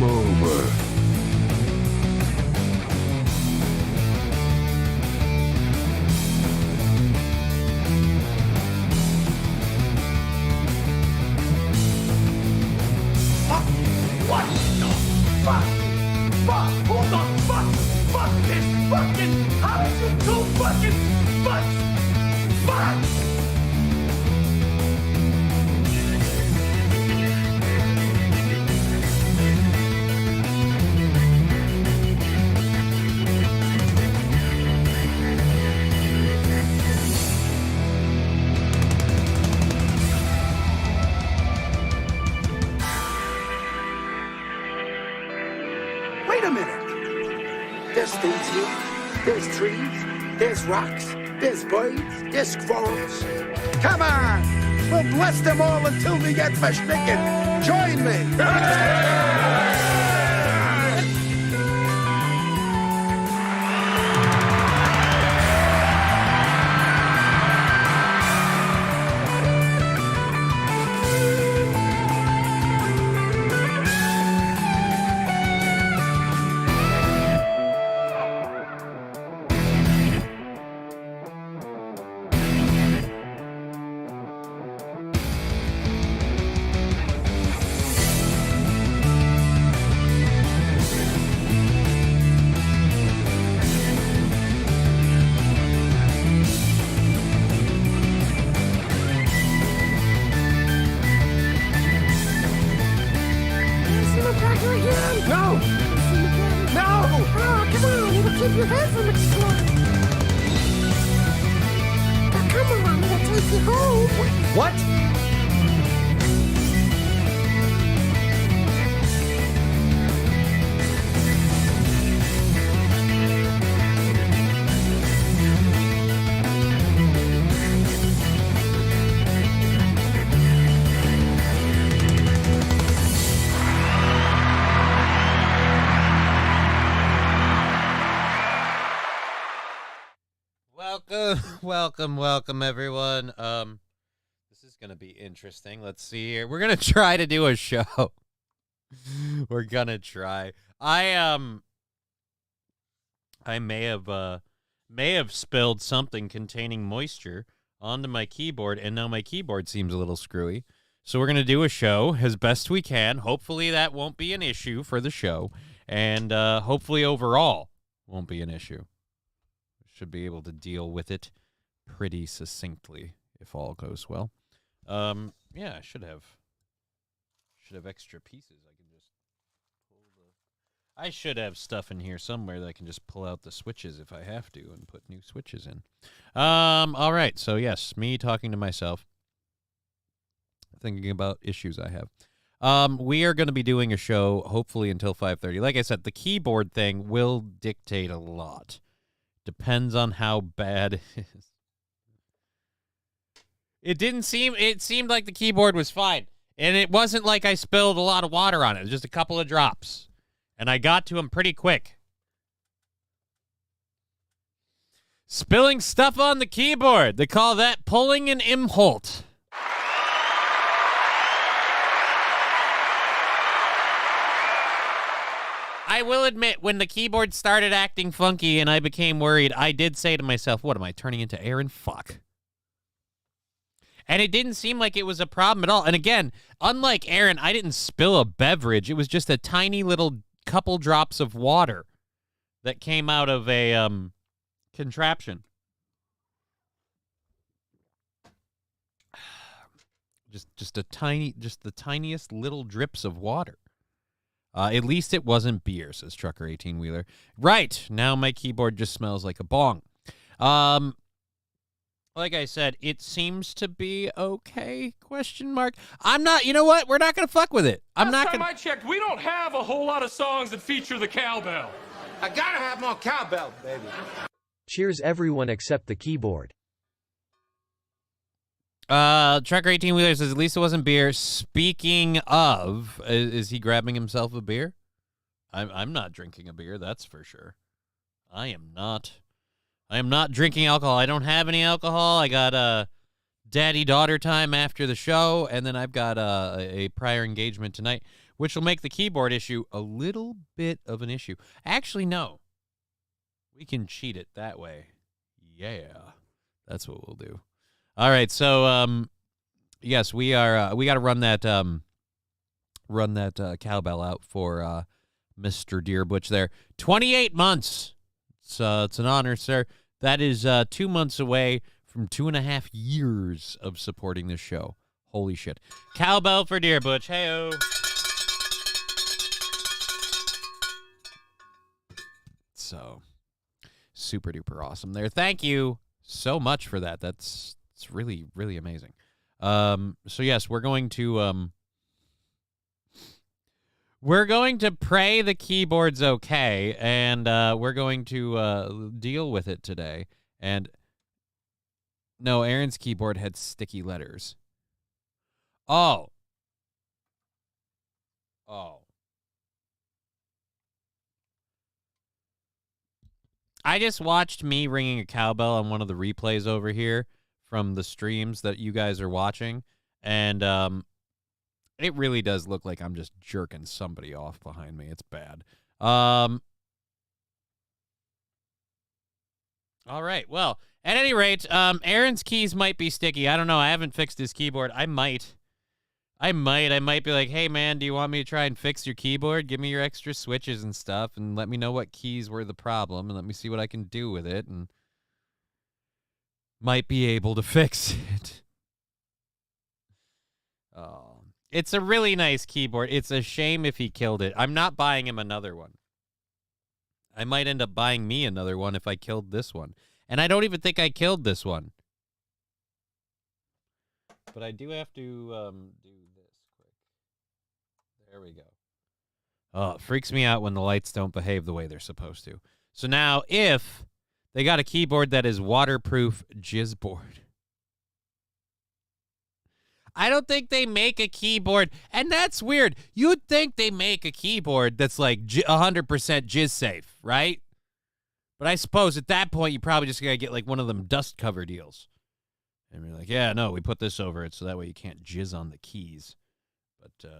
game over. What the fuck? Fuck! Who the fuck? Fuck this fucking house! You two fucking fucks! Fuck! Wait a minute. There's things here. There's trees. There's rocks. There's birds. There's squirrels. Come on. We'll bless them all until we get verschnicken. Join me. No! No! Oh, come on, it'll keep your head from exploding. Now, come on, it'll take you home. What? Welcome, everyone. This is gonna be interesting. Let's see here. We're gonna try to do a show. We're gonna try. I may have spilled something containing moisture onto my keyboard, and now my keyboard seems a little screwy. So we're gonna do a show as best we can. Hopefully that won't be an issue for the show, and hopefully overall won't be an issue. Should be able to deal with it pretty succinctly if all goes well. Yeah, I should have extra pieces. I should have stuff in here somewhere that I can just pull out the switches if I have to and put new switches in. All right. So yes, me talking to myself, thinking about issues I have. We are going to be doing a show hopefully until 5:30. Like I said, the keyboard thing will dictate a lot. Depends on how bad it is. It seemed like the keyboard was fine. And it wasn't like I spilled a lot of water on it. It was just a couple of drops. And I got to them pretty quick. Spilling stuff on the keyboard. They call that pulling an Imholt. I will admit, when the keyboard started acting funky and I became worried, I did say to myself, what am I, turning into Aaron? Fuck. And it didn't seem like it was a problem at all. And again, unlike Aaron, I didn't spill a beverage. It was just a tiny little couple drops of water that came out of a contraption. Just the tiniest little drips of water. At least it wasn't beer, says Trucker 18-Wheeler. Right, now my keyboard just smells like a bong. Like I said, it seems to be okay, question mark. I'm not, you know what? We're not going to fuck with it. Last time I checked, we don't have a whole lot of songs that feature the cowbell. I gotta have more cowbell, baby. Cheers everyone except the keyboard. Trucker 18-Wheeler says, at least it wasn't beer. Speaking of, is he grabbing himself a beer? I'm not drinking a beer, that's for sure. I am not drinking alcohol. I don't have any alcohol. I got daddy-daughter time after the show, and then I've got a prior engagement tonight, which will make the keyboard issue a little bit of an issue. Actually, no. We can cheat it that way. Yeah. That's what we'll do. All right, so yes, we are we got to run that cowbell out for Mr. Dear Butch there. 28 months. It's an honor, sir. That is 2 months away from 2.5 years of supporting this show. Holy shit. Cowbell for Dear Butch. Hey-o. So, super duper awesome there. Thank you so much for that. It's really, really amazing. So yes, we're going to pray the keyboard's okay, and we're going to deal with it today. And no, Aaron's keyboard had sticky letters. Oh. I just watched me ringing a cowbell on one of the replays over here from the streams that you guys are watching, and it really does look like I'm just jerking somebody off behind me. It's bad. All right. Well, at any rate, Aaron's keys might be sticky. I don't know. I haven't fixed his keyboard. I might be like, hey, man, do you want me to try and fix your keyboard? Give me your extra switches and stuff, and let me know what keys were the problem, and let me see what I can do with it, and might be able to fix it. Oh, it's a really nice keyboard. It's a shame if he killed it. I'm not buying him another one. I might end up buying me another one if I killed this one. And I don't even think I killed this one. But I do have to do this quick. There we go. Oh, it freaks me out when the lights don't behave the way they're supposed to. So now, if they got a keyboard that is waterproof jizzboard. I don't think they make a keyboard, and that's weird. You'd think they make a keyboard that's like 100% jizz safe, right? But I suppose at that point, you probably just gotta get like one of them dust cover deals. And you're like, yeah, no, we put this over it so that way you can't jizz on the keys. But,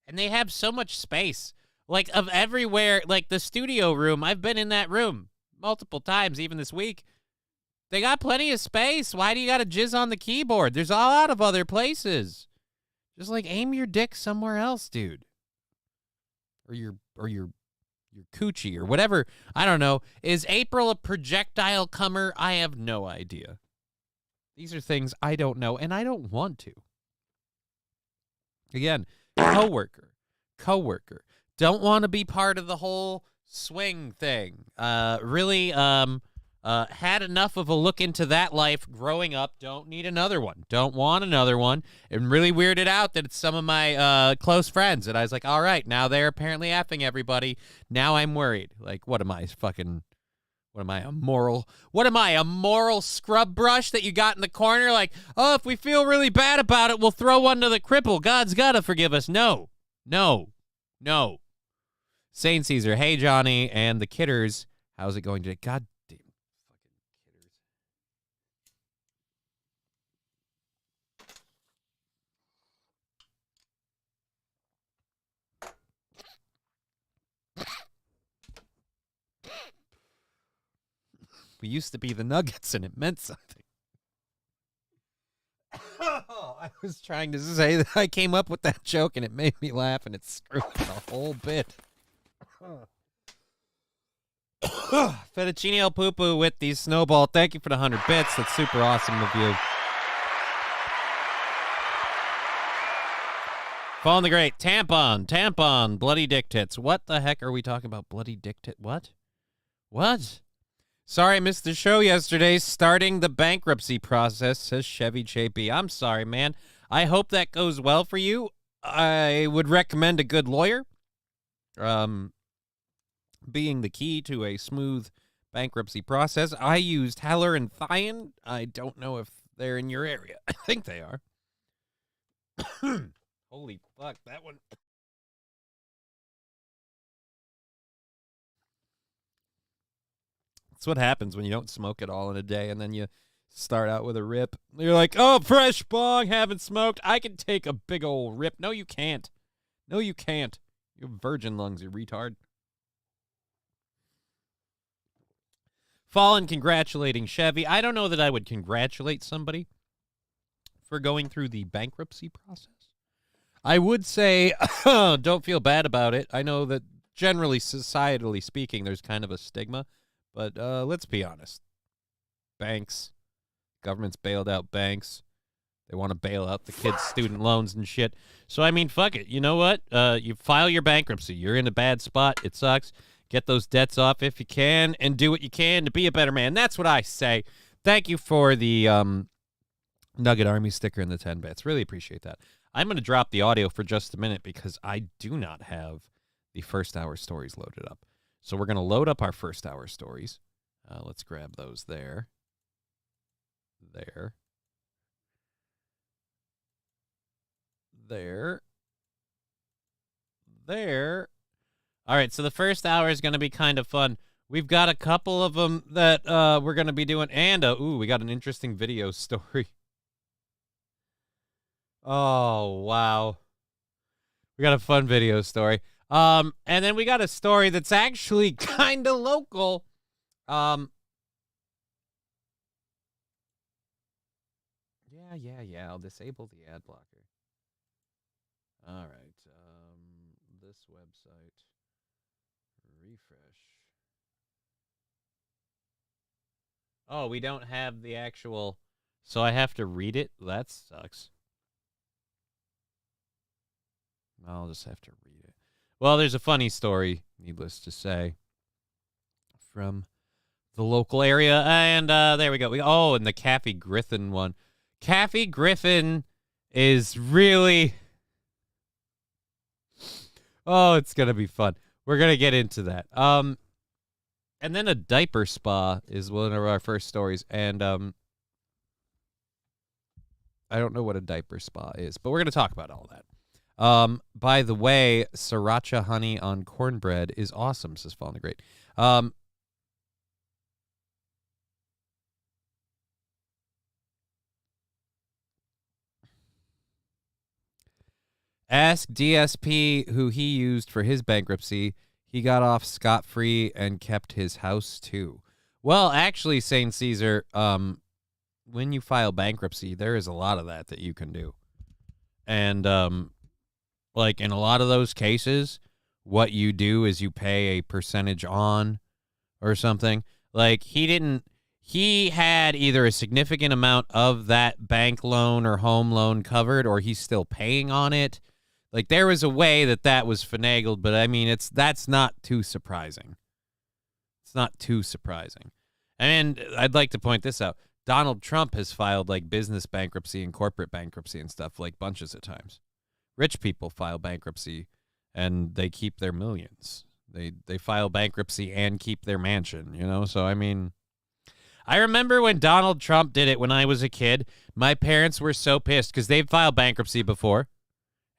and they have so much space. Like, of everywhere, like the studio room, I've been in that room multiple times, even this week. They got plenty of space. Why do you got to jizz on the keyboard? There's a lot of other places. Just, like, aim your dick somewhere else, dude. Or your coochie or whatever. I don't know. Is April a projectile comer? I have no idea. These are things I don't know, and I don't want to. Again, coworker. Don't want to be part of the whole swing thing. Really had enough of a look into that life growing up. Don't need another one. Don't want another one. And really weirded out that it's some of my close friends. And I was like, all right, now they're apparently effing everybody. Now I'm worried. Like, what am I, a moral scrub brush that you got in the corner? Like, oh, if we feel really bad about it, we'll throw one to the cripple. God's got to forgive us. No. Saint Caesar, hey, Johnny, and the Kidders. How's it going today? God damn fucking Kidders. We used to be the Nuggets, and it meant something. I was trying to say that I came up with that joke, and it made me laugh, and it screwed the whole bit. Fettuccine El Poo-Poo with the snowball. Thank you for the 100 bits. That's super awesome of you. Fallen the Great. Tampon. Bloody dick tits. What the heck are we talking about? Bloody dick tit. What? Sorry I missed the show yesterday. Starting the bankruptcy process, says Chevy JP. I'm sorry, man. I hope that goes well for you. I would recommend a good lawyer. Being the key to a smooth bankruptcy process. I used Heller and Thien. I don't know if they're in your area. I think they are. Holy fuck, that one. That's what happens when you don't smoke at all in a day, and then you Start out with a rip. You're like, oh, fresh bong, haven't smoked. I can take a big old rip. No, you can't. No, you can't. You have virgin lungs, you retard. Fallen congratulating Chevy. I don't know that I would congratulate somebody for going through the bankruptcy process. I would say don't feel bad about it. I know that generally, societally speaking, there's kind of a stigma. But let's be honest. Banks, government's bailed out banks. They want to bail out the kids' student loans and shit. So, I mean, fuck it. You know what? You file your bankruptcy. You're in a bad spot. It sucks. Get those debts off if you can and do what you can to be a better man. That's what I say. Thank you for the Nugget Army sticker and the 10 bits. Really appreciate that. I'm going to drop the audio for just a minute because I do not have the first hour stories loaded up. So we're going to load up our first hour stories. Let's grab those there. There. All right, so the first hour is going to be kind of fun. We've got a couple of them that we're going to be doing. And, we got an interesting video story. Oh, wow. We got a fun video story. And then we got a story that's actually kind of local. Yeah. I'll disable the ad blocker. All right. This website. Refresh. Oh, we don't have the actual... So I have to read it? That sucks. I'll just have to read it. Well, there's a funny story, needless to say, from the local area. And there we go. And the Kathy Griffin one. Kathy Griffin is really... Oh, it's going to be fun. We're going to get into that. And then a diaper spa is one of our first stories. And I don't know what a diaper spa is, but we're going to talk about all that. By the way, sriracha honey on cornbread is awesome, says Fallen the Great. Ask DSP who he used for his bankruptcy. He got off scot-free and kept his house, too. Well, actually, St. Caesar, when you file bankruptcy, there is a lot of that you can do. And, like, in a lot of those cases, what you do is you pay a percentage on or something. Like, he had either a significant amount of that bank loan or home loan covered, or he's still paying on it. Like, there was a way that was finagled, but I mean, that's not too surprising. It's not too surprising. And I'd like to point this out. Donald Trump has filed, like, business bankruptcy and corporate bankruptcy and stuff, like, bunches of times. Rich people file bankruptcy, and they keep their millions. They file bankruptcy and keep their mansion, you know? So, I mean, I remember when Donald Trump did it when I was a kid. My parents were so pissed because they'd filed bankruptcy before.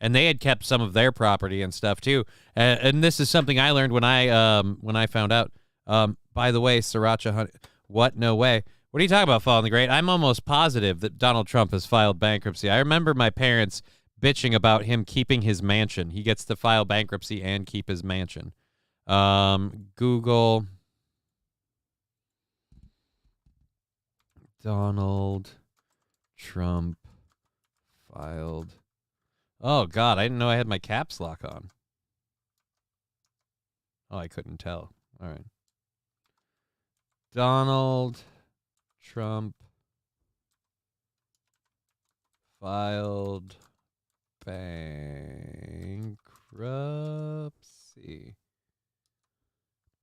And they had kept some of their property and stuff, too. And this is something I learned when I found out. By the way, sriracha honey. What? No way. What are you talking about, Fallen the Great? I'm almost positive that Donald Trump has filed bankruptcy. I remember my parents bitching about him keeping his mansion. He gets to file bankruptcy and keep his mansion. Google Donald Trump filed... Oh, God, I didn't know I had my caps lock on. Oh, I couldn't tell. All right. Donald Trump filed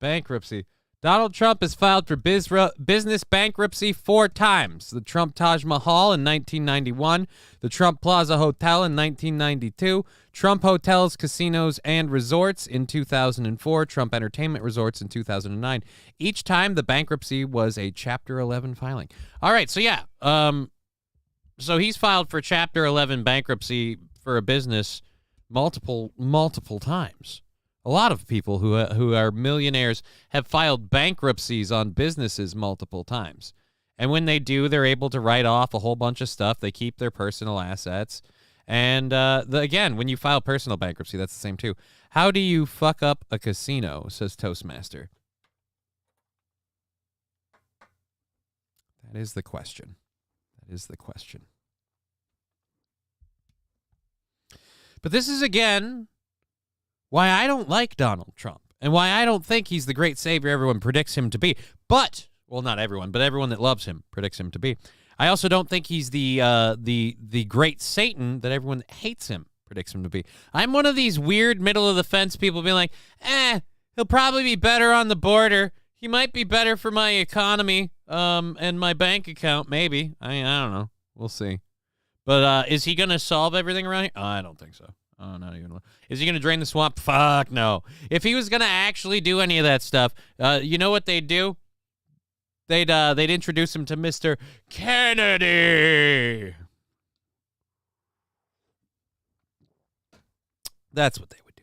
bankruptcy. Donald Trump has filed for business bankruptcy 4 times. The Trump Taj Mahal in 1991, the Trump Plaza Hotel in 1992, Trump Hotels, Casinos, and Resorts in 2004, Trump Entertainment Resorts in 2009. Each time, the bankruptcy was a Chapter 11 filing. All right, so yeah. So he's filed for Chapter 11 bankruptcy for a business multiple times. A lot of people who are millionaires have filed bankruptcies on businesses multiple times. And when they do, they're able to write off a whole bunch of stuff. They keep their personal assets. And again, when you file personal bankruptcy, that's the same too. How do you fuck up a casino, says Toastmaster. That is the question. That is the question. But this is, again, why I don't like Donald Trump and why I don't think he's the great savior everyone predicts him to be. But, well, not everyone, but everyone that loves him predicts him to be. I also don't think he's the great Satan that everyone that hates him predicts him to be. I'm one of these weird middle-of-the-fence people being like, he'll probably be better on the border. He might be better for my economy and my bank account, maybe. I don't know. We'll see. But is he going to solve everything around here? Oh, I don't think so. Oh, not even. Is he going to drain the swamp? Fuck no. If he was going to actually do any of that stuff, you know what they'd do? They'd introduce him to Mr. Kennedy. That's what they would do.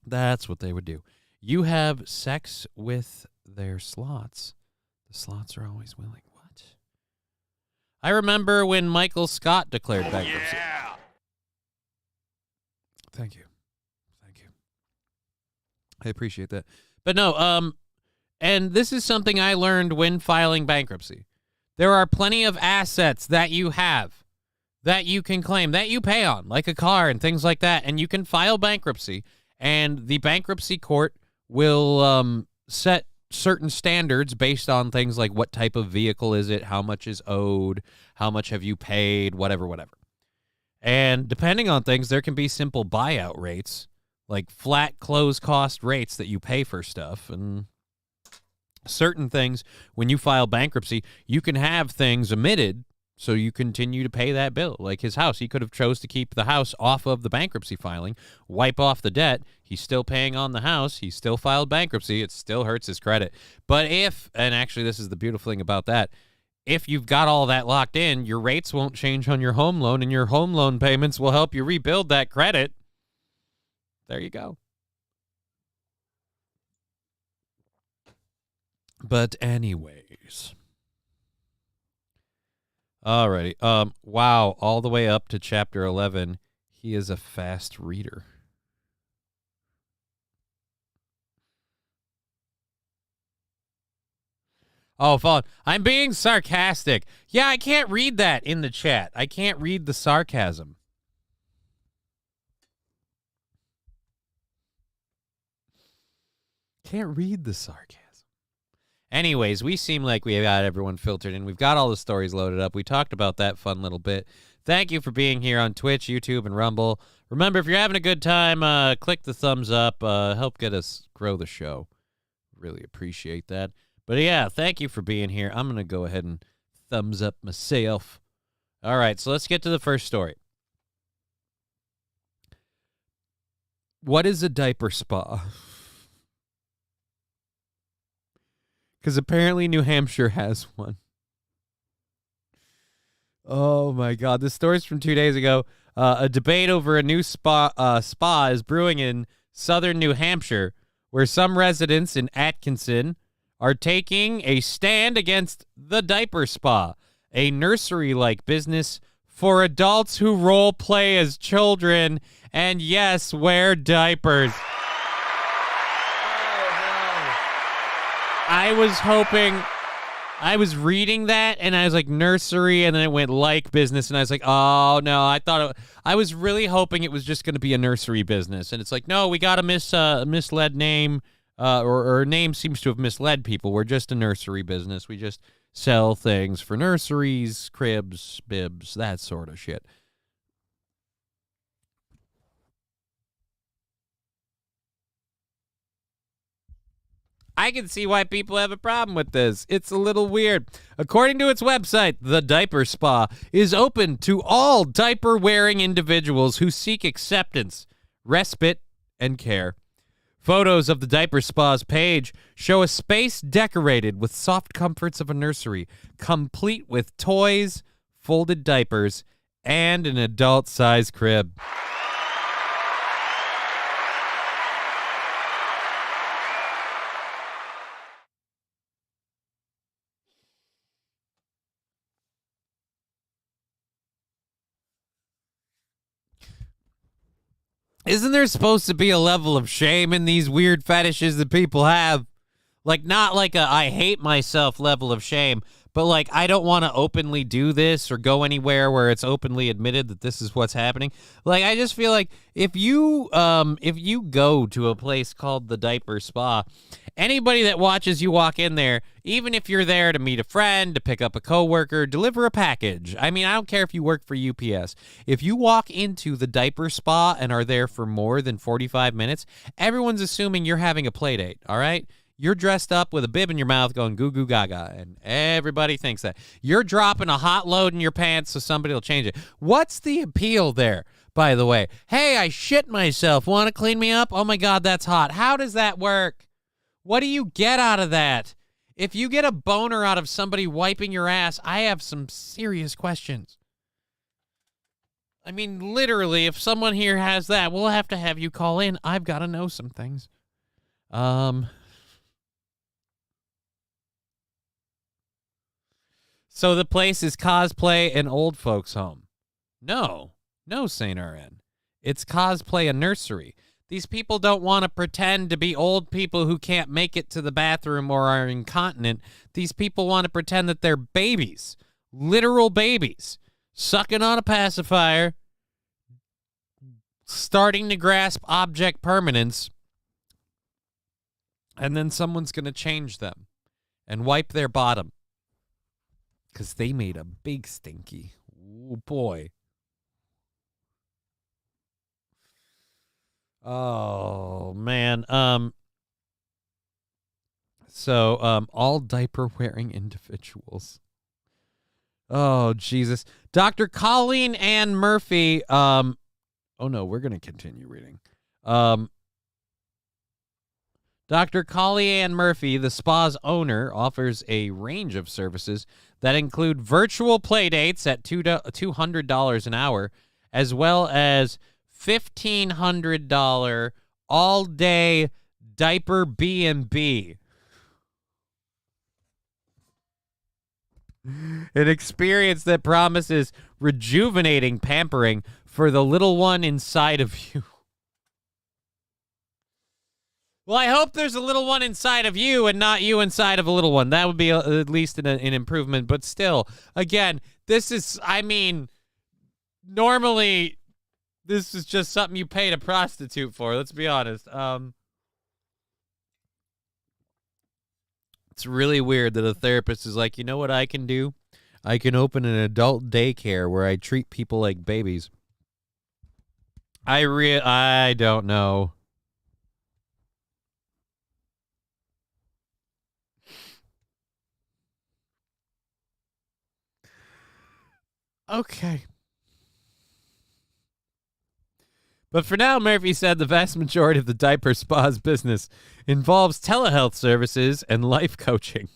That's what they would do. You have sex with their slots. The slots are always willing. What? I remember when Michael Scott declared bankruptcy. Yeah. Thank you. Thank you. I appreciate that. But no, and this is something I learned when filing bankruptcy. There are plenty of assets that you have that you can claim, that you pay on, like a car and things like that, and you can file bankruptcy, and the bankruptcy court will set certain standards based on things like what type of vehicle is it, how much is owed, how much have you paid, whatever. And depending on things, there can be simple buyout rates, like flat close cost rates that you pay for stuff. And certain things, when you file bankruptcy, you can have things omitted so you continue to pay that bill. Like his house, he could have chose to keep the house off of the bankruptcy filing, wipe off the debt. He's still paying on the house. He still filed bankruptcy. It still hurts his credit. But if, and actually this is the beautiful thing about that, if you've got all that locked in, your rates won't change on your home loan, and your home loan payments will help you rebuild that credit. There you go. But anyways. Alrighty. Wow, all the way up to chapter 11. He is a fast reader. Oh, Fallen, I'm being sarcastic. Yeah, I can't read that in the chat. I can't read the sarcasm. Can't read the sarcasm. Anyways, we seem like we got everyone filtered in. We've got all the stories loaded up. We talked about that fun little bit. Thank you for being here on Twitch, YouTube, and Rumble. Remember, if you're having a good time, click the thumbs up. Help get us grow the show. Really appreciate that. But yeah, thank you for being here. I'm going to go ahead and thumbs up myself. All right, so let's get to the first story. What is a diaper spa? Because apparently New Hampshire has one. Oh, my God. This story's from 2 days ago. A debate over a new spa is brewing in southern New Hampshire, where some residents in Atkinson are taking a stand against the Diaper Spa, a nursery-like business for adults who role play as children and, yes, wear diapers. I was hoping, I was reading that, and I was like, nursery, and then it went like business, and I was like, oh, no, I was really hoping it was just going to be a nursery business, and it's like, no, we got a misled name, or name seems to have misled people. We're just a nursery business. We just sell things for nurseries, cribs, bibs, that sort of shit. I can see why people have a problem with this. It's a little weird. According to its website, the Diaper Spa is open to all diaper-wearing individuals who seek acceptance, respite, and care. Photos of the Diaper Spa's page show a space decorated with soft comforts of a nursery, complete with toys, folded diapers, and an adult-sized crib. Isn't there supposed to be a level of shame in these weird fetishes that people have? Like, not like a I hate myself level of shame, but like I don't want to openly do this or go anywhere where it's openly admitted that this is what's happening. Like, I just feel like if you go to a place called the Diaper Spa, anybody that watches you walk in there, even if you're there to meet a friend, to pick up a coworker, deliver a package. I mean, I don't care if you work for UPS. If you walk into the Diaper Spa and are there for more than 45 minutes, everyone's assuming you're having a play date, all right? You're dressed up with a bib in your mouth going goo goo gaga, and everybody thinks that. You're dropping a hot load in your pants so somebody will change it. What's the appeal there, by the way? Hey, I shit myself. Want to clean me up? Oh, my God, that's hot. How does that work? What do you get out of that? If you get a boner out of somebody wiping your ass, I have some serious questions. I mean, literally, if someone here has that, we'll have to have you call in. I've got to know some things. So the place is cosplay and old folks' home. No, St. RN. It's cosplay a nursery. These people don't want to pretend to be old people who can't make it to the bathroom or are incontinent. These people want to pretend that they're babies, literal babies, sucking on a pacifier, starting to grasp object permanence, and then someone's going to change them and wipe their bottom. Because they made a big stinky. Oh, boy. Oh, man. So, all diaper-wearing individuals. Oh, Jesus. Dr. Colleen Ann Murphy. Oh, no, we're going to continue reading. Dr. Colleen Murphy, the spa's owner, offers a range of services that include virtual play dates at $200 an hour, as well as $1,500 all-day diaper B&B. An experience that promises rejuvenating pampering for the little one inside of you. Well, I hope there's a little one inside of you and not you inside of a little one. That would be at least an improvement. But still, again, this is, I mean, normally this is just something you paid a prostitute for. Let's be honest. It's really weird that a therapist is like, you know what I can do? I can open an adult daycare where I treat people like babies. I don't know. Okay. But for now, Murphy said the vast majority of the Diaper Spa's business involves telehealth services and life coaching.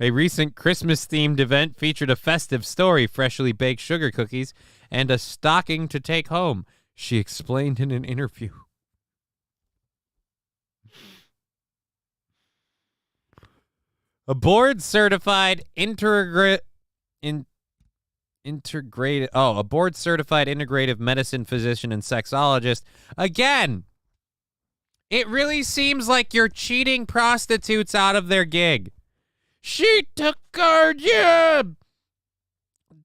A recent Christmas-themed event featured a festive story, freshly baked sugar cookies, and a stocking to take home, she explained in an interview. A board-certified integrative medicine physician and sexologist. Again, it really seems like you're cheating prostitutes out of their gig. She took our job.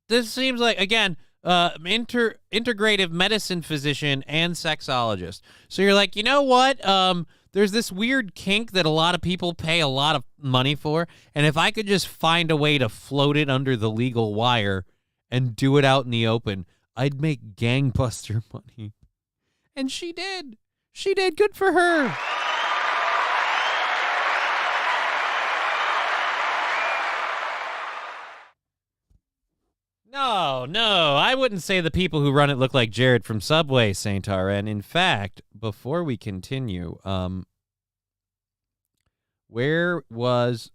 This seems like, again, integrative medicine physician and sexologist. So you're like, you know what? There's this weird kink that a lot of people pay a lot of money for, and if I could just find a way to float it under the legal wire and do it out in the open, I'd make gangbuster money. And she did. She did. Good for her. No, I wouldn't say the people who run it look like Jared from Subway, St. RN. In fact, before we continue, where was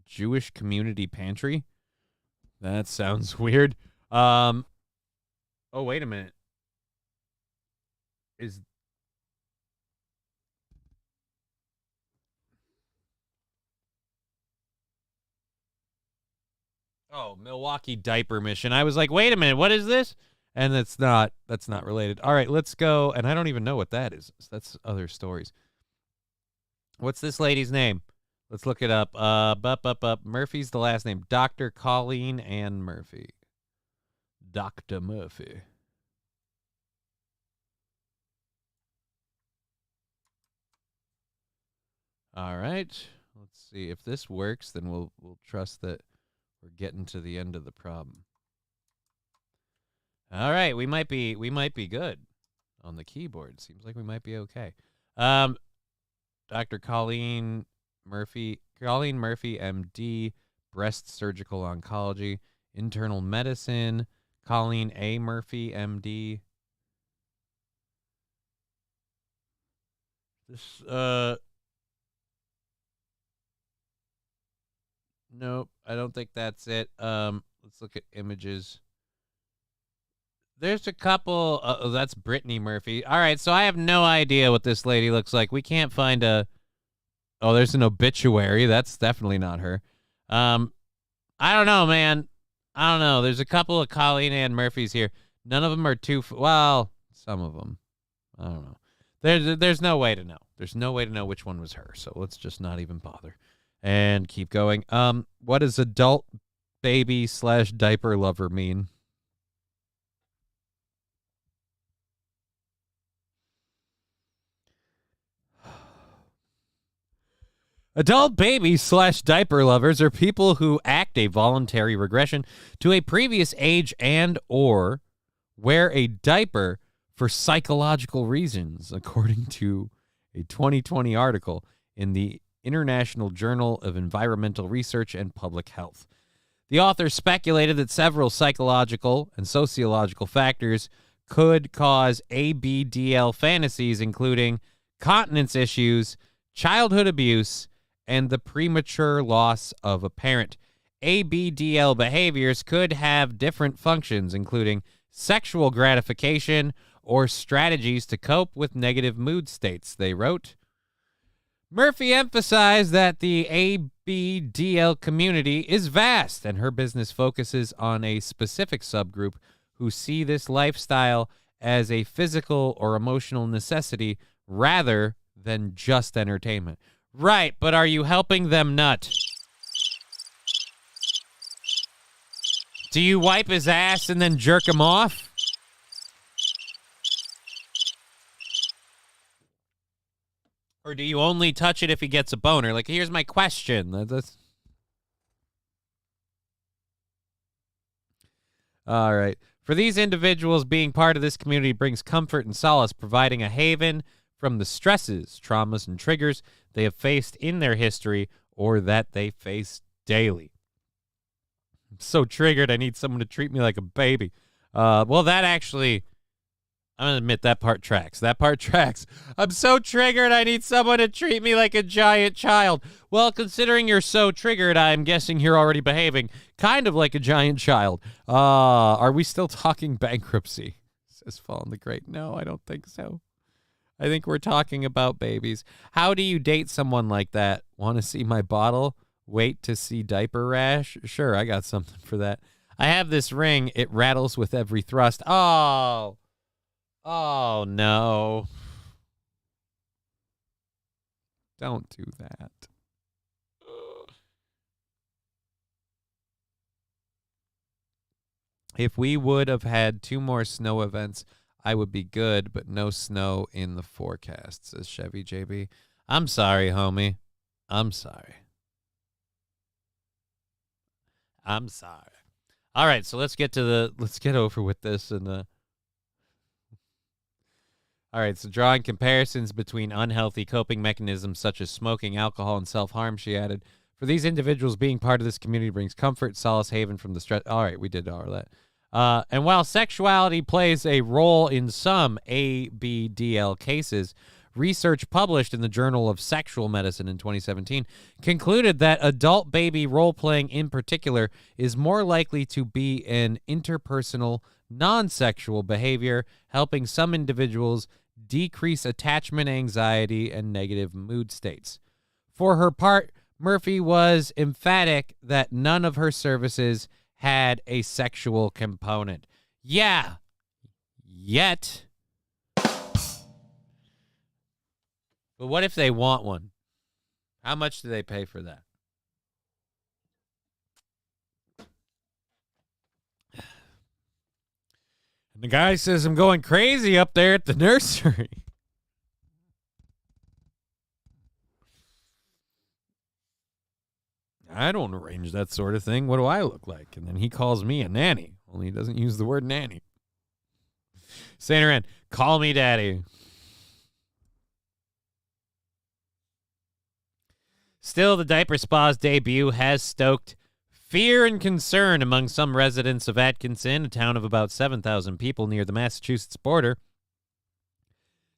Jewish Community Pantry? That sounds weird. Oh, wait a minute. Oh, Milwaukee Diaper Mission. I was like, wait a minute, what is this? And that's not related. All right, let's go. And I don't even know what that is. That's other stories. What's this lady's name? Let's look it up. Murphy's the last name. Dr. Colleen Ann Murphy. Dr. Murphy. All right. Let's see if this works. Then we'll trust that we're getting to the end of the problem. All right, we might be good on the keyboard. Seems like we might be okay. Dr. Colleen Murphy, MD, breast surgical oncology, internal medicine. Colleen A. Murphy, MD. This nope, I don't think that's it. Let's look at images. There's a couple. That's Brittany Murphy. All right, so I have no idea what this lady looks like. We can't find a. Oh, there's an obituary. That's definitely not her. I don't know, man. I don't know. There's a couple of Colleen Ann Murphys here. None of them are too. Well, some of them. I don't know. There's no way to know. There's no way to know which one was her. So let's just not even bother and keep going. What does adult baby / diaper lover mean? Adult babies / diaper lovers are people who act a voluntary regression to a previous age and or wear a diaper for psychological reasons, according to a 2020 article in the International Journal of Environmental Research and Public Health. The author speculated that several psychological and sociological factors could cause ABDL fantasies, including continence issues, childhood abuse, and the premature loss of a parent. ABDL behaviors could have different functions, including sexual gratification or strategies to cope with negative mood states, they wrote. Murphy emphasized that the ABDL community is vast, and her business focuses on a specific subgroup who see this lifestyle as a physical or emotional necessity rather than just entertainment. Right, but are you helping them nut? Do you wipe his ass and then jerk him off? Or do you only touch it if he gets a boner? Like, here's my question. All right. For these individuals, being part of this community brings comfort and solace, providing a haven from the stresses, traumas, and triggers they have faced in their history or that they face daily. I'm so triggered, I need someone to treat me like a baby. Well, that actually, I'm going to admit that part tracks. That part tracks. I'm so triggered, I need someone to treat me like a giant child. Well, considering you're so triggered, I'm guessing you're already behaving kind of like a giant child. Are we still talking bankruptcy? Says Fallen the Great. No, I don't think so. I think we're talking about babies. How do you date someone like that? Want to see my bottle? Wait to see diaper rash? Sure, I got something for that. I have this ring. It rattles with every thrust. Oh. Oh, no. Don't do that. If we would have had 2 more snow events, I would be good, but no snow in the forecast, says Chevy JB. I'm sorry, homie. I'm sorry. I'm sorry. All right, so let's get over with this. All right, so drawing comparisons between unhealthy coping mechanisms such as smoking, alcohol, and self-harm, she added, for these individuals, being part of this community brings comfort, solace, haven from the stress. All right, we did all that. And while sexuality plays a role in some ABDL cases, research published in the Journal of Sexual Medicine in 2017 concluded that adult baby role-playing in particular is more likely to be an interpersonal, non-sexual behavior, helping some individuals decrease attachment anxiety and negative mood states. For her part, Murphy was emphatic that none of her services had a sexual component. Yeah. Yet. But what if they want one? How much do they pay for that? And the guy says, I'm going crazy up there at the nursery. I don't arrange that sort of thing. What do I look like? And then he calls me a nanny. Only he doesn't use the word nanny. Saint Laurent, call me daddy. Still, the Diaper Spa's debut has stoked fear and concern among some residents of Atkinson, a town of about 7,000 people near the Massachusetts border.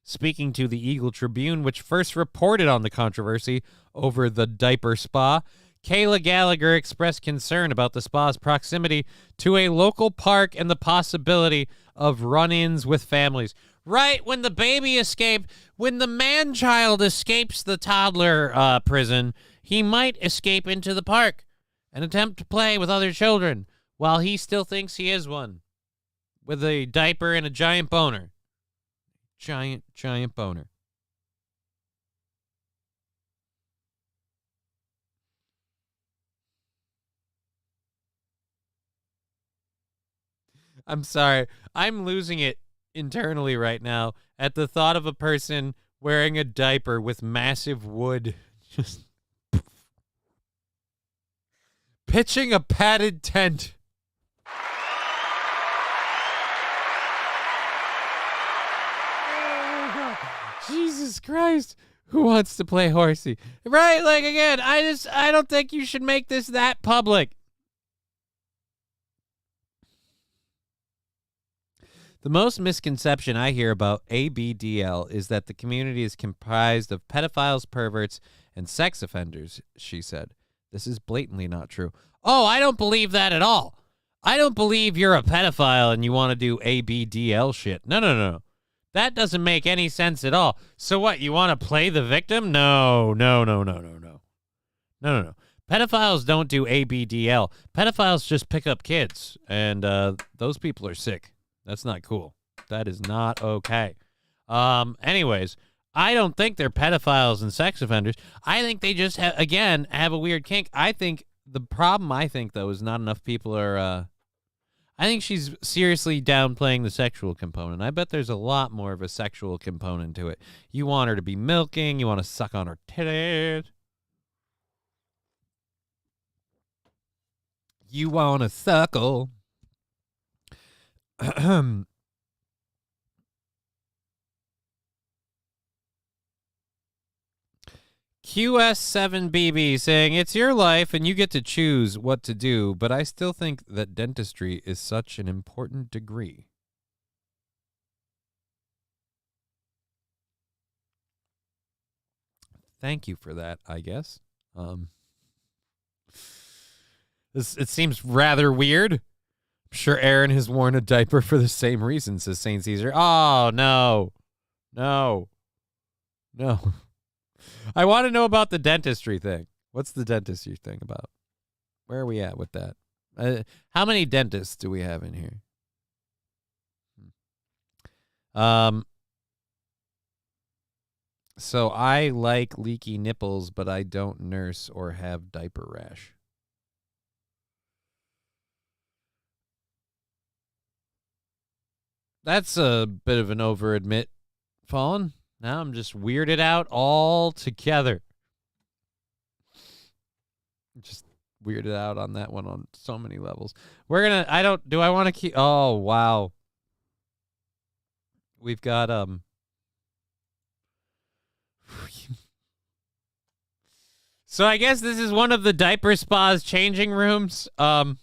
Speaking to the Eagle Tribune, which first reported on the controversy over the Diaper Spa, Kayla Gallagher expressed concern about the spa's proximity to a local park and the possibility of run-ins with families. Right when the baby escaped, when the man-child escapes the toddler prison, he might escape into the park and attempt to play with other children while he still thinks he is one, with a diaper and a giant boner. Giant boner. I'm sorry. I'm losing it internally right now at the thought of a person wearing a diaper with massive wood just pitching a padded tent. Oh, Jesus Christ. Who wants to play horsey? Right? Like, again, I don't think you should make this that public. The most misconception I hear about ABDL is that the community is comprised of pedophiles, perverts, and sex offenders, she said. This is blatantly not true. Oh, I don't believe that at all. I don't believe you're a pedophile and you want to do ABDL shit. No. That doesn't make any sense at all. So what, you want to play the victim? No. Pedophiles don't do ABDL. Pedophiles just pick up kids, and those people are sick. That's not cool. That is not okay. Anyways, I don't think they're pedophiles and sex offenders. I think they just have a weird kink. I think the problem, though, is not enough people are, I think she's seriously downplaying the sexual component. I bet there's a lot more of a sexual component to it. You want her to be milking. You want to suck on her titties. You want to suckle. QS7BB saying, it's your life and you get to choose what to do, but I still think that dentistry is such an important degree. Thank you for that, I guess. It seems rather weird. I'm sure Aaron has worn a diaper for the same reason, says St. Caesar. Oh, no. I want to know about the dentistry thing. What's the dentistry thing about? Where are we at with that? How many dentists do we have in here? So I like leaky nipples, but I don't nurse or have diaper rash. That's a bit of an over-admit, Fallen. Now I'm just weirded out altogether. Just weirded out on that one on so many levels. Do I want to keep, oh, wow. We've got, so I guess this is one of the Diaper Spa's changing rooms. When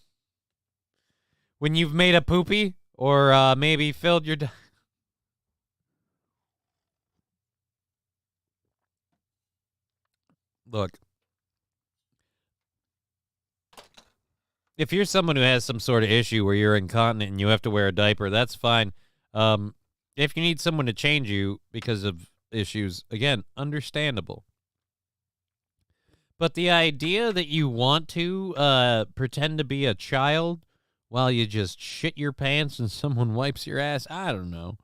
you've made a poopy or maybe filled your... Look, if you're someone who has some sort of issue where you're incontinent and you have to wear a diaper, that's fine. If you need someone to change you because of issues, again, understandable. But the idea that you want to pretend to be a child while you just shit your pants and someone wipes your ass? I don't know.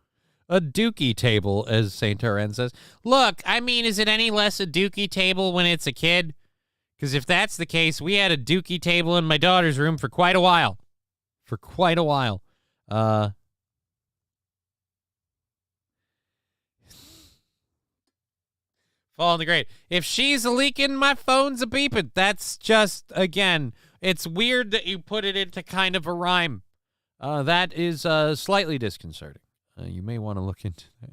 A dookie table, as St. Laurent says. Look, I mean, is it any less a dookie table when it's a kid? Because if that's the case, we had a dookie table in my daughter's room for quite a while. Fall in the grave. If she's leaking, my phone's a beeping. That's just, again, it's weird that you put it into kind of a rhyme. That is slightly disconcerting. You may want to look into that.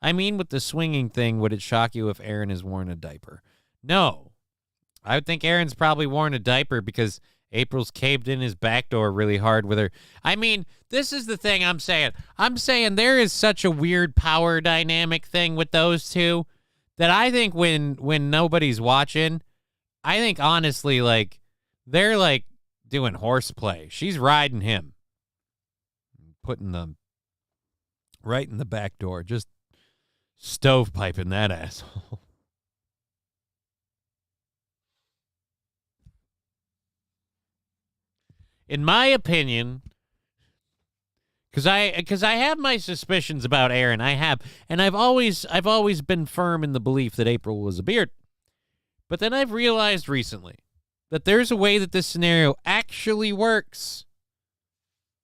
I mean, with the swinging thing, would it shock you if Aaron has worn a diaper? No. I would think Aaron's probably worn a diaper because April's caved in his back door really hard with her. I mean, this is the thing I'm saying. I'm saying there is such a weird power dynamic thing with those two that I think when nobody's watching, I think honestly, like, they're like doing horseplay. She's riding him. Putting them right in the back door. Just stovepiping that asshole. In my opinion, because I have my suspicions about Aaron, I have, and I've always been firm in the belief that April was a beard. But then I've realized recently that there's a way that this scenario actually works.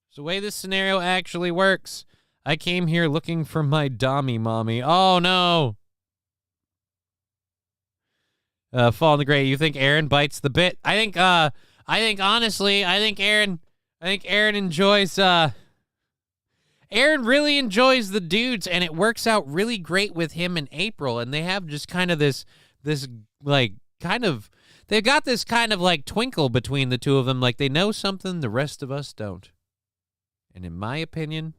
There's a way this scenario actually works. I came here looking for my Dommy mommy. Oh no. Fall in the grave. You think Aaron bites the bit? I think honestly, Aaron enjoys, Aaron really enjoys the dudes, and it works out really great with him and April, and they have just kind of this like, kind of, they've got this kind of like twinkle between the two of them, like they know something the rest of us don't. And in my opinion,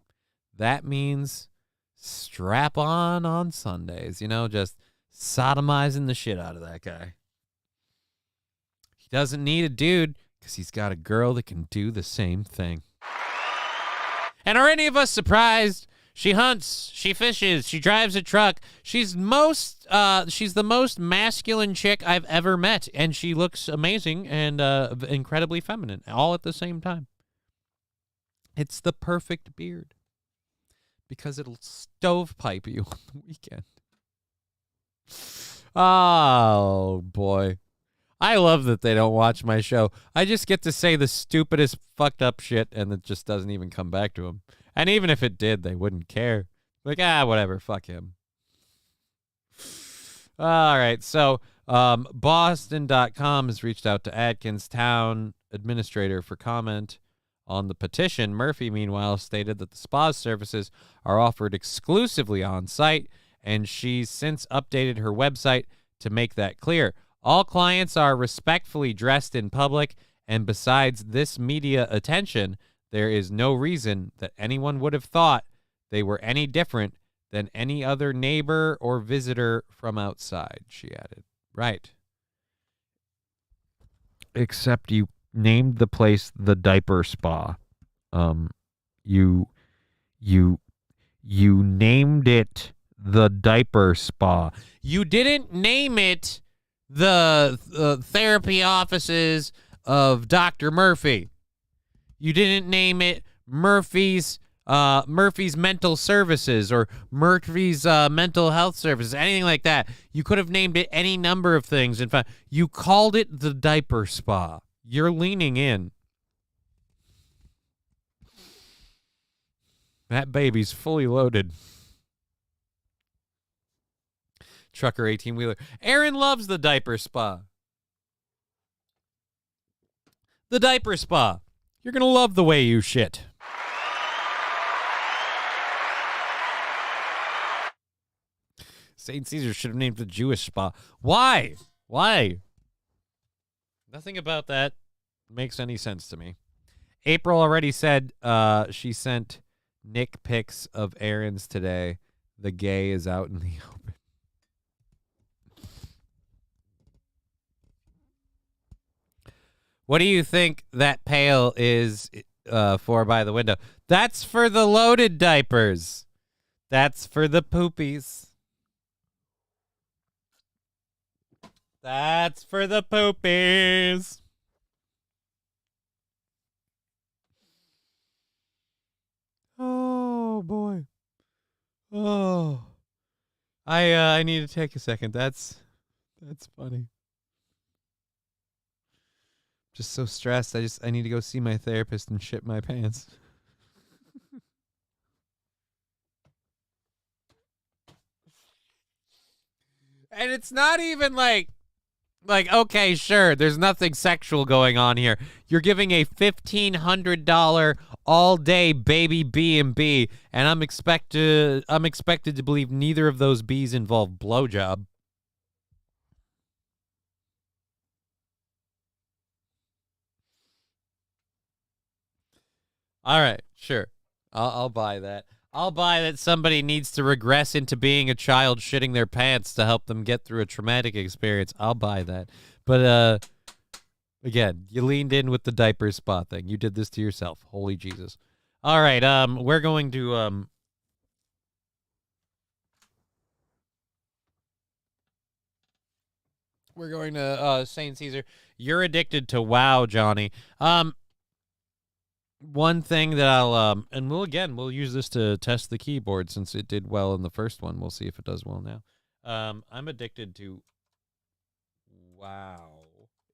that means strap on Sundays, just sodomizing the shit out of that guy. He doesn't need a dude because he's got a girl that can do the same thing. And are any of us surprised? She hunts, she fishes, she drives a truck. She's the most masculine chick I've ever met, and she looks amazing and incredibly feminine, all at the same time. It's the perfect beard because it'll stovepipe you on the weekend. Oh, boy. I love that they don't watch my show. I just get to say the stupidest fucked up shit, and it just doesn't even come back to them. And even if it did, they wouldn't care. Like, whatever, fuck him. All right, so Boston.com has reached out to Atkins Town Administrator for comment on the petition. Murphy, meanwhile, stated that the spa's services are offered exclusively on site, and she's since updated her website to make that clear. All clients are respectfully dressed in public, and besides this media attention, there is no reason that anyone would have thought they were any different than any other neighbor or visitor from outside, she added. Right. Except you named the place the Diaper Spa. You named it the Diaper Spa. You didn't name it the therapy offices of Dr. Murphy. You didn't name it Murphy's Mental Services or Murphy's Mental Health Services, anything like that. You could have named it any number of things. In fact, you called it the Diaper Spa. You're leaning in. That baby's fully loaded. Trucker 18-wheeler. Aaron loves the Diaper Spa. The Diaper Spa. You're going to love the way you shit. St. Caesar should have named the Jewish spa. Why? Nothing about that makes any sense to me. April already said she sent Nick pics of Aaron's today. The gay is out in the open. What do you think that pail is for by the window? That's for the loaded diapers. That's for the poopies. That's for the poopies. Oh boy. Oh. I need to take a second. That's funny. Just so stressed. I need to go see my therapist and shit my pants. And it's not even like okay, sure, there's nothing sexual going on here. You're giving a $1,500 all-day baby B&B, and I'm expected to believe neither of those B's involve blowjob. All right, sure. I'll buy that. I'll buy that somebody needs to regress into being a child shitting their pants to help them get through a traumatic experience. I'll buy that. But again, you leaned in with the diaper spa thing. You did this to yourself. Holy Jesus. All right, we're going to Saint Caesar. You're addicted to WoW, Johnny. One thing that I'll and we'll use this to test the keyboard since it did well in the first one. We'll see if it does well now. I'm addicted to WoW.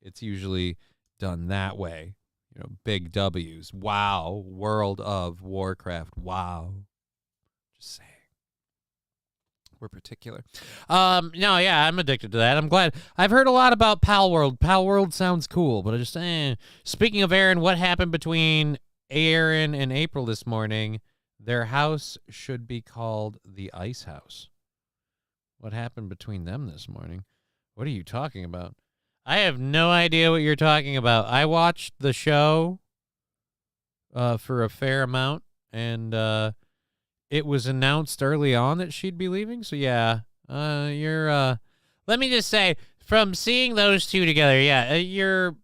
It's usually done that way. You know, big W's. WoW, World of Warcraft. WoW. Just saying. We're particular. No, yeah, I'm addicted to that. I'm glad. I've heard a lot about Pal World. Pal World sounds cool, but I just Speaking of Aaron, what happened between Aaron and April this morning? Their house should be called the Ice House. What happened between them this morning? What are you talking about? I have no idea what you're talking about. I watched the show for a fair amount, and it was announced early on that she'd be leaving. So yeah, you're let me just say, from seeing those two together, yeah, you're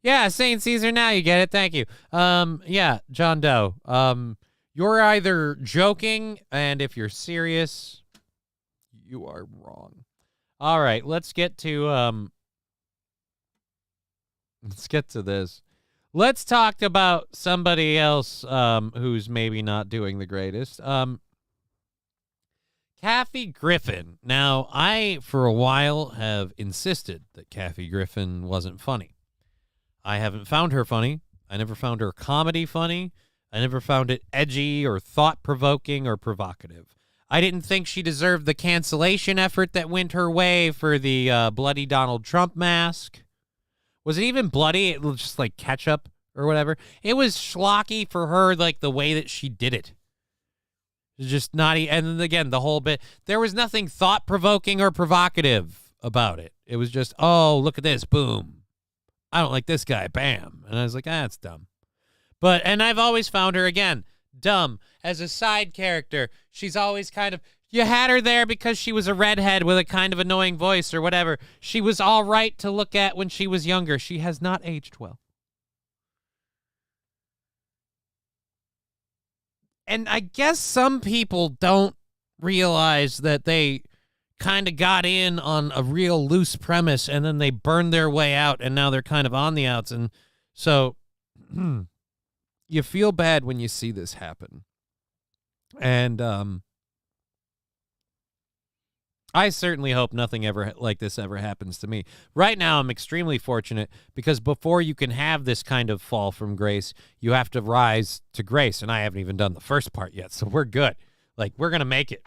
yeah, Saint Caesar, now you get it. Thank you. Yeah, John Doe. You're either joking, and if you're serious, you are wrong. All right, let's get to this. Let's talk about somebody else who's maybe not doing the greatest. Kathy Griffin. Now, I, for a while, have insisted that Kathy Griffin wasn't funny. I haven't found her funny. I never found her comedy funny. I never found it edgy or thought-provoking or provocative. I didn't think she deserved the cancellation effort that went her way for the bloody Donald Trump mask. Was it even bloody? It was just like ketchup or whatever. It was schlocky for her, like the way that she did it. It was just not. And then again, the whole bit. There was nothing thought-provoking or provocative about it. It was just, oh, look at this, boom. I don't like this guy, bam. And I was like, that's dumb. And I've always found her, again, dumb. As a side character, she's always kind of, you had her there because she was a redhead with a kind of annoying voice or whatever. She was all right to look at when she was younger. She has not aged well. And I guess some people don't realize that they kind of got in on a real loose premise and then they burned their way out and now they're kind of on the outs. And so you feel bad when you see this happen. And I certainly hope nothing ever like this ever happens to me. Right now, I'm extremely fortunate because before you can have this kind of fall from grace, you have to rise to grace. And I haven't even done the first part yet, so we're good. Like, we're going to make it.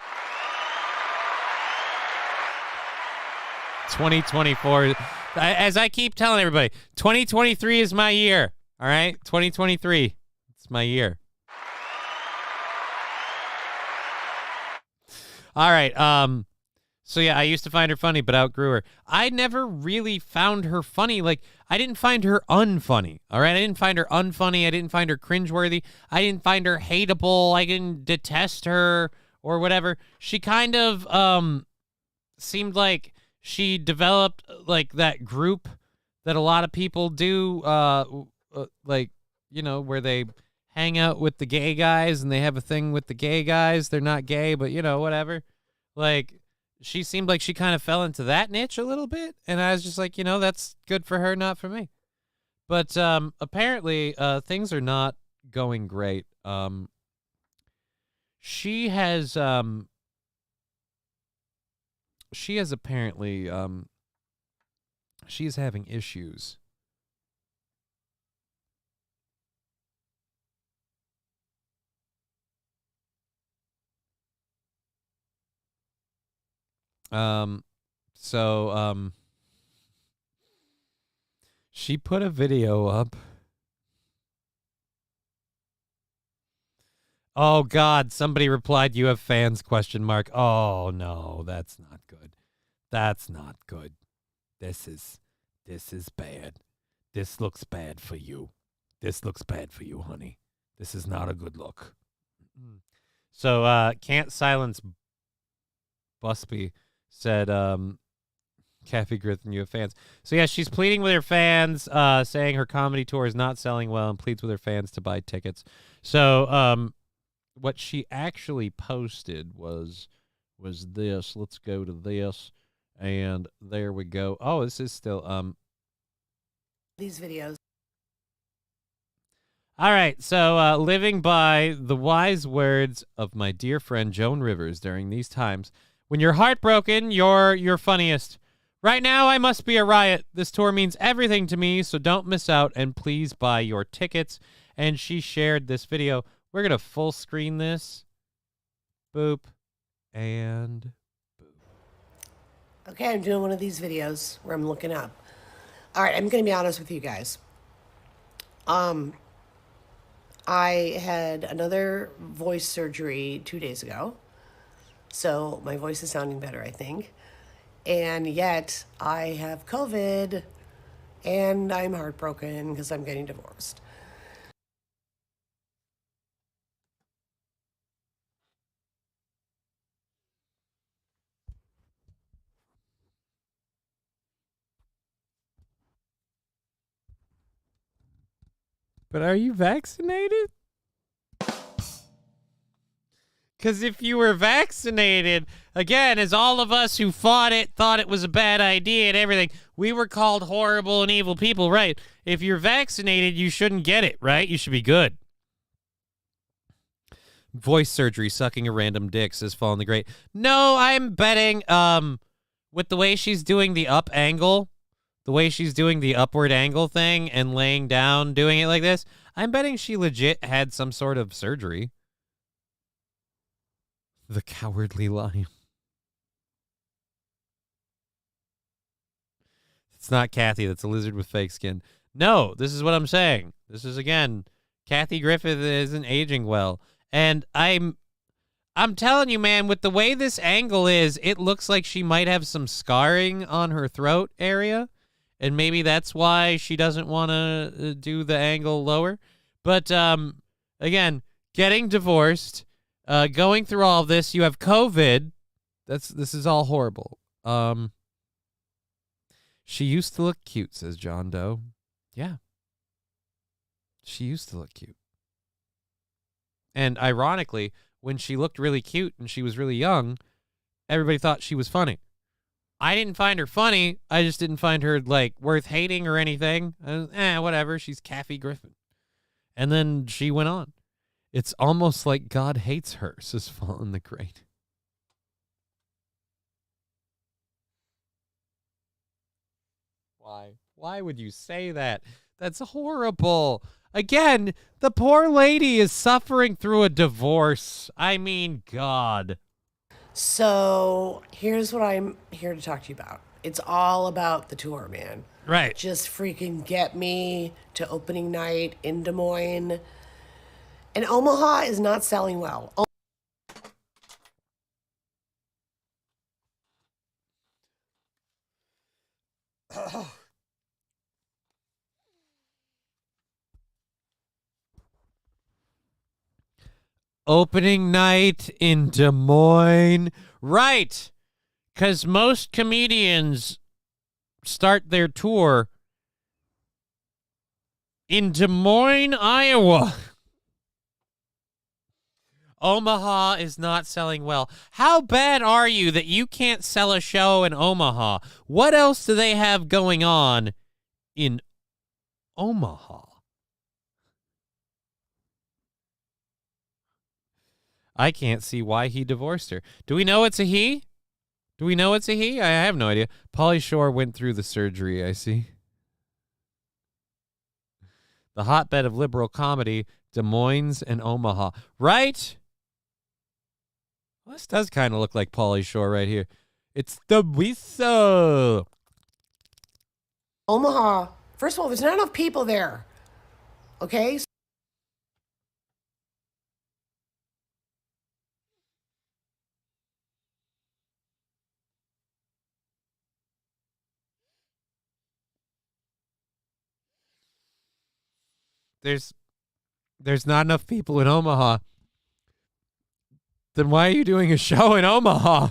2024. As I keep telling everybody, 2023 is my year. All right? 2023. It's my year. All right. So yeah, I used to find her funny, but outgrew her. I never really found her funny. Like, I didn't find her unfunny. All right? I didn't find her unfunny. I didn't find her cringeworthy. I didn't find her hateable. I didn't detest her or whatever. She kind of seemed like she developed like that group that a lot of people do, like, you know, where they hang out with the gay guys and they have a thing with the gay guys. They're not gay, but, you know, whatever. Like, she seemed like she kind of fell into that niche a little bit, and I was just like, that's good for her, not for me. But apparently, things are not going great. She has apparently she's having issues. So she put a video up. Oh God, somebody replied, "You have fans?" ? Oh no, that's not good. That's not good. This is bad. This looks bad for you. This looks bad for you, honey. This is not a good look. So Can't Silence Busby said, Kathy Griffin, you have fans. So yeah, she's pleading with her fans, saying her comedy tour is not selling well, and pleads with her fans to buy tickets. So what she actually posted was this. Let's go to this, and there we go. Oh, this is still these videos. All right, so living by the wise words of my dear friend Joan Rivers during these times, when you're heartbroken, you're funniest. Right now, I must be a riot. This tour means everything to me, so don't miss out, and please buy your tickets. And she shared this video. We're going to full screen this. Boop. And boop. Okay, I'm doing one of these videos where I'm looking up. All right, I'm going to be honest with you guys. I had another voice surgery 2 days ago. So my voice is sounding better, I think. And yet I have COVID and I'm heartbroken because I'm getting divorced. But are you vaccinated? Because if you were vaccinated, again, as all of us who fought it thought it was a bad idea and everything, we were called horrible and evil people, right? If you're vaccinated, you shouldn't get it, right? You should be good. Voice surgery, sucking a random dick, says Fallen the Great. No, I'm betting with the way she's doing the up angle, the way she's doing the upward angle thing and laying down, doing it like this, I'm betting she legit had some sort of surgery. The Cowardly Lion. It's not Kathy. That's a lizard with fake skin. No, this is what I'm saying. This is, again, Kathy Griffith isn't aging well. And I'm telling you, man, with the way this angle is, it looks like she might have some scarring on her throat area. And maybe that's why she doesn't want to do the angle lower. But, again, getting divorced, going through all of this, you have COVID. This is all horrible. She used to look cute, says John Doe. Yeah. She used to look cute. And ironically, when she looked really cute and she was really young, everybody thought she was funny. I didn't find her funny. I just didn't find her, like, worth hating or anything. Whatever. She's Kathy Griffin. And then she went on. It's almost like God hates her, says Fallen the Great. Why? Why would you say that? That's horrible. Again, the poor lady is suffering through a divorce. I mean, God. So here's what I'm here to talk to you about. It's all about the tour, man. Right. Just freaking get me to opening night in Des Moines. And Omaha is not selling well. Opening night in Des Moines. Right. Because most comedians start their tour in Des Moines, Iowa. Omaha is not selling well. How bad are you that you can't sell a show in Omaha? What else do they have going on in Omaha? I can't see why he divorced her. Do we know it's a he? Do we know it's a he? I have no idea. Pauly Shore went through the surgery, I see. The hotbed of liberal comedy, Des Moines and Omaha. Right? Well, this does kind of look like Pauly Shore right here. It's the whistle. Omaha. First of all, there's not enough people there. Okay? There's not enough people in Omaha. Then why are you doing a show in Omaha?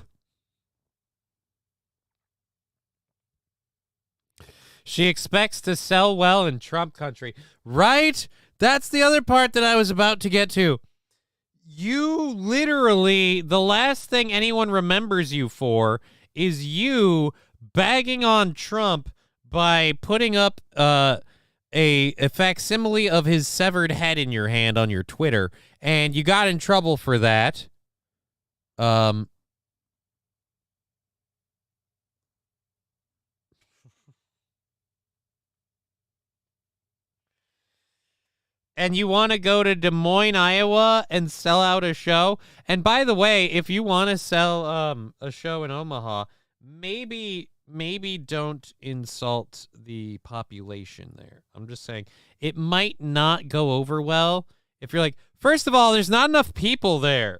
She expects to sell well in Trump country. Right? That's the other part that I was about to get to. You literally, the last thing anyone remembers you for is you bagging on Trump by putting up a facsimile of his severed head in your hand on your Twitter, and you got in trouble for that. And you want to go to Des Moines, Iowa and sell out a show. And by the way, if you want to sell a show in Omaha, maybe don't insult the population there. I'm just saying it might not go over well if you're like, first of all, there's not enough people there.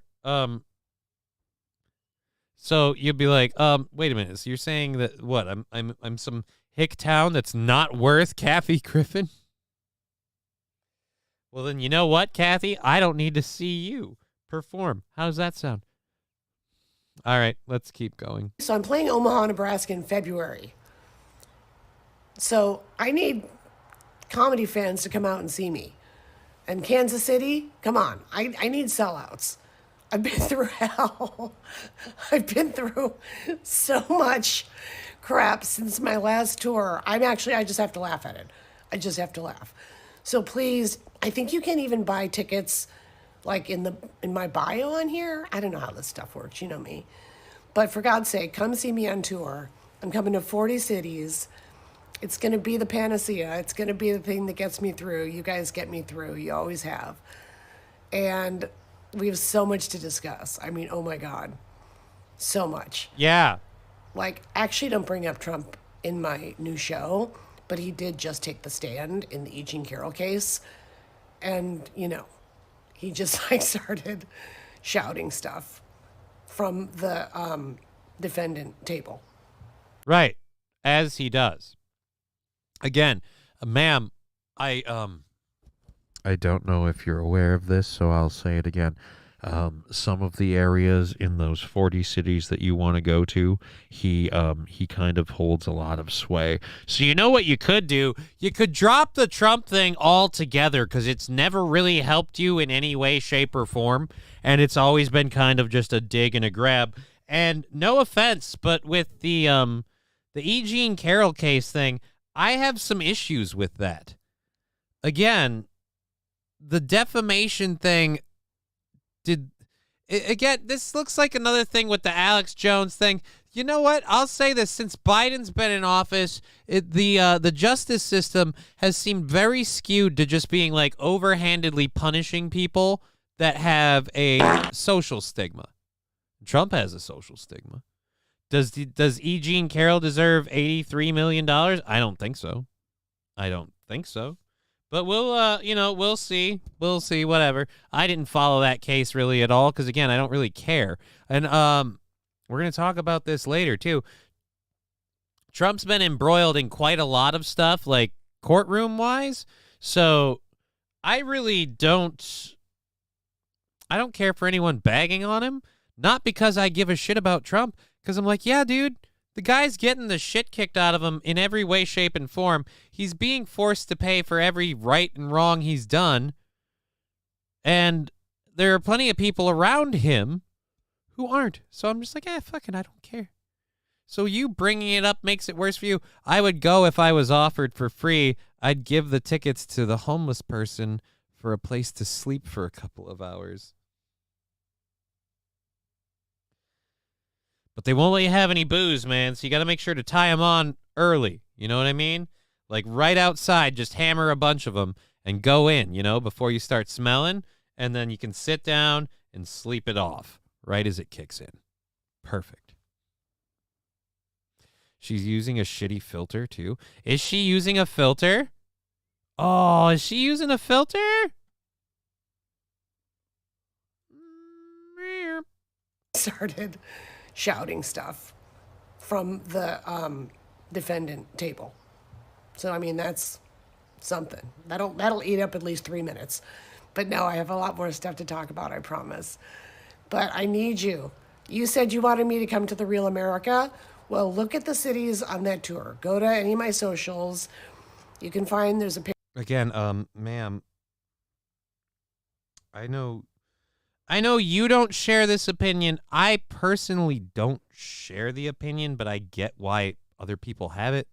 So you'd be like, wait a minute. So you're saying that what? I'm some hick town that's not worth Kathy Griffin? Well, then you know what, Kathy? I don't need to see you perform. How does that sound? All right, let's keep going. So I'm playing Omaha, Nebraska in February. So I need comedy fans to come out and see me. And Kansas City, come on. I need sellouts. I've been through hell. I've been through so much crap since my last tour. I just have to laugh at it. I just have to laugh. So please, I think you can even buy tickets like in my bio on here. I don't know how this stuff works, you know me. But for God's sake, come see me on tour. I'm coming to 40 cities. It's going to be the panacea. It's going to be the thing that gets me through. You guys get me through. You always have. And we have so much to discuss. I mean, oh my God. So much. Yeah. Like, actually don't bring up Trump in my new show, but he did just take the stand in the E. Jean Carroll case. And, you know, he just like started shouting stuff from the defendant table. Right. As he does. Again, ma'am, I don't know if you're aware of this, so I'll say it again. Some of the areas in those 40 cities that you want to go to, he kind of holds a lot of sway. So you know what you could do? You could drop the Trump thing altogether because it's never really helped you in any way, shape, or form, and it's always been kind of just a dig and a grab. And no offense, but with the E. Jean Carroll case thing, I have some issues with that. Again, the defamation thing this looks like another thing with the Alex Jones thing. You know what? I'll say this. Since Biden's been in office, the justice system has seemed very skewed to just being like overhandedly punishing people that have a social stigma. Trump has a social stigma. Does E. Jean Carroll deserve $83 million? I don't think so. But we'll see. We'll see, whatever. I didn't follow that case really at all because, again, I don't really care. And we're going to talk about this later, too. Trump's been embroiled in quite a lot of stuff, like courtroom-wise. So I really don't care for anyone bagging on him. Not because I give a shit about Trump, because I'm like, yeah, dude. The guy's getting the shit kicked out of him in every way, shape, and form. He's being forced to pay for every right and wrong he's done. And there are plenty of people around him who aren't. So I'm just like, fuck it, I don't care. So you bringing it up makes it worse for you. I would go if I was offered for free. I'd give the tickets to the homeless person for a place to sleep for a couple of hours. But they won't let you have any booze, man, so you got to make sure to tie them on early. You know what I mean? Like right outside, just hammer a bunch of them and go in, before you start smelling, and then you can sit down and sleep it off right as it kicks in. Perfect. She's using a shitty filter, too. Is she using a filter? Oh, is she using a filter? Started shouting stuff from the defendant table. So, I mean, that's something. That'll eat up at least 3 minutes. But no, I have a lot more stuff to talk about, I promise. But I need you. You said you wanted me to come to the Real America. Well, look at the cities on that tour. Go to any of my socials. You can find there's a picture. Again, ma'am, I know you don't share this opinion. I personally don't share the opinion, but I get why other people have it.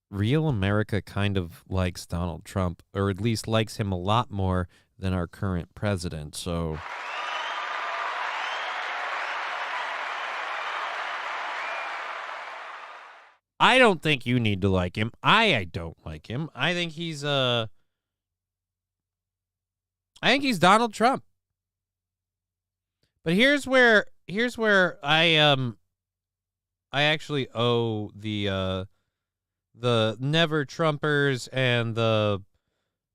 Real America kind of likes Donald Trump, or at least likes him a lot more than our current president, so... I don't think you need to like him. I don't like him. I think he's Donald Trump. But here's where I actually owe the Never Trumpers and the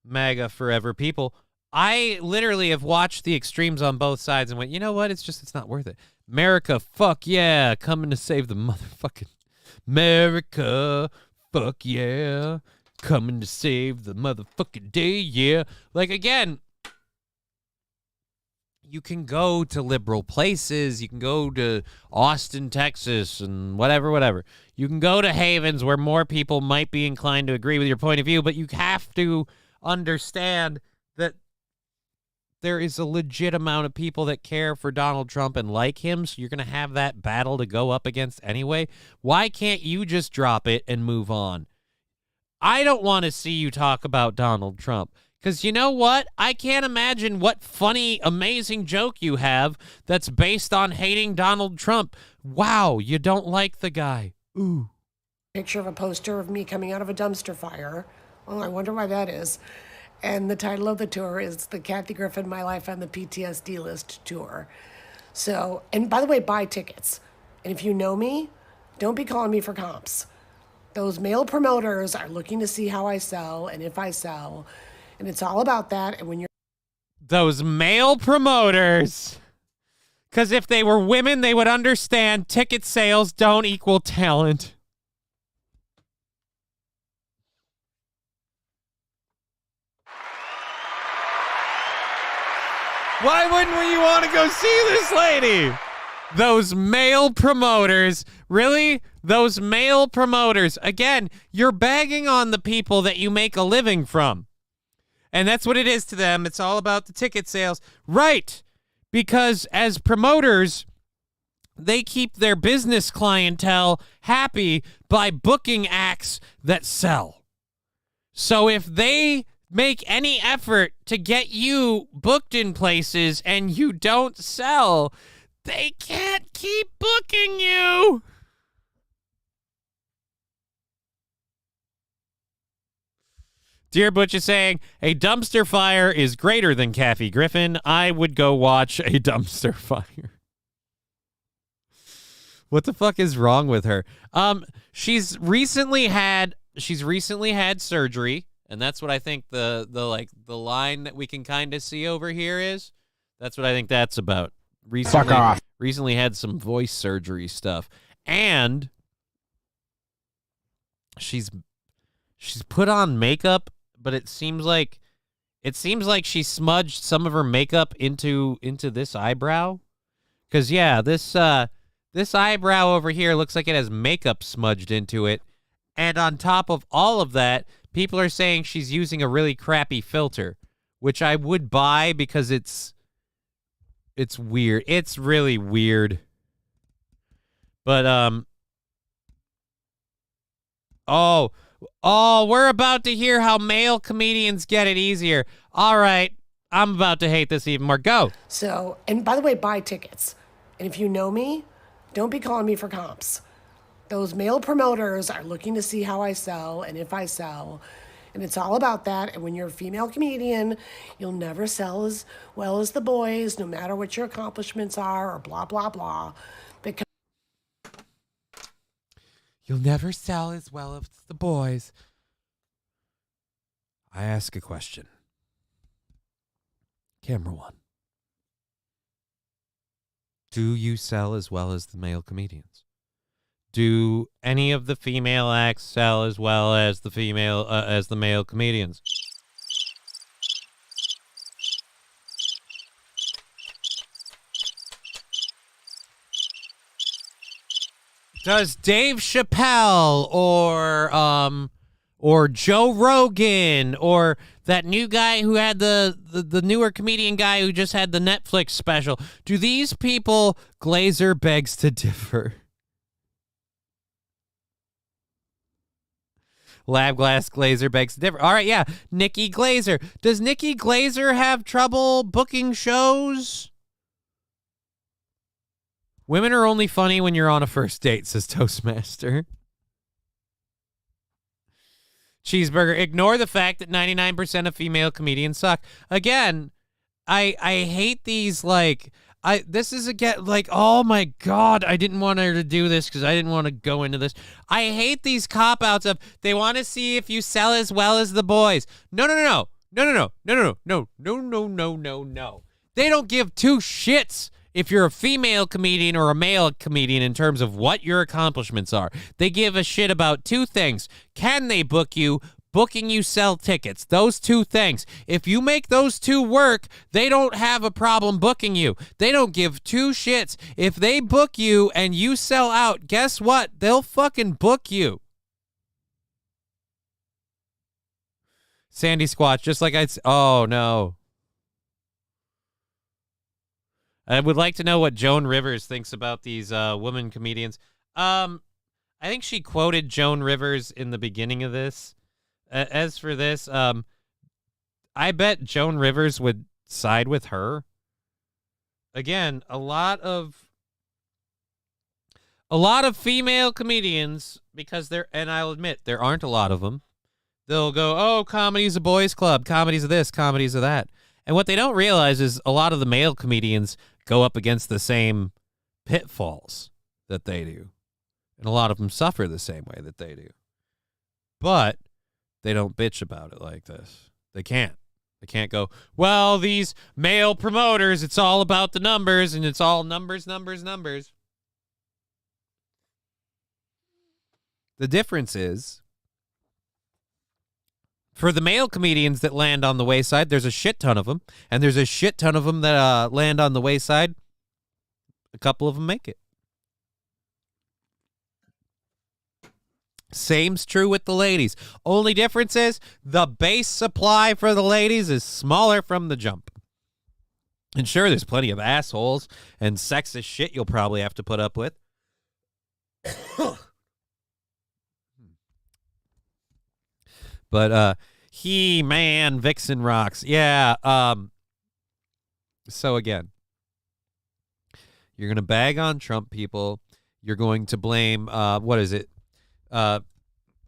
MAGA Forever people. I literally have watched the extremes on both sides and went, you know what? It's not worth it. America, fuck yeah, coming to save the motherfucking America, fuck yeah, coming to save the motherfucking day, yeah. Like, again, you can go to liberal places. You can go to Austin, Texas, and whatever. You can go to havens where more people might be inclined to agree with your point of view, but you have to understand that there is a legit amount of people that care for Donald Trump and like him, so you're going to have that battle to go up against anyway. Why can't you just drop it and move on? I don't want to see you talk about Donald Trump, because you know what? I can't imagine what funny, amazing joke you have that's based on hating Donald Trump. Wow, you don't like the guy. Ooh. Picture of a poster of me coming out of a dumpster fire. Oh, I wonder why that is. And the title of the tour is the Kathy Griffin My Life on the PTSD List tour. So, and by the way, buy tickets. And if you know me, don't be calling me for comps. Those male promoters are looking to see how I sell and if I sell. And it's all about that. And when you're... Those male promoters. Because if they were women, they would understand ticket sales don't equal talent. Why wouldn't you want to go see this lady? Those male promoters. Really? Those male promoters. Again, you're bagging on the people that you make a living from. And that's what it is to them. It's all about the ticket sales. Right. Because as promoters, they keep their business clientele happy by booking acts that sell. So if they make any effort to get you booked in places and you don't sell, they can't keep booking you. Dear Butch is saying, a dumpster fire is greater than Kathy Griffin. I would go watch a dumpster fire. What the fuck is wrong with her? She's recently had surgery, and that's what I think the line that we can kind of see over here is. That's what I think that's about. Fuck off. Recently had some voice surgery stuff, and she's put on makeup, but it seems like she smudged some of her makeup into this eyebrow. Cause yeah, this eyebrow over here looks like it has makeup smudged into it, and on top of all of that, people are saying she's using a really crappy filter, which I would buy because it's weird. It's really weird. But oh, we're about to hear how male comedians get it easier. All right, I'm about to hate this even more. Go. So, and by the way, buy tickets. And if you know me, don't be calling me for comps. Those male promoters are looking to see how I sell and if I sell. And it's all about that. And when you're a female comedian, you'll never sell as well as the boys, no matter what your accomplishments are or blah, blah, blah. Because You'll never sell as well as the boys. I ask a question. Camera one. Do you sell as well as the male comedians? Do any of the female acts sell as well as the male comedians? Does Dave Chappelle or Joe Rogan or that new guy who had the newer comedian guy who just had the Netflix special, do these people Glazer begs to differ? Lab Glass Glazer begs to differ. All right, yeah. Nikki Glazer. Does Nikki Glazer have trouble booking shows? Women are only funny when you're on a first date, says Toastmaster. Cheeseburger. Ignore the fact that 99% of female comedians suck. Again, I hate these, like... this is again like, oh my God, I didn't want her to do this because I didn't want to go into this. I hate these cop-outs of they want to see if you sell as well as the boys. No. They don't give two shits if you're a female comedian or a male comedian in terms of what your accomplishments are. They give a shit about two things. Can they book you? Booking you, sell tickets. Those two things. If you make those two work, they don't have a problem booking you. They don't give two shits. If they book you and you sell out, guess what? They'll fucking book you. Sandy Squatch, just like oh no. I would like to know what Joan Rivers thinks about these women comedians. I think she quoted Joan Rivers in the beginning of this. As for this, I bet Joan Rivers would side with her. Again, a lot of female comedians, because and I'll admit there aren't a lot of them. They'll go, oh, comedy's a boys' club, comedy's of this, comedy's of that. And what they don't realize is a lot of the male comedians go up against the same pitfalls that they do. And a lot of them suffer the same way that they do. But they don't bitch about it like this. They can't. They can't go, well, these male promoters, it's all about the numbers, and it's all numbers. The difference is, for the male comedians that land on the wayside, there's a shit ton of them, and there's a shit ton of them that land on the wayside. A couple of them make it. Same's true with the ladies. Only difference is the base supply for the ladies is smaller from the jump. And sure, there's plenty of assholes and sexist shit you'll probably have to put up with. But He-Man Vixen rocks. Yeah. So again, you're going to bag on Trump people. You're going to blame what is it?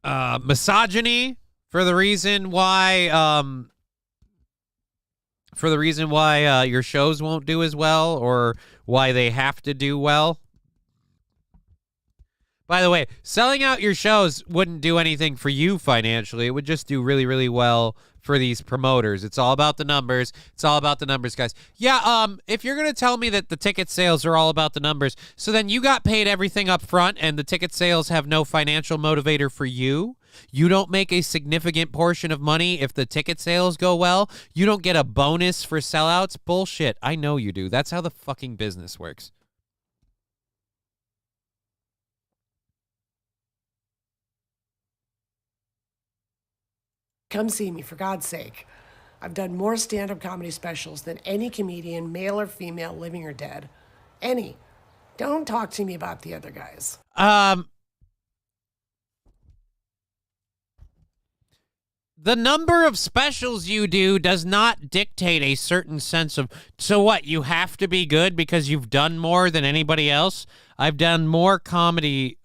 Misogyny for the reason why your shows won't do as well, or why they have to do well. By the way, selling out your shows wouldn't do anything for you financially. It would just do really, really well for these promoters. It's all about the numbers. It's all about the numbers, guys. Yeah, if you're going to tell me that the ticket sales are all about the numbers, so then you got paid everything up front and the ticket sales have no financial motivator for you. You don't make a significant portion of money if the ticket sales go well. You don't get a bonus for sellouts. Bullshit. I know you do. That's how the fucking business works. come see me, for God's sake. I've done more stand-up comedy specials than any comedian, male or female, living or dead. Any. Don't talk to me about the other guys. The number of specials you do does not dictate a certain sense of, so what, you have to be good because you've done more than anybody else? I've done more comedy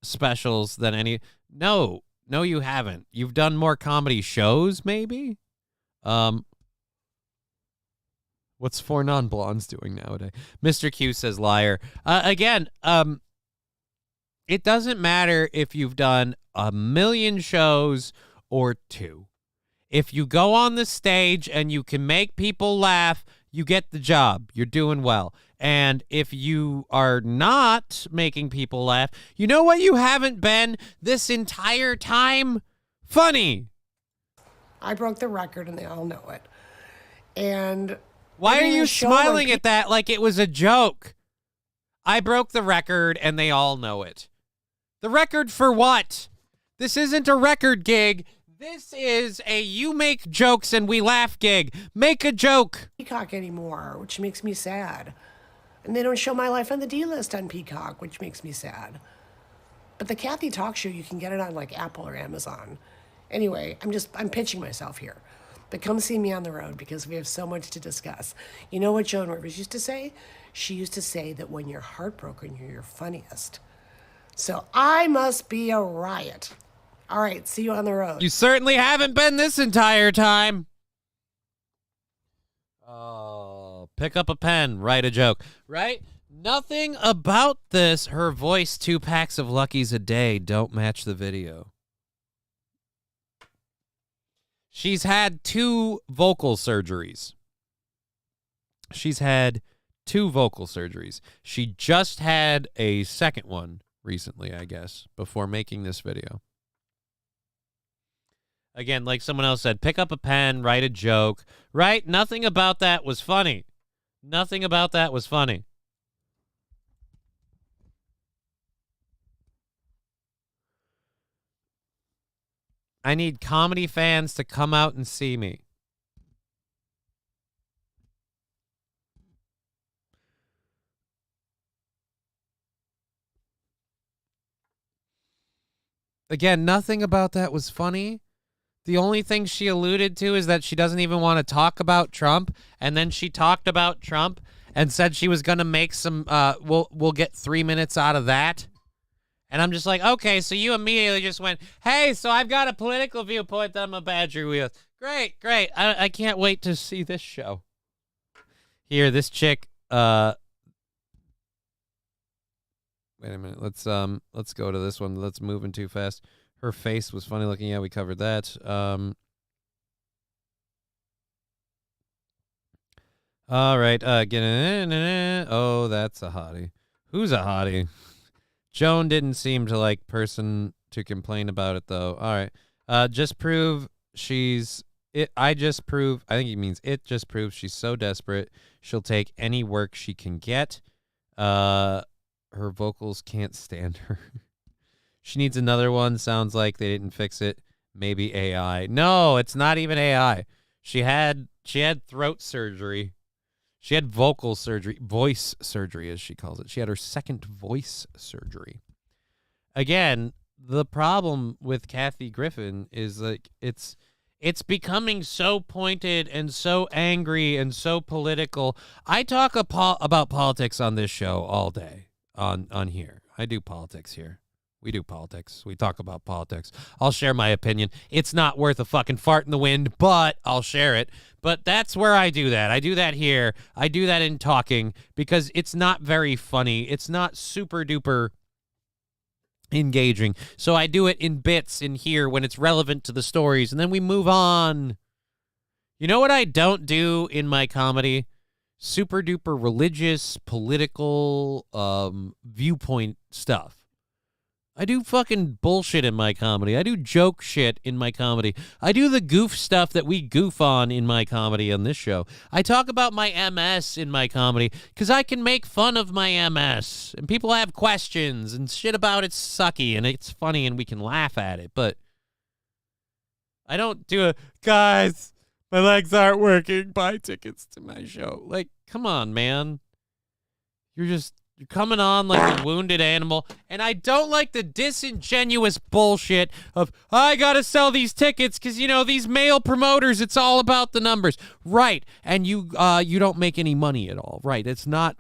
specials than any. No, you haven't. You've done more comedy shows, maybe? What's Four Non-Blondes doing nowadays? Mr. Q says liar. Again, it doesn't matter if you've done 1,000,000 shows or 2. If you go on the stage and you can make people laugh, you get the job. You're doing well. And if you are not making people laugh, you know what you haven't been this entire time? Funny. I broke the record and they all know it. And why are you smiling at that like it was a joke? I broke the record and they all know it. The record for what? This isn't a record gig. This is a you make jokes and we laugh gig. Make a joke. Peacock anymore, which makes me sad. And they don't show my life on the D-list on Peacock, which makes me sad. But the Kathy Talk Show, you can get it on like Apple or Amazon. Anyway, I'm pitching myself here. But come see me on the road because we have so much to discuss. You know what Joan Rivers used to say? She used to say that when you're heartbroken, you're your funniest. So I must be a riot. All right, see you on the road. You certainly haven't been this entire time. Oh, pick up a pen, write a joke, right? Nothing about this. Her voice, 2 packs of Luckies a day don't match the video. She's had 2 vocal surgeries. She just had a second one recently, I guess, before making this video. Again, like someone else said, pick up a pen, write a joke, right? Nothing about that was funny. Nothing about that was funny. I need comedy fans to come out and see me. Again, nothing about that was funny. The only thing she alluded to is that she doesn't even want to talk about Trump, and then she talked about Trump and said she was going to make some, we'll get 3 minutes out of that. And I'm just like, okay, so you immediately just went, hey, so I've got a political viewpoint that I'm a badger with. Great. I can't wait to see this show. Here, this chick, wait a minute, let's go to this one. Let's move in too fast. Her face was funny looking. Yeah, we covered that. All right. Oh, that's a hottie. Who's a hottie? Joan didn't seem to like person to complain about it, though. All right. Just prove she's it. I think he means it just proves she's so desperate. She'll take any work she can get. Her vocals can't stand her. She needs another one. Sounds like they didn't fix it. Maybe AI. No, it's not even AI. She had throat surgery. She had vocal surgery, voice surgery, as she calls it. She had her second voice surgery. Again, the problem with Kathy Griffin is like it's becoming so pointed and so angry and so political. I talk about politics on this show all day on here. I do politics here. We do politics. We talk about politics. I'll share my opinion. It's not worth a fucking fart in the wind, but I'll share it. But that's where I do that. I do that here. I do that in talking because it's not very funny. It's not super duper engaging. So I do it in bits in here when it's relevant to the stories, and then we move on. You know what I don't do in my comedy? Super duper religious, political, viewpoint stuff. I do fucking bullshit in my comedy. I do joke shit in my comedy. I do the goof stuff that we goof on in my comedy on this show. I talk about my MS in my comedy because I can make fun of my MS. And people have questions and shit about it's sucky and it's funny and we can laugh at it. But I don't do a, guys, My legs aren't working. Buy tickets to my show. Like, come on, man. You're coming on like a wounded animal. And I don't like the disingenuous bullshit of, I got to sell these tickets because, these male promoters, it's all about the numbers. Right. And you don't make any money at all. Right. It's not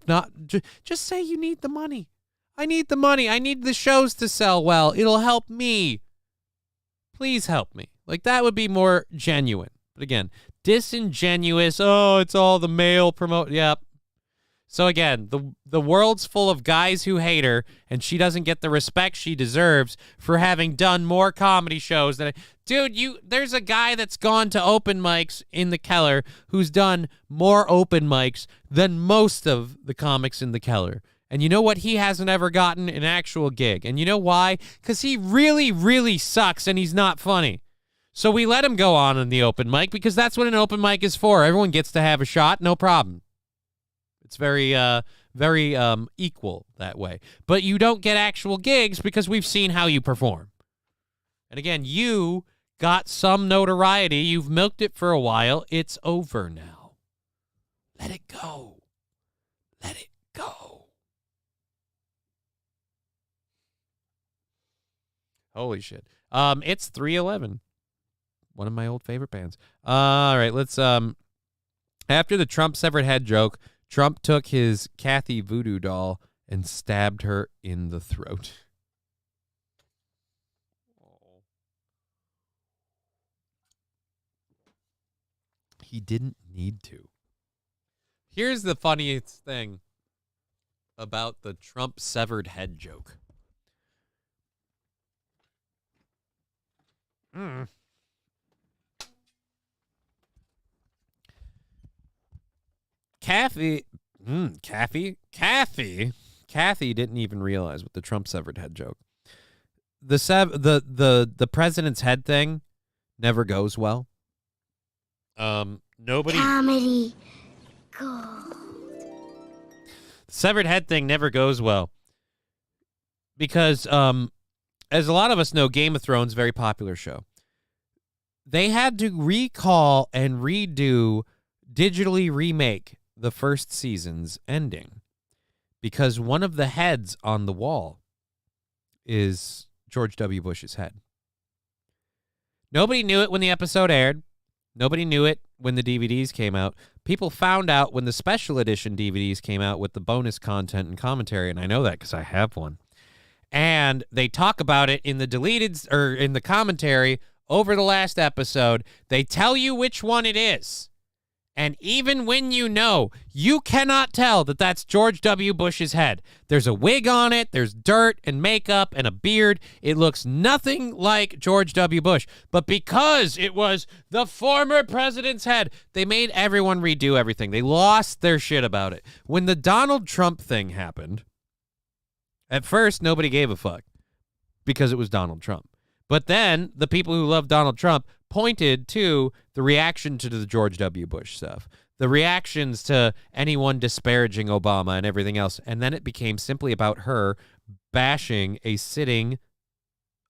just say you need the money. I need the money. I need the shows to sell well. It'll help me. Please help me. Like, that would be more genuine. But again, disingenuous. Oh, it's all the male promote. Yep. So again, the world's full of guys who hate her, and she doesn't get the respect she deserves for having done more comedy shows than dude. There's a guy that's gone to open mics in the Keller who's done more open mics than most of the comics in the Keller. And you know what? He hasn't ever gotten an actual gig. And you know why? Because he really, really sucks and he's not funny. So we let him go on in the open mic because that's what an open mic is for. Everyone gets to have a shot, no problem. It's very, very equal that way. But you don't get actual gigs because we've seen how you perform. And again, you got some notoriety. You've milked it for a while. It's over now. Let it go. Let it go. Holy shit. It's 3:11. One of my old favorite bands. All right, let's after the Trump severed head joke, Trump took his Kathy voodoo doll and stabbed her in the throat. He didn't need to. Here's the funniest thing about the Trump severed head joke. Kathy didn't even realize with the Trump severed head joke. The president's head thing never goes well. Nobody Comedy gold. Severed head thing never goes well because as a lot of us know, Game of Thrones, very popular show. They had to recall and digitally remake the first season's ending because one of the heads on the wall is George W. Bush's head. Nobody knew it when the episode aired. Nobody knew it when the DVDs came out. People found out when the special edition DVDs came out with the bonus content and commentary, and I know that because I have one. And they talk about it in the deleted or in the commentary over the last episode. They tell you which one it is. And even when you know, you cannot tell that that's George W. Bush's head. There's a wig on it. There's dirt and makeup and a beard. It looks nothing like George W. Bush. But because it was the former president's head, they made everyone redo everything. They lost their shit about it. When the Donald Trump thing happened, at first, nobody gave a fuck because it was Donald Trump. But then the people who love Donald Trump pointed to the reaction to the George W. Bush stuff, the reactions to anyone disparaging Obama and everything else. And then it became simply about her bashing a sitting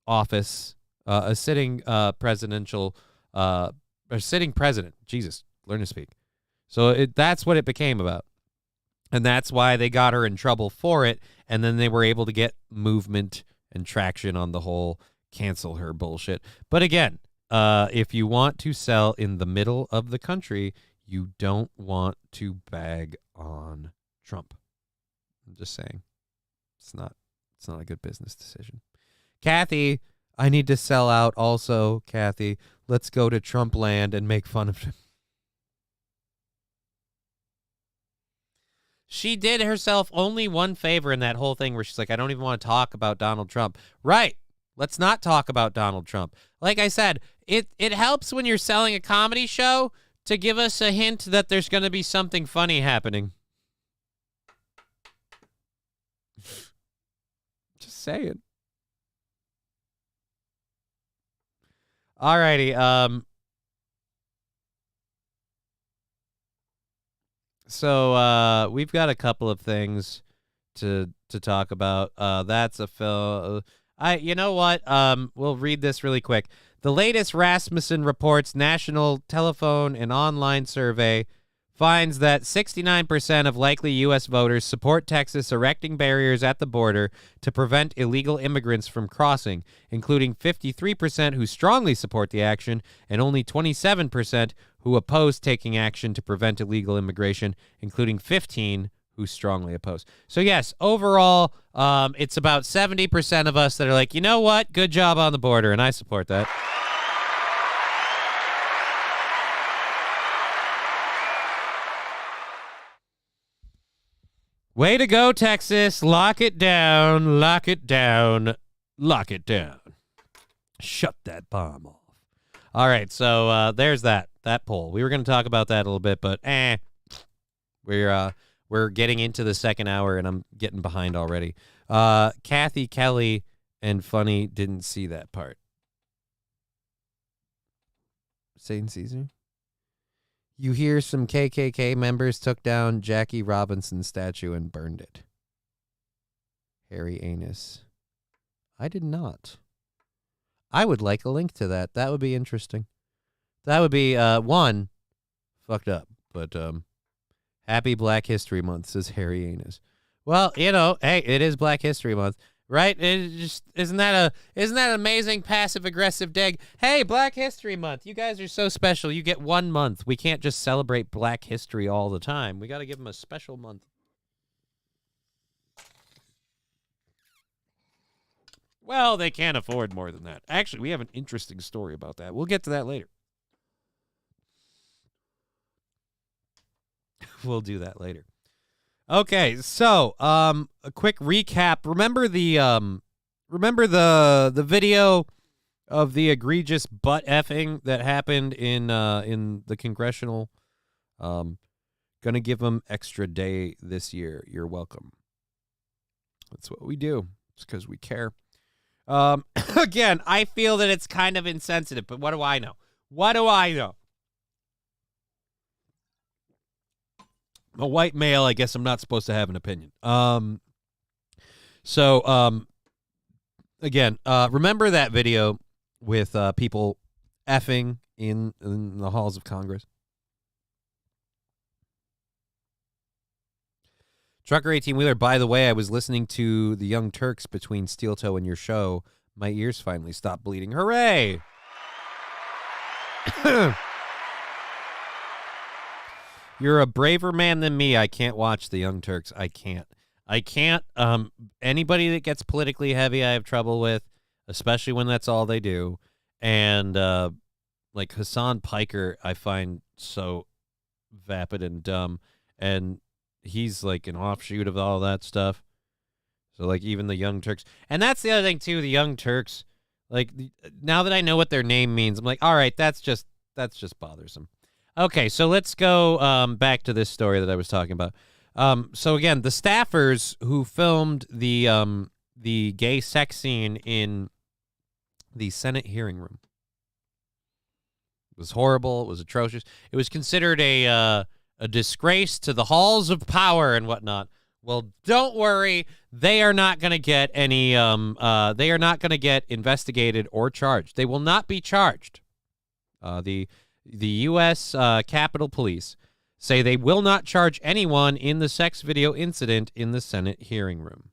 office, a sitting presidential, or sitting president. Jesus, learn to speak. So that's what it became about. And that's why they got her in trouble for it. And then they were able to get movement and traction on the whole cancel her bullshit. But again, if you want to sell in the middle of the country, you don't want to bag on Trump. I'm just saying. It's not a good business decision. Kathy, I need to sell out also, Kathy. Let's go to Trump land and make fun of him. She did herself only one favor in that whole thing where she's like, I don't even want to talk about Donald Trump. Right. Let's not talk about Donald Trump. Like I said, it helps when you're selling a comedy show to give us a hint that there's going to be something funny happening. Just saying. Alrighty. So we've got a couple of things to talk about. That's a film. You know what? We'll read this really quick. The latest Rasmussen Reports National Telephone and Online Survey finds that 69% of likely U.S. voters support Texas erecting barriers at the border to prevent illegal immigrants from crossing, including 53% who strongly support the action and only 27% who oppose taking action to prevent illegal immigration, including 15 who strongly oppose. So, yes, overall, it's about 70% of us that are like, you know what? Good job on the border, and I support that. Way to go, Texas. Lock it down, lock it down, lock it down. Shut that bomb off. All right, so there's that poll. We were going to talk about that a little bit, but we're getting into the second hour, and I'm getting behind already. Kathy Kelly and Funny didn't see that part. St. Caesar? You hear some KKK members took down Jackie Robinson's statue and burned it. Hairy anus. I did not. I would like a link to that. That would be interesting. That would be, one, fucked up. But happy Black History Month, says Hairy anus. Well, you know, hey, it is Black History Month. Right? It just isn't that an amazing passive aggressive dig? Hey, Black History Month. You guys are so special. You get 1 month. We can't just celebrate Black history all the time. We got to give them a special month. Well, they can't afford more than that. Actually, we have an interesting story about that. We'll get to that later. We'll do that later. Okay, so a quick recap. Remember the video of the egregious butt effing that happened in the congressional? Gonna give them extra day this year. You're welcome. That's what we do. It's because we care. Again, I feel that it's kind of insensitive, but what do I know? What do I know? A white male, I guess I'm not supposed to have an opinion. Again, remember that video with people effing in the halls of Congress? Trucker 18-wheeler, by the way, I was listening to the Young Turks between Steel Toe and your show. My ears finally stopped bleeding. Hooray! You're a braver man than me. I can't watch the Young Turks. I can't. Anybody that gets politically heavy, I have trouble with, especially when that's all they do. And like Hassan Piker, I find so vapid and dumb. And he's like an offshoot of all that stuff. So like even the Young Turks. And that's the other thing too, the Young Turks. Like now that I know what their name means, I'm like, all right, that's just bothersome. Okay, so let's go back to this story that I was talking about. So again, the staffers who filmed the gay sex scene in the Senate hearing room. It was horrible. It was atrocious. It was considered a disgrace to the halls of power and whatnot. Well, don't worry. They are not going to get any. They are not going to get investigated or charged. They will not be charged. The U.S. Capitol Police say they will not charge anyone in the sex video incident in the Senate hearing room.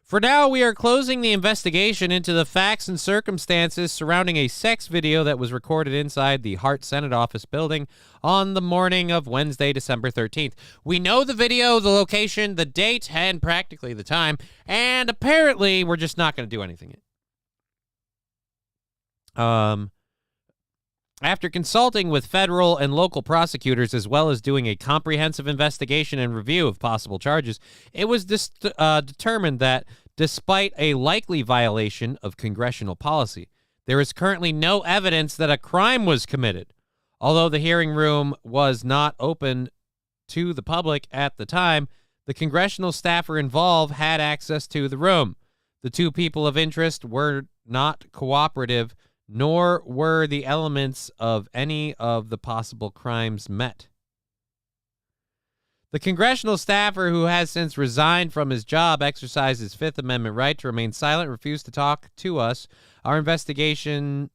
For now, we are closing the investigation into the facts and circumstances surrounding a sex video that was recorded inside the Hart Senate office building on the morning of Wednesday, December 13th. We know the video, the location, the date, and practically the time, and apparently we're just not going to do anything yet. After consulting with federal and local prosecutors, as well as doing a comprehensive investigation and review of possible charges, it was determined that despite a likely violation of congressional policy, there is currently no evidence that a crime was committed. Although the hearing room was not open to the public at the time, the congressional staffer involved had access to the room. The two people of interest were not cooperative, nor were the elements of any of the possible crimes met. The congressional staffer, who has since resigned from his job, exercised his Fifth Amendment right to remain silent, refused to talk to us. Our investigators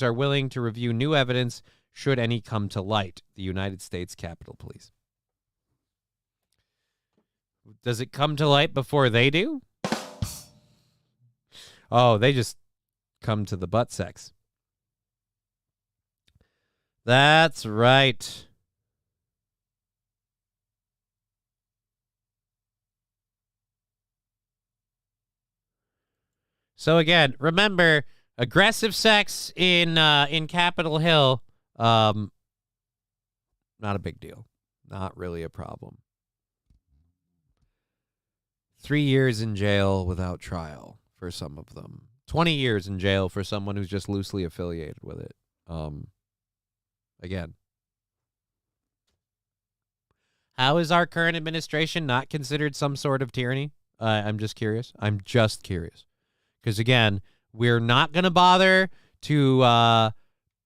are willing to review new evidence should any come to light. The United States Capitol Police. Does it come to light before they do? Oh, they just come to the butt sex. That's right. So again, remember, aggressive sex in Capitol Hill, not a big deal. Not really a problem. 3 years in jail without trial for some of them. 20 years in jail for someone who's just loosely affiliated with it. Again. How is our current administration not considered some sort of tyranny? I'm just curious. Because, again, we're not going to bother to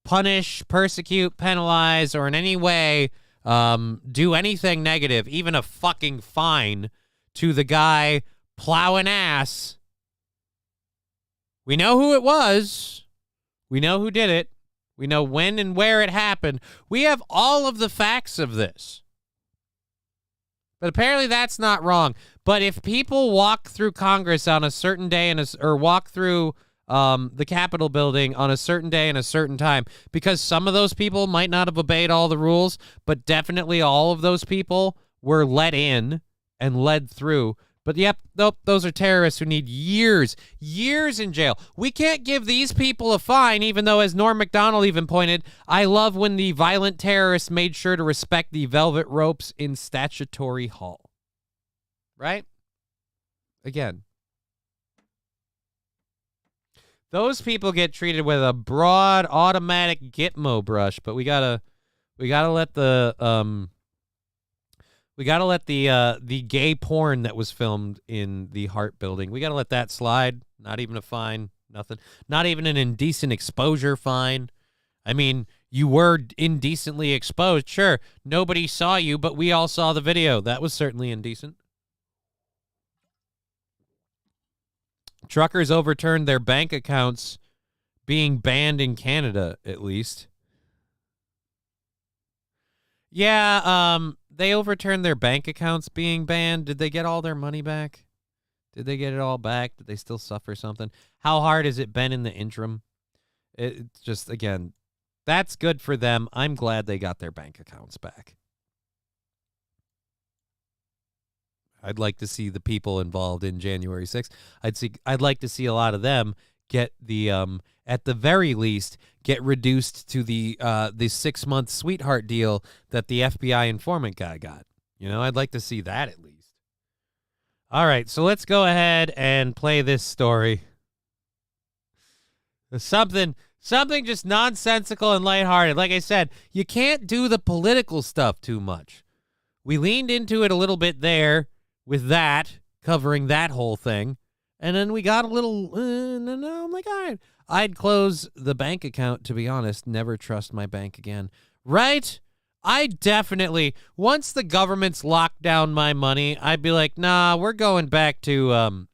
punish, persecute, penalize, or in any way do anything negative, even a fucking fine, to the guy plowing ass. We know who it was. We know who did it. We know when and where it happened. We have all of the facts of this. But apparently that's not wrong. But if people walk through Congress on a certain day or walk through the Capitol building on a certain day and a certain time, because some of those people might not have obeyed all the rules, but definitely all of those people were let in and led through. But yep, nope, those are terrorists who need years in jail. We can't give these people a fine, even though, as Norm Macdonald even pointed, I love when the violent terrorists made sure to respect the velvet ropes in Statutory Hall. Right? Again. Those people get treated with a broad automatic Gitmo brush, but we gotta let the gay porn that was filmed in the Hart building, we got to let that slide. Not even a fine, nothing. Not even an indecent exposure fine. I mean, you were indecently exposed. Sure, nobody saw you, but we all saw the video. That was certainly indecent. Truckers overturned their bank accounts being banned in Canada, at least. Yeah, they overturned their bank accounts being banned. Did they get all their money back? Did they get it all back? Did they still suffer something? How hard has it been in the interim? It's just, again, that's good for them. I'm glad they got their bank accounts back. I'd like to see the people involved in January 6th. I'd like to see a lot of them get the at the very least get reduced to the 6-month sweetheart deal that the FBI informant guy got. You know, I'd like to see that at least. All right, so let's go ahead and play this story. Something just nonsensical and lighthearted. Like I said, you can't do the political stuff too much. We leaned into it a little bit there with that, covering that whole thing. And then we got a little, no, I'm like, all right. I'd close the bank account, to be honest. Never trust my bank again. Right? I definitely, once the government's locked down my money, I'd be like, nah, we're going back to, I'm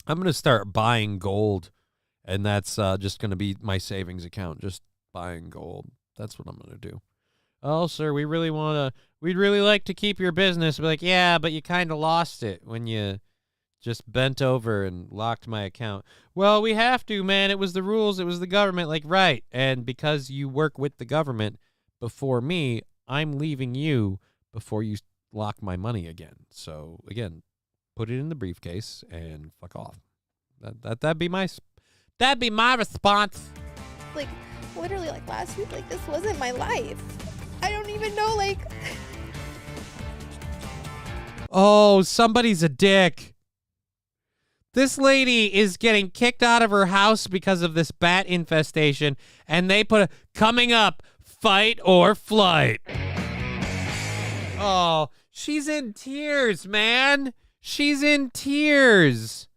going to start buying gold. And that's just going to be my savings account, just buying gold. That's what I'm going to do. Oh, sir, we'd really like to keep your business. Be like, yeah, but you kind of lost it when you just bent over and locked my account. Well, we have to, man. It was the rules. It was the government. Like, right. And because you work with the government before me, I'm leaving you before you lock my money again. So, again, put it in the briefcase and fuck off. That'd be my response. Like, literally, like, last week, like, this wasn't my life. I don't even know, like... Oh, somebody's a dick. This lady is getting kicked out of her house because of this bat infestation, and they put coming up, fight or flight. Oh, she's in tears, man. She's in tears.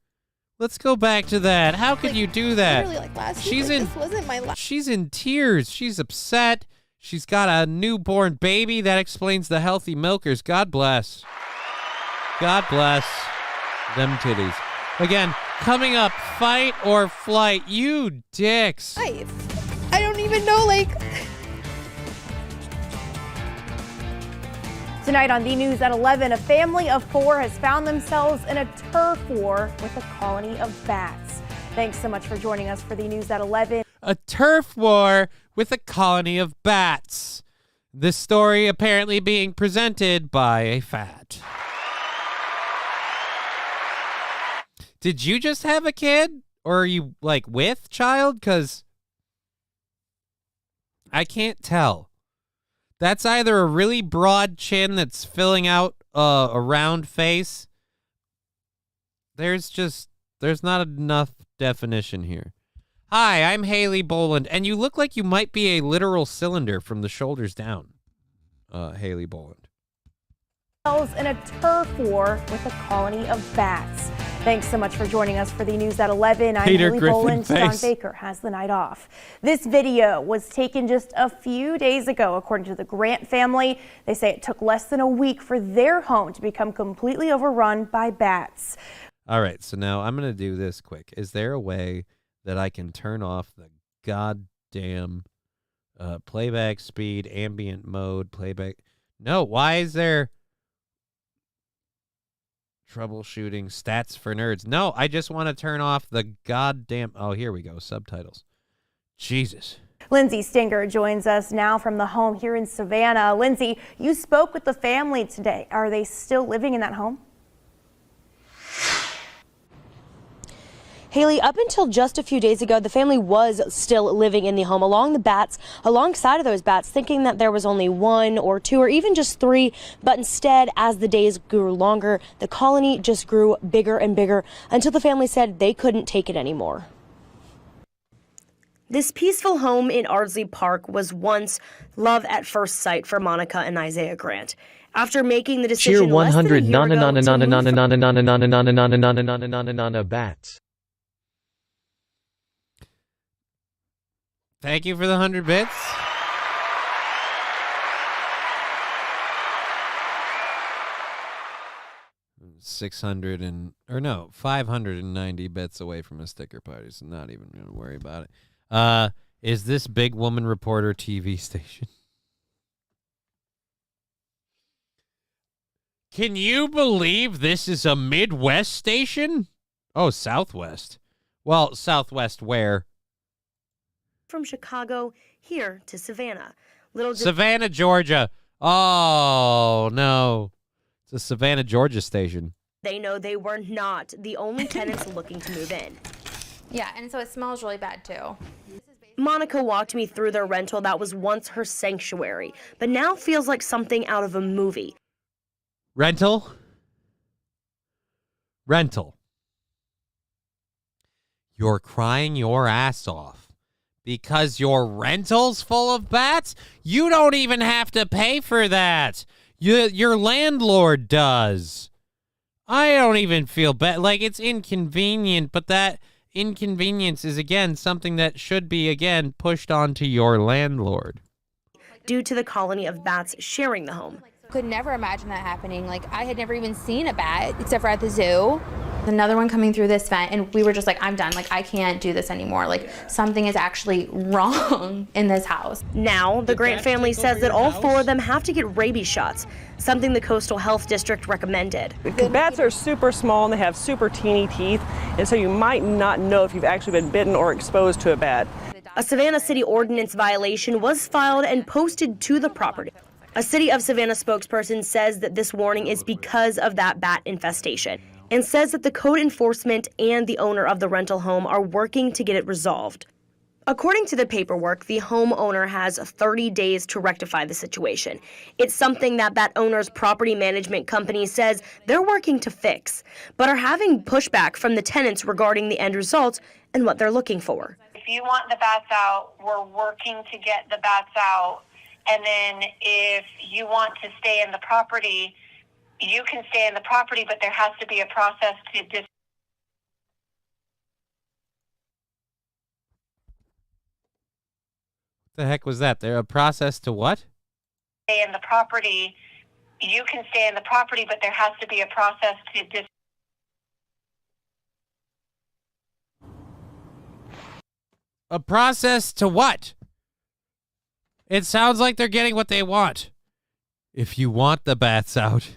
Let's go back to that. How could you do that? Literally, like, last week, this wasn't my life. She's in tears. She's upset. She's got a newborn baby. That explains the healthy milkers. God bless. God bless them titties. Again, coming up, fight or flight. You dicks. Life. I don't even know, like... Tonight on the news at 11, a family of 4 has found themselves in a turf war with a colony of bats. Thanks so much for joining us for the news at 11. A turf war with a colony of bats. This story apparently being presented by a fat. Did you just have a kid? Or are you, like, with child? Because I can't tell. That's either a really broad chin that's filling out a round face. There's not enough definition here. Hi, I'm Haley Boland, and you look like you might be a literal cylinder from the shoulders down. Haley Boland. In a turf war with a colony of bats. Thanks so much for joining us for the news at 11. I'm Peter Haley Griffin Boland. face. John Baker has the night off. This video was taken just a few days ago, according to the Grant family. They say it took less than a week for their home to become completely overrun by bats. All right, so now I'm going to do this quick. Is there a way that I can turn off the goddamn playback speed, ambient mode, playback? No, why is there troubleshooting stats for nerds? No, I just want to turn off the goddamn... Oh, here we go, subtitles. Jesus. Lindsay Stinger joins us now from the home here in Savannah. Lindsay, you spoke with the family today. Are they still living in that home? Haley, up until just a few days ago, the family was still living in the home alongside of those bats, thinking that there was only 1 or 2 or even just 3. But instead, as the days grew longer, the colony just grew bigger and bigger until the family said they couldn't take it anymore. This peaceful home in Ardsley Park was once love at first sight for Monica and Isaiah Grant. After making the decision Cheer 100 bats. Thank you for the 100 bits. $590 bits away from a sticker party, so not even going to worry about it. Is this Big Woman Reporter TV station? Can you believe this is a Midwest station? Oh, Southwest. Well, Southwest where? From Chicago here to Savannah. Savannah, Georgia. Oh, no. It's a Savannah, Georgia station. They know they were not the only tenants looking to move in. Yeah, and so it smells really bad too. Monica walked me through their rental that was once her sanctuary, but now feels like something out of a movie. Rental. You're crying your ass off because your rental's full of bats? You don't even have to pay for that. Your landlord does. I don't even feel bad. Like, it's inconvenient, but that inconvenience is, again, something that should be, again, pushed onto your landlord. Due to the colony of bats sharing the home. Could never imagine that happening. Like, I had never even seen a bat except for at the zoo. Another one coming through this vent, and we were just like, I'm done. Like, I can't do this anymore. Like, something is actually wrong in this house. Now, the Grant family says that all 4 of them have to get rabies shots, something the Coastal Health District recommended. Bats are super small and they have super teeny teeth, and so you might not know if you've actually been bitten or exposed to a bat. A Savannah City ordinance violation was filed and posted to the property. A City of Savannah spokesperson says that this warning is because of that bat infestation and says that the code enforcement and the owner of the rental home are working to get it resolved. According to the paperwork, the homeowner has 30 days to rectify the situation. It's something that owner's property management company says they're working to fix, but are having pushback from the tenants regarding the end result and what they're looking for. If you want the bats out, we're working to get the bats out. And then if you want to stay in the property, you can stay in the property, but there has to be a process to The heck was that? There a process to what? Stay in the property. You can stay in the property, but there has to be a process to A process to what? It sounds like they're getting what they want. If you want the bats out.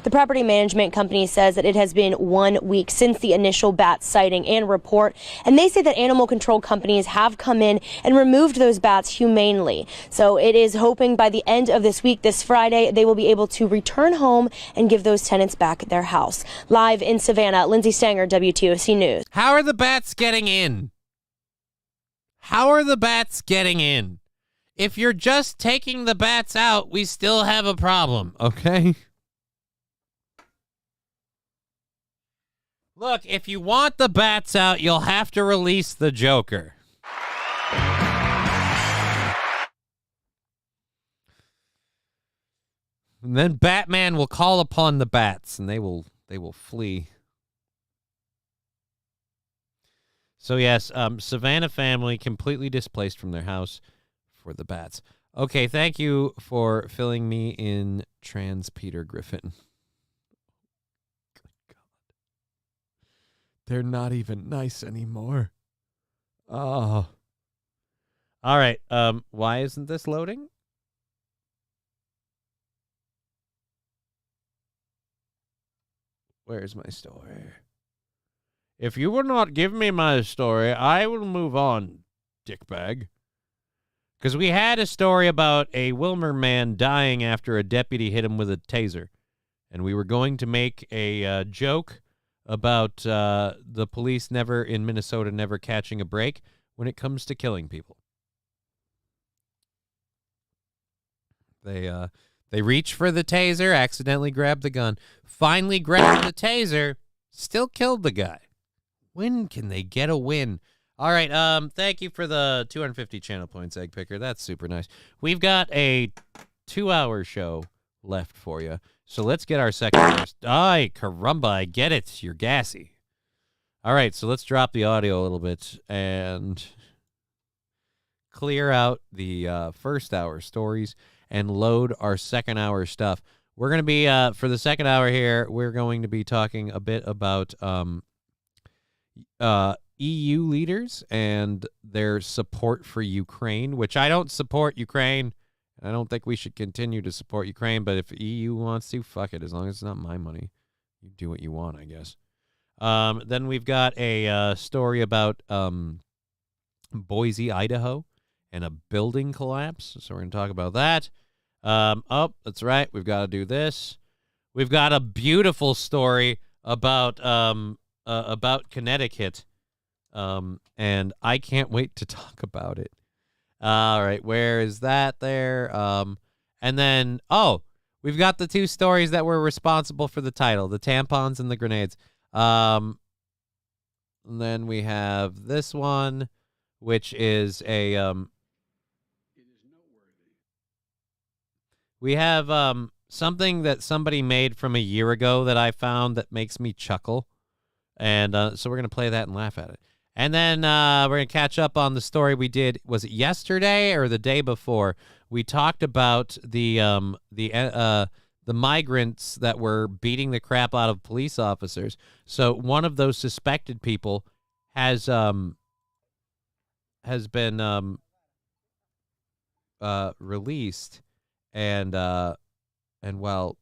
The property management company says that it has been 1 week since the initial bat sighting and report, and they say that animal control companies have come in and removed those bats humanely. So it is hoping by the end of this week, this Friday, they will be able to return home and give those tenants back their house. Live in Savannah, Lindsay Stanger, WTOC News. How are the bats getting in? How are the bats getting in? If you're just taking the bats out, we still have a problem, okay? Look, if you want the bats out, you'll have to release the Joker. And then Batman will call upon the bats, and they will flee. So yes, Savannah family completely displaced from their house for the bats. Okay, thank you for filling me in, Trans Peter Griffin. Good God. They're not even nice anymore. Oh. All right, why isn't this loading? Where's my story? If you will not give me my story, I will move on, dickbag. Because we had a story about a Wilmer man dying after a deputy hit him with a taser. And we were going to make a joke about the police in Minnesota never catching a break when it comes to killing people. They reach for the taser, accidentally grab the gun, finally grabbed the taser, still killed the guy. When can they get a win? All right, thank you for the 250 channel points, Egg Picker. That's super nice. We've got a 2-hour show left for you. So let's get our second hour. Ay, caramba, I get it. You're gassy. All right, so let's drop the audio a little bit and clear out the first hour stories and load our second hour stuff. We're going to be, for the second hour here, we're going to be talking a bit about EU leaders and their support for Ukraine, which I don't support Ukraine. I don't think we should continue to support Ukraine, but if EU wants to, fuck it. As long as it's not my money, you do what you want, I guess. Then we've got a story about Boise, Idaho, and a building collapse. So we're going to talk about that. Oh, that's right. We've got to do this. We've got a beautiful story about Connecticut, and I can't wait to talk about it. All right, where is that there? And then, we've got the two stories that were responsible for the title, the tampons and the grenades. And then we have this one, which is a, we have something that somebody made from a year ago that I found that makes me chuckle. And so we're going to play that and laugh at it. And then we're going to catch up on the story we did. Was it yesterday or the day before? We talked about the migrants that were beating the crap out of police officers. So one of those suspected people has been released, and well,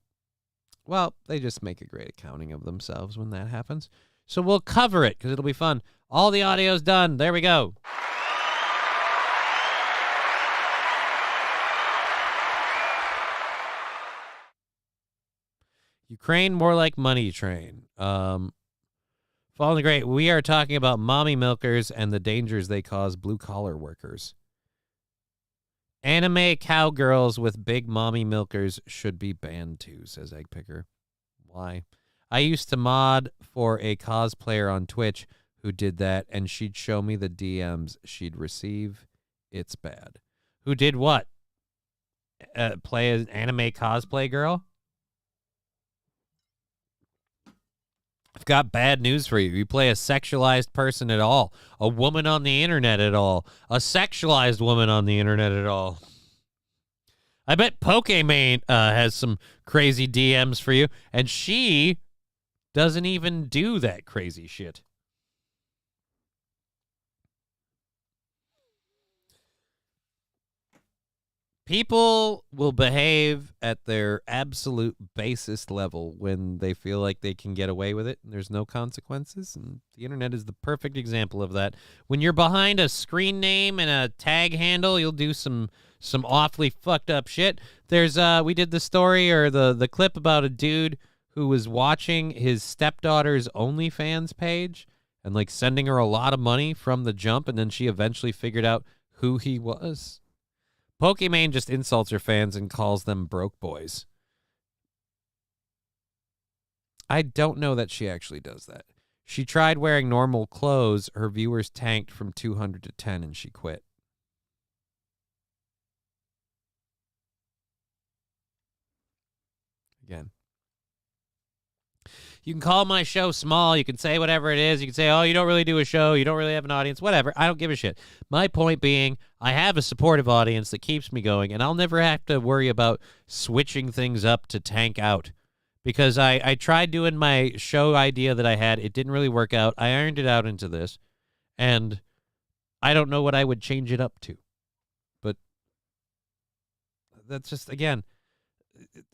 they just make a great accounting of themselves when that happens. So we'll cover it because it'll be fun. All the audio's done. There we go. Ukraine, more like money train. Following the great, we are talking about mommy milkers and the dangers they cause blue-collar workers. Anime cowgirls with big mommy milkers should be banned too, says Egg Picker. Why? I used to mod for a cosplayer on Twitch who did that, and she'd show me the DMs she'd receive. It's bad. Who did what? Play an anime cosplay girl? I've got bad news for you. You play a sexualized person at all, a woman on the internet at all, a sexualized woman on the internet at all. I bet Pokemon has some crazy DMs for you, and she doesn't even do that crazy shit. People will behave at their absolute basest level when they feel like they can get away with it and there's no consequences. And the internet is the perfect example of that. When you're behind a screen name and a tag handle, you'll do some awfully fucked up shit. There's we did the story or the clip about a dude who was watching his stepdaughter's OnlyFans page and like sending her a lot of money from the jump, and then she eventually figured out who he was. Pokemon just insults her fans and calls them broke boys. I don't know that she actually does that. She tried wearing normal clothes. Her viewers tanked from 200 to 10 and she quit. Again. You can call my show small. You can say whatever it is. You can say, oh, you don't really do a show. You don't really have an audience. Whatever. I don't give a shit. My point being, I have a supportive audience that keeps me going, and I'll never have to worry about switching things up to tank out. Because I tried doing my show idea that I had. It didn't really work out. I ironed it out into this, and I don't know what I would change it up to. But that's just, again,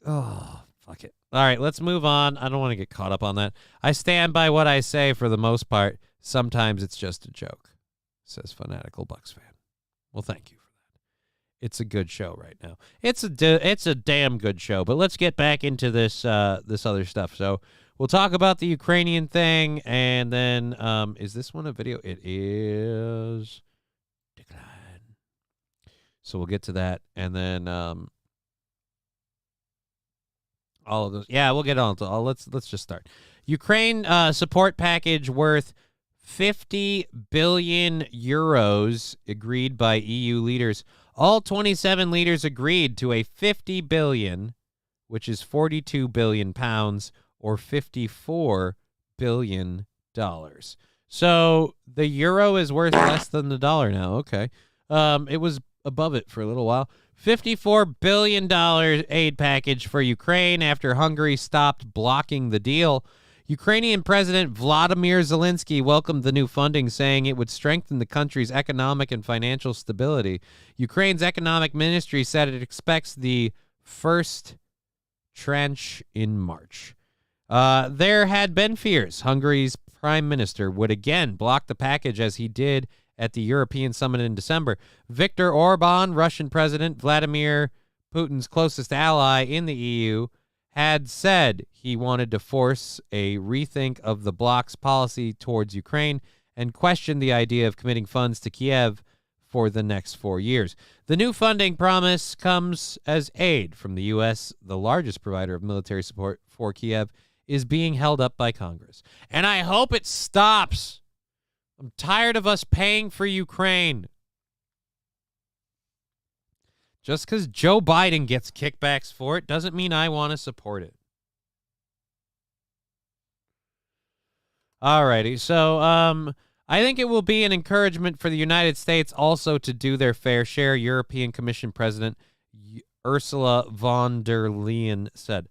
oh, fuck it. All right, let's move on. I don't want to get caught up on that. I stand by what I say for the most part. Sometimes it's just a joke, says Fanatical Bucks fan. Well, thank you for that. It's a good show right now. It's a damn good show. But let's get back into this this other stuff. So we'll talk about the Ukrainian thing, and then is this one a video? It is. Decline. So we'll get to that, and then all of those. Yeah, we'll get on to all. Let's just start. Ukraine support package worth 50 billion euros agreed by EU leaders. All 27 leaders agreed to a 50 billion, which is 42 billion pounds or 54 billion dollars. So the euro is worth less than the dollar now. Okay. It was above it for a little while. $54 billion aid package for Ukraine after Hungary stopped blocking the deal. Ukrainian President Vladimir Zelensky welcomed the new funding, saying it would strengthen the country's economic and financial stability. Ukraine's economic ministry said it expects the first tranche in March. There had been fears Hungary's prime minister would again block the package as he did at the European summit in December. Viktor Orban, Russian President Vladimir Putin's closest ally in the EU, had said he wanted to force a rethink of the bloc's policy towards Ukraine and questioned the idea of committing funds to Kiev for the next 4 years. The new funding promise comes as aid from the U.S., the largest provider of military support for Kiev, is being held up by Congress. And I hope it stops. I'm tired of us paying for Ukraine. Just because Joe Biden gets kickbacks for it doesn't mean I want to support it. Alrighty, so I think it will be an encouragement for the United States also to do their fair share. European Commission President Ursula von der Leyen said,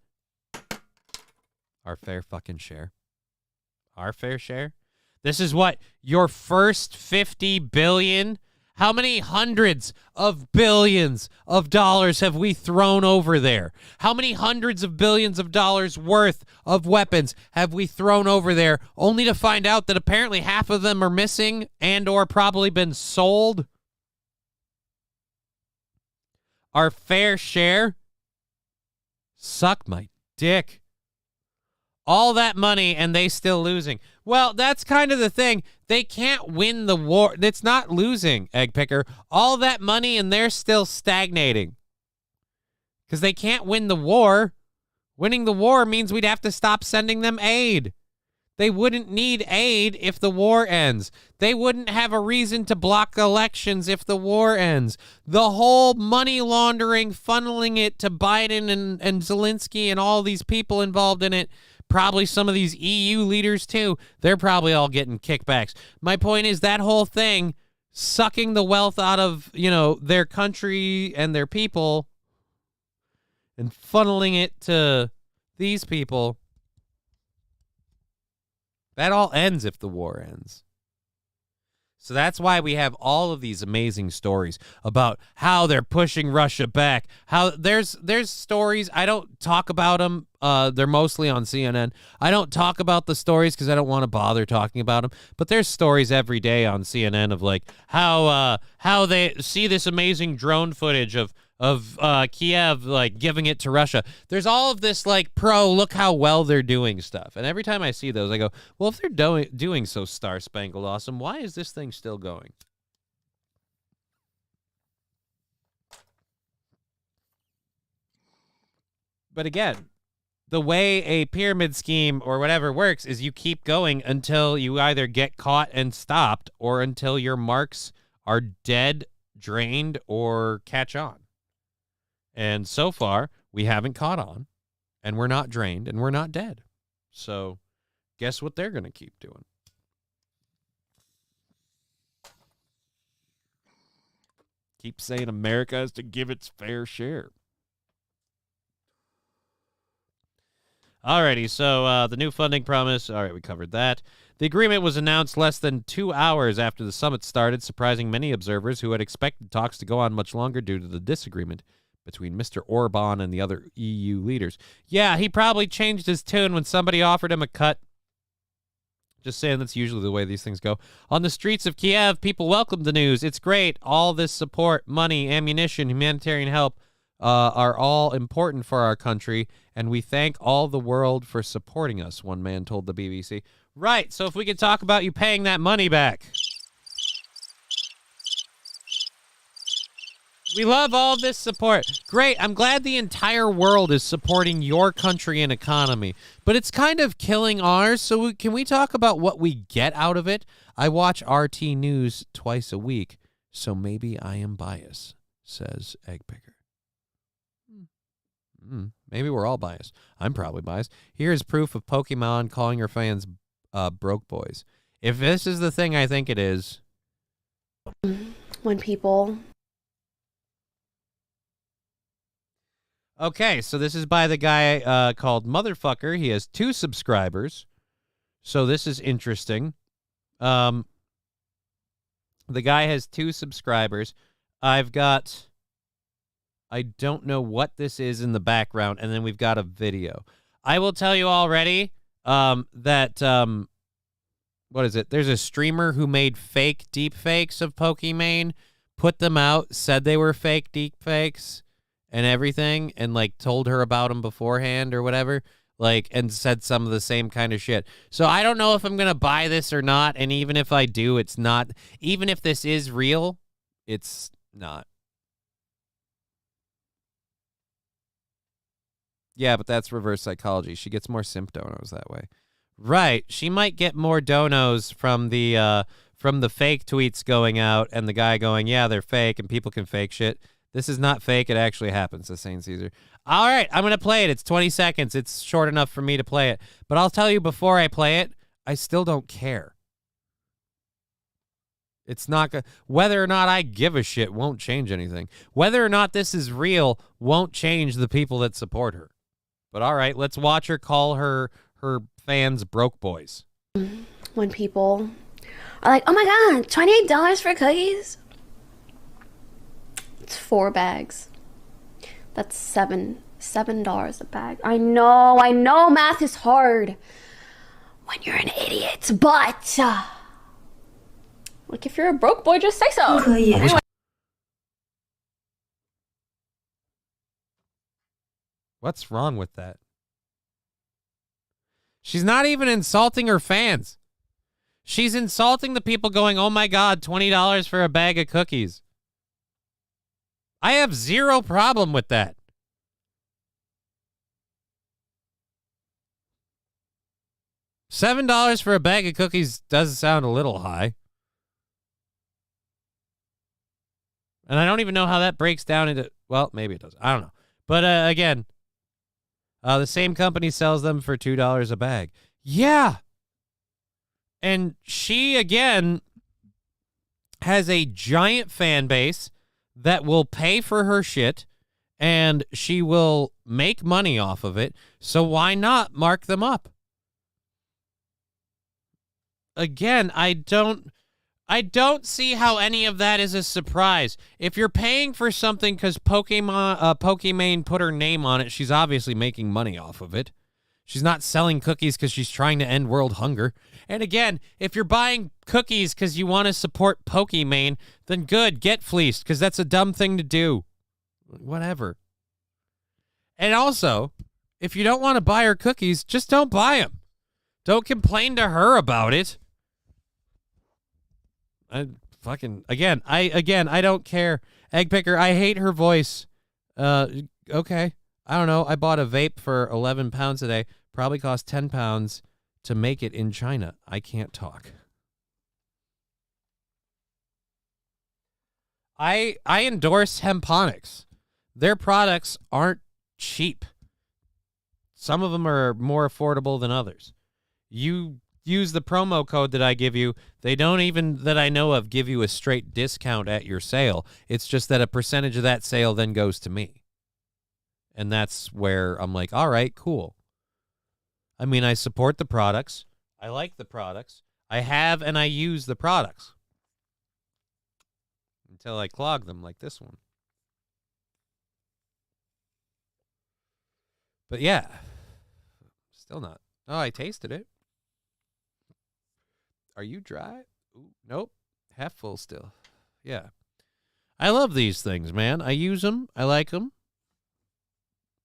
our fair fucking share. Our fair share? This is what? Your first 50 billion? How many hundreds of billions of dollars have we thrown over there? How many hundreds of billions of dollars worth of weapons have we thrown over there only to find out that apparently half of them are missing and or probably been sold? Our fair share? Suck my dick. All that money and they still losing. Well, that's kind of the thing. They can't win the war. It's not losing, Egg Picker. All that money and they're still stagnating. Because they can't win the war. Winning the war means we'd have to stop sending them aid. They wouldn't need aid if the war ends. They wouldn't have a reason to block elections if the war ends. The whole money laundering, funneling it to Biden and Zelensky and all these people involved in it probably some of these EU leaders too. They're probably all getting kickbacks. My point is that whole thing, sucking the wealth out of, their country and their people and funneling it to these people, that all ends if the war ends. So that's why we have all of these amazing stories about how they're pushing Russia back. How there's stories, I don't talk about them. They're mostly on CNN. I don't talk about the stories because I don't want to bother talking about them. But there's stories every day on CNN of like how they see this amazing drone footage of Kiev, like giving it to Russia. There's all of this like look how well they're doing stuff. And every time I see those, I go, well, if they're doing so star-spangled awesome, why is this thing still going? But again, the way a pyramid scheme or whatever works is you keep going until you either get caught and stopped or until your marks are dead, drained, or catch on. And so far, we haven't caught on, and we're not drained, and we're not dead. So guess what they're going to keep doing? Keep saying America has to give its fair share. Alrighty, so the new funding promise. All right, we covered that. The agreement was announced less than 2 hours after the summit started, surprising many observers who had expected talks to go on much longer due to the disagreement between Mr. Orban and the other EU leaders. Yeah, he probably changed his tune when somebody offered him a cut. Just saying, that's usually the way these things go. On the streets of Kiev, people welcomed the news. It's great. All this support, money, ammunition, humanitarian help are all important for our country, and we thank all the world for supporting us, one man told the BBC. Right, so if we could talk about you paying that money back. We love all this support. Great. I'm glad the entire world is supporting your country and economy, but it's kind of killing ours. So can we talk about what we get out of it? I watch RT News twice a week, so maybe I am biased, says Egg Picker. Maybe we're all biased. I'm probably biased. Here's proof of Pokemon calling her fans broke boys. If this is the thing I think it is. When people... Okay, so this is by the guy called Motherfucker. He has 2 subscribers, so this is interesting. The guy has 2 subscribers. I don't know what this is in the background, and then we've got a video. I will tell you already that, what is it? There's a streamer who made fake deep fakes of Pokimane, put them out, said they were fake deep fakes, and everything, and like told her about them beforehand or whatever, like, and said some of the same kind of shit. So I don't know if I'm gonna buy this or not, and even if I do, it's not. Even if this is real, it's not. Yeah, but that's reverse psychology. She gets more simp donos that way. Right. She might get more donos from the fake tweets going out and the guy going, yeah, they're fake and people can fake shit. This is not fake. It actually happens, says Saint Caesar. All right, I'm going to play it. It's 20 seconds. It's short enough for me to play it. But I'll tell you before I play it, I still don't care. It's not whether or not I give a shit won't change anything. Whether or not this is real won't change the people that support her. But all right, let's watch her call her fans broke boys. When people are like, oh my God, $28 for cookies? It's 4 bags. That's $7 a bag. I know math is hard when you're an idiot, but like if you're a broke boy, just say so. Anyway. What's wrong with that? She's not even insulting her fans. She's insulting the people going, oh my God, $20 for a bag of cookies. I have zero problem with that. $7 for a bag of cookies does sound a little high. And I don't even know how that breaks down into, well, maybe it does. I don't know. But again, The same company sells them for $2 a bag. Yeah. And she, again, has a giant fan base that will pay for her shit, and she will make money off of it. So why not mark them up? Again, I don't see how any of that is a surprise. If you're paying for something because Pokimane put her name on it, she's obviously making money off of it. She's not selling cookies because she's trying to end world hunger. And again, if you're buying cookies because you want to support Pokimane, then good, get fleeced, because that's a dumb thing to do. Whatever. And also, if you don't want to buy her cookies, just don't buy them. Don't complain to her about it. I don't care. Egg Picker, I hate her voice. Okay. I don't know. I bought a vape for 11 pounds today. Probably cost 10 pounds to make it in China. I can't talk. I endorse Hemponics. Their products aren't cheap. Some of them are more affordable than others. You use the promo code that I give you. They don't even, that I know of, give you a straight discount at your sale. It's just that a percentage of that sale then goes to me. And that's where I'm like, all right, cool. I mean, I support the products. I like the products. I have and I use the products. Until I clog them like this one. But yeah. Still not. Oh, I tasted it. Are you dry? Ooh, nope. Half full still. Yeah. I love these things, man. I use them. I like them.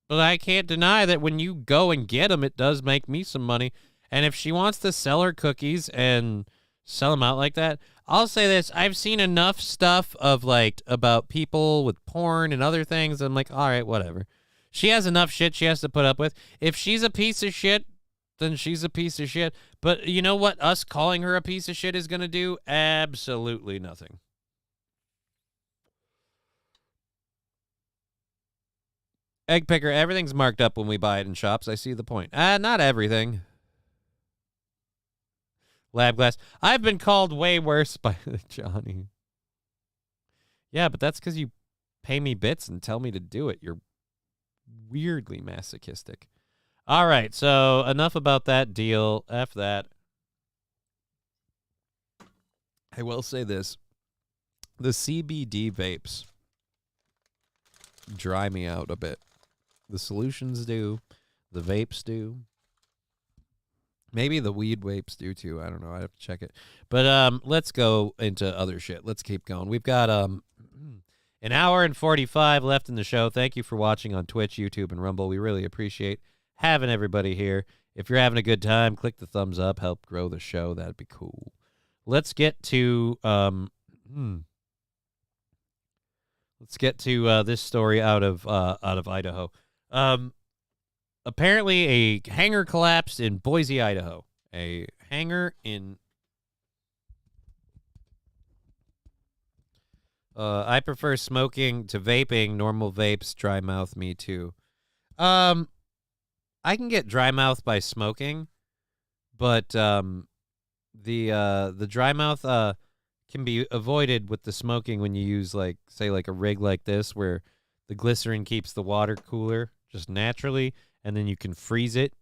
But I can't deny that when you go and get them, it does make me some money. And if she wants to sell her cookies and sell them out like that, I'll say this. I've seen enough stuff of like about people with porn and other things. I'm like, all right, whatever. She has enough shit she has to put up with. If she's a piece of shit, then she's a piece of shit. But you know what us calling her a piece of shit is going to do? Absolutely nothing. Egg Picker, everything's marked up when we buy it in shops. I see the point. Not everything. Lab Glass. I've been called way worse by Johnny. Yeah, but that's because you pay me bits and tell me to do it. You're weirdly masochistic. All right, so enough about that deal. F that. I will say this. The CBD vapes dry me out a bit. The solutions do. The vapes do. Maybe the weed vapes do too. I don't know. I have to check it. But let's go into other shit. Let's keep going. We've got an hour and 45 left in the show. Thank you for watching on Twitch, YouTube, and Rumble. We really appreciate having everybody here. If you're having a good time, click the thumbs up. Help grow the show. That'd be cool. Let's get to this story out of Idaho. Apparently a hangar collapsed in Boise, Idaho. A hangar in I prefer smoking to vaping. Normal vapes, dry mouth, me too. I can get dry mouth by smoking, but the dry mouth can be avoided with the smoking when you use like say like a rig like this where the glycerin keeps the water cooler just naturally, and then you can freeze it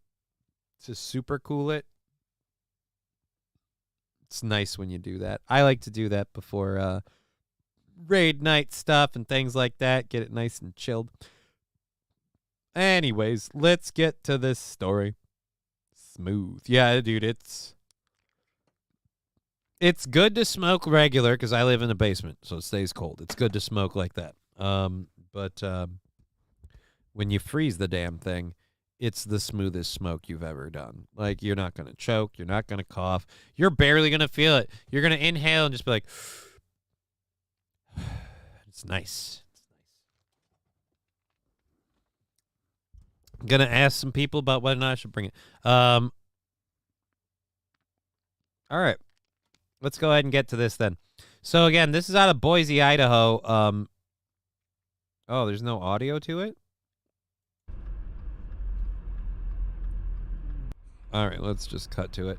to super cool it. It's nice when you do that. I like to do that before raid night stuff and things like that. Get it nice and chilled. Anyways, let's get to this story. Smooth. Yeah, dude, it's good to smoke regular because I live in a basement, so it stays cold. It's good to smoke like that. But when you freeze the damn thing, it's the smoothest smoke you've ever done. Like, you're not going to choke. You're not going to cough. You're barely going to feel it. You're going to inhale and just be like, it's nice. I'm going to ask some people about whether or not I should bring it. All right. Let's go ahead and get to this then. So, again, this is out of Boise, Idaho. Oh, there's no audio to it? All right, let's just cut to it.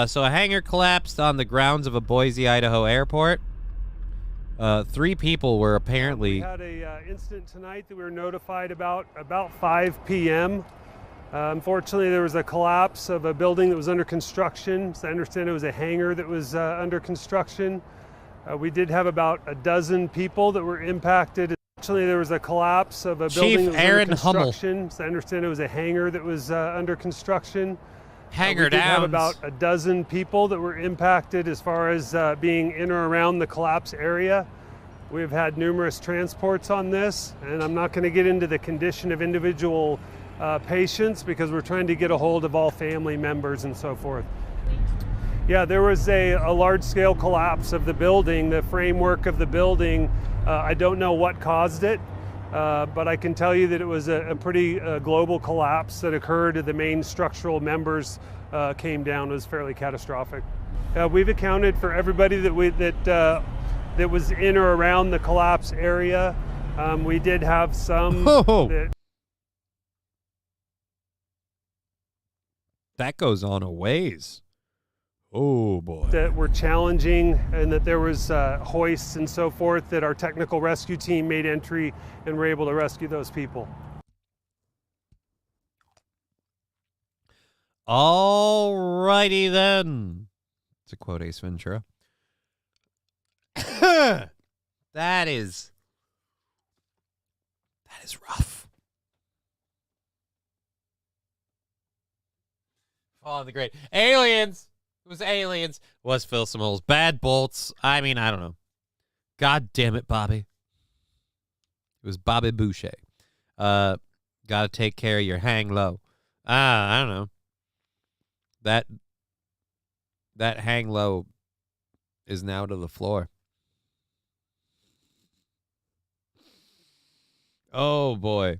So a hangar collapsed on the grounds of a Boise, Idaho airport. 3 people were apparently... We had a incident tonight that we were notified about 5 p.m. Unfortunately, there was a collapse of a building that was under construction. So I understand it was a hangar that was under construction. We did have about a dozen people that were impacted. Unfortunately, there was a collapse of a building that was under construction. So I understand it was a hangar that was under construction. Hangar we did have downs. about a dozen people that were impacted as far as being in or around the collapse area. We've had numerous transports on this, and I'm not going to get into the condition of individual patients because we're trying to get a hold of all family members and so forth. Yeah, there was a large-scale collapse of the building, the framework of the building. I don't know what caused it, but I can tell you that it was a pretty global collapse that occurred. The main structural members came down. It was fairly catastrophic. We've accounted for everybody that was in or around the collapse area. We did have some that goes on a ways. Oh boy. That were challenging, and that there was hoists and so forth that our technical rescue team made entry and were able to rescue those people. All righty then. To quote Ace Ventura. That is rough. Oh, the great aliens. It was aliens. Was fill some holes. Bad bolts. I mean, I don't know. God damn it, Bobby. It was Bobby Boucher. Gotta take care of your hang low. I don't know. That hang low is now to the floor. Oh boy.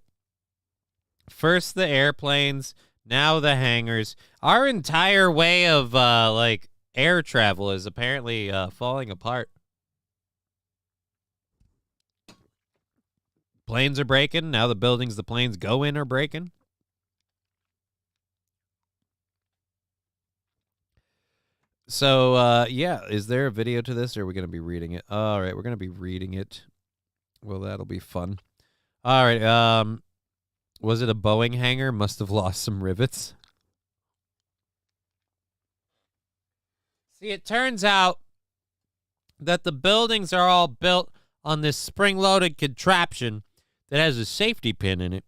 First the airplanes, now the hangars. Our entire way of like air travel is apparently falling apart. Planes are breaking. Now the buildings the planes go in are breaking. So, yeah, is there a video to this, or are we going to be reading it? All right, we're going to be reading it. Well, that'll be fun. All right, was it a Boeing hangar? Must have lost some rivets. See, it turns out that the buildings are all built on this spring-loaded contraption that has a safety pin in it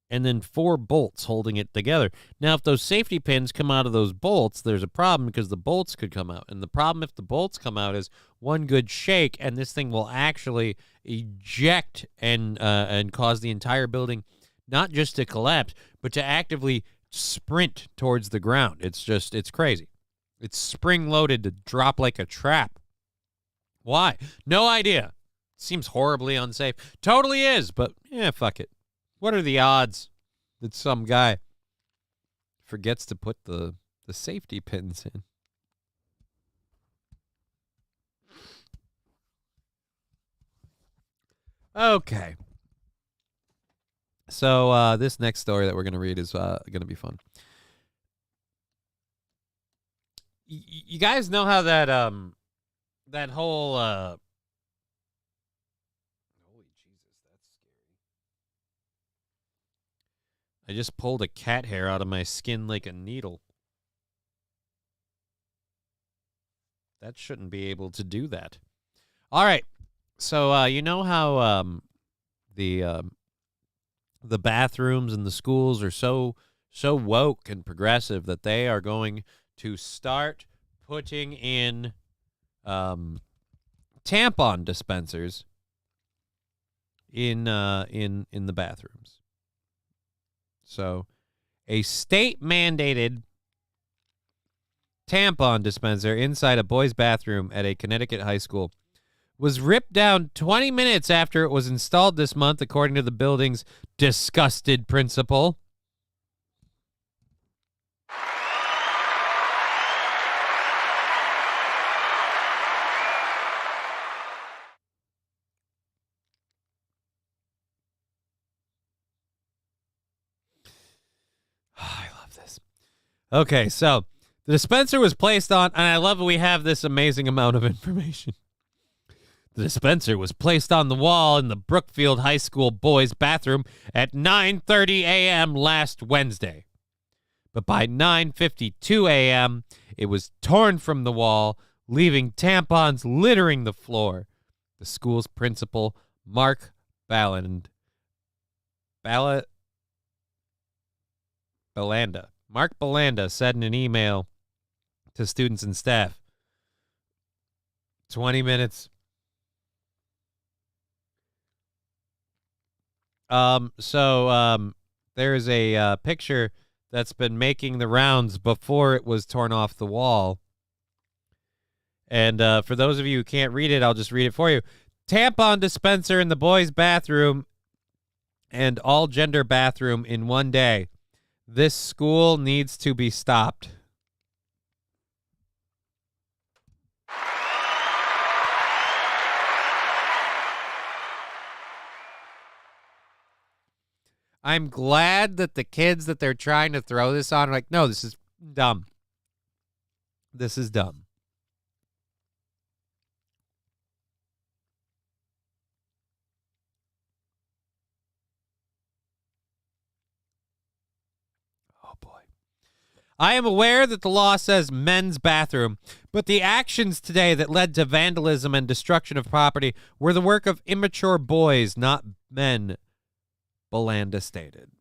and then 4 bolts holding it together. Now, if those safety pins come out of those bolts, there's a problem because the bolts could come out. And the problem if the bolts come out is one good shake, and this thing will actually eject and cause the entire building not just to collapse, but to actively sprint towards the ground. It's crazy. It's spring-loaded to drop like a trap. Why? No idea. Seems horribly unsafe. Totally is, but yeah, fuck it. What are the odds that some guy forgets to put the safety pins in? Okay. So this next story that we're going to read is going to be fun. You guys know how that that whole holy Jesus, that's scary. I just pulled a cat hair out of my skin like a needle. That shouldn't be able to do that. All right. So you know how the bathrooms in the schools are so woke and progressive that they are going to start putting in tampon dispensers in the bathrooms. So, a state-mandated tampon dispenser inside a boys' bathroom at a Connecticut high school was ripped down 20 minutes after it was installed this month, according to the building's disgusted principal. Okay, so the dispenser was placed on, and I love that we have this amazing amount of information. The dispenser was placed on the wall in the Brookfield High School boys' bathroom at 9:30 a.m. last Wednesday. But by 9:52 a.m., it was torn from the wall, leaving tampons littering the floor. The school's principal, Mark Balanda. Mark Balanda said in an email to students and staff, 20 minutes. There's a picture that's been making the rounds before it was torn off the wall. And for those of you who can't read it, I'll just read it for you. Tampon dispenser in the boys' bathroom and all gender bathroom in one day. This school needs to be stopped. I'm glad that the kids that they're trying to throw this on are like, no, this is dumb. This is dumb. Oh, boy. I am aware that the law says men's bathroom, but the actions today that led to vandalism and destruction of property were the work of immature boys, not men, Balanda stated.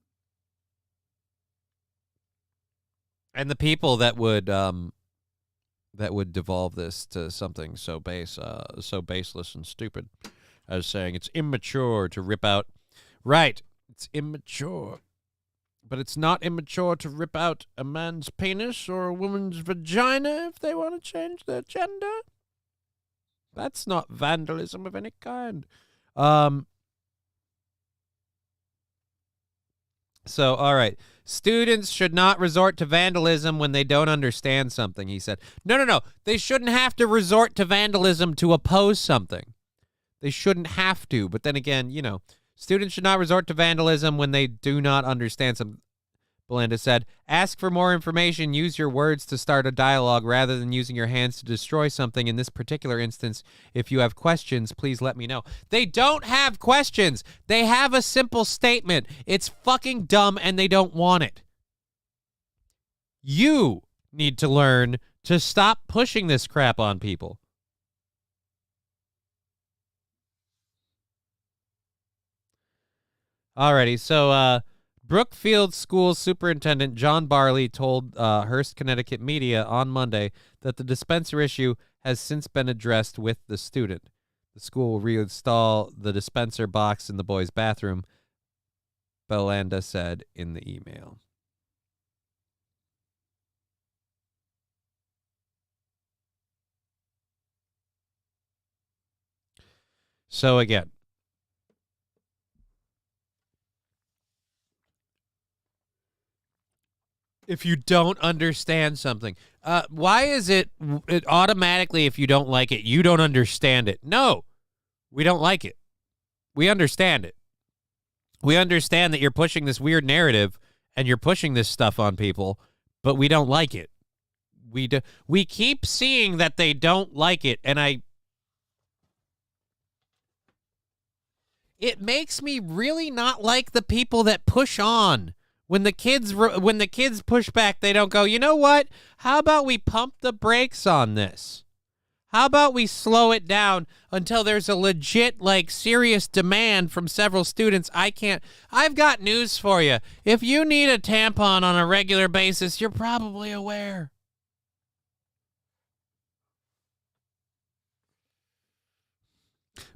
And the people that would devolve this to something so baseless and stupid as saying it's immature to rip out. Right, it's immature. But it's not immature to rip out a man's penis or a woman's vagina if they want to change their gender. That's not vandalism of any kind. So, all right. Students should not resort to vandalism when they don't understand something, he said. No. They shouldn't have to resort to vandalism to oppose something. They shouldn't have to. But then again, students should not resort to vandalism when they do not understand something. Belinda said, ask for more information, use your words to start a dialogue rather than using your hands to destroy something. In this particular instance, if you have questions, please let me know. They don't have questions. They have a simple statement. It's fucking dumb and they don't want it. You need to learn to stop pushing this crap on people. Alrighty, so Brookfield School Superintendent John Barley told Hearst, Connecticut media on Monday that the dispenser issue has since been addressed with the student. The school will reinstall the dispenser box in the boys' bathroom, Belanda said in the email. So again, if you don't understand something, why is it automatically, if you don't like it, you don't understand it? No, we don't like it. We understand it. We understand that you're pushing this weird narrative and you're pushing this stuff on people, but we don't like it. We keep seeing that they don't like it, and it makes me really not like the people that push on. When the kids push back, they don't go, you know what? How about we pump the brakes on this? How about we slow it down until there's a legit, serious demand from several students? I've got news for you. If you need a tampon on a regular basis, you're probably aware.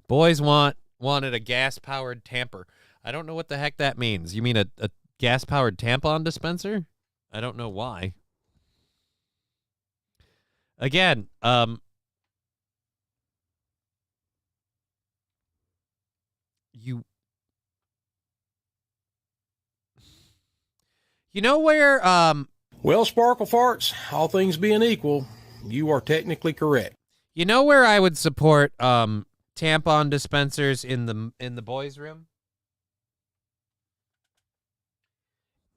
Boys wanted a gas-powered tamper. I don't know what the heck that means. You mean a gas-powered tampon dispenser? I don't know why. Again, you know where Well, Sparkle Farts, all things being equal, you are technically correct. You know where I would support tampon dispensers in the boys' room?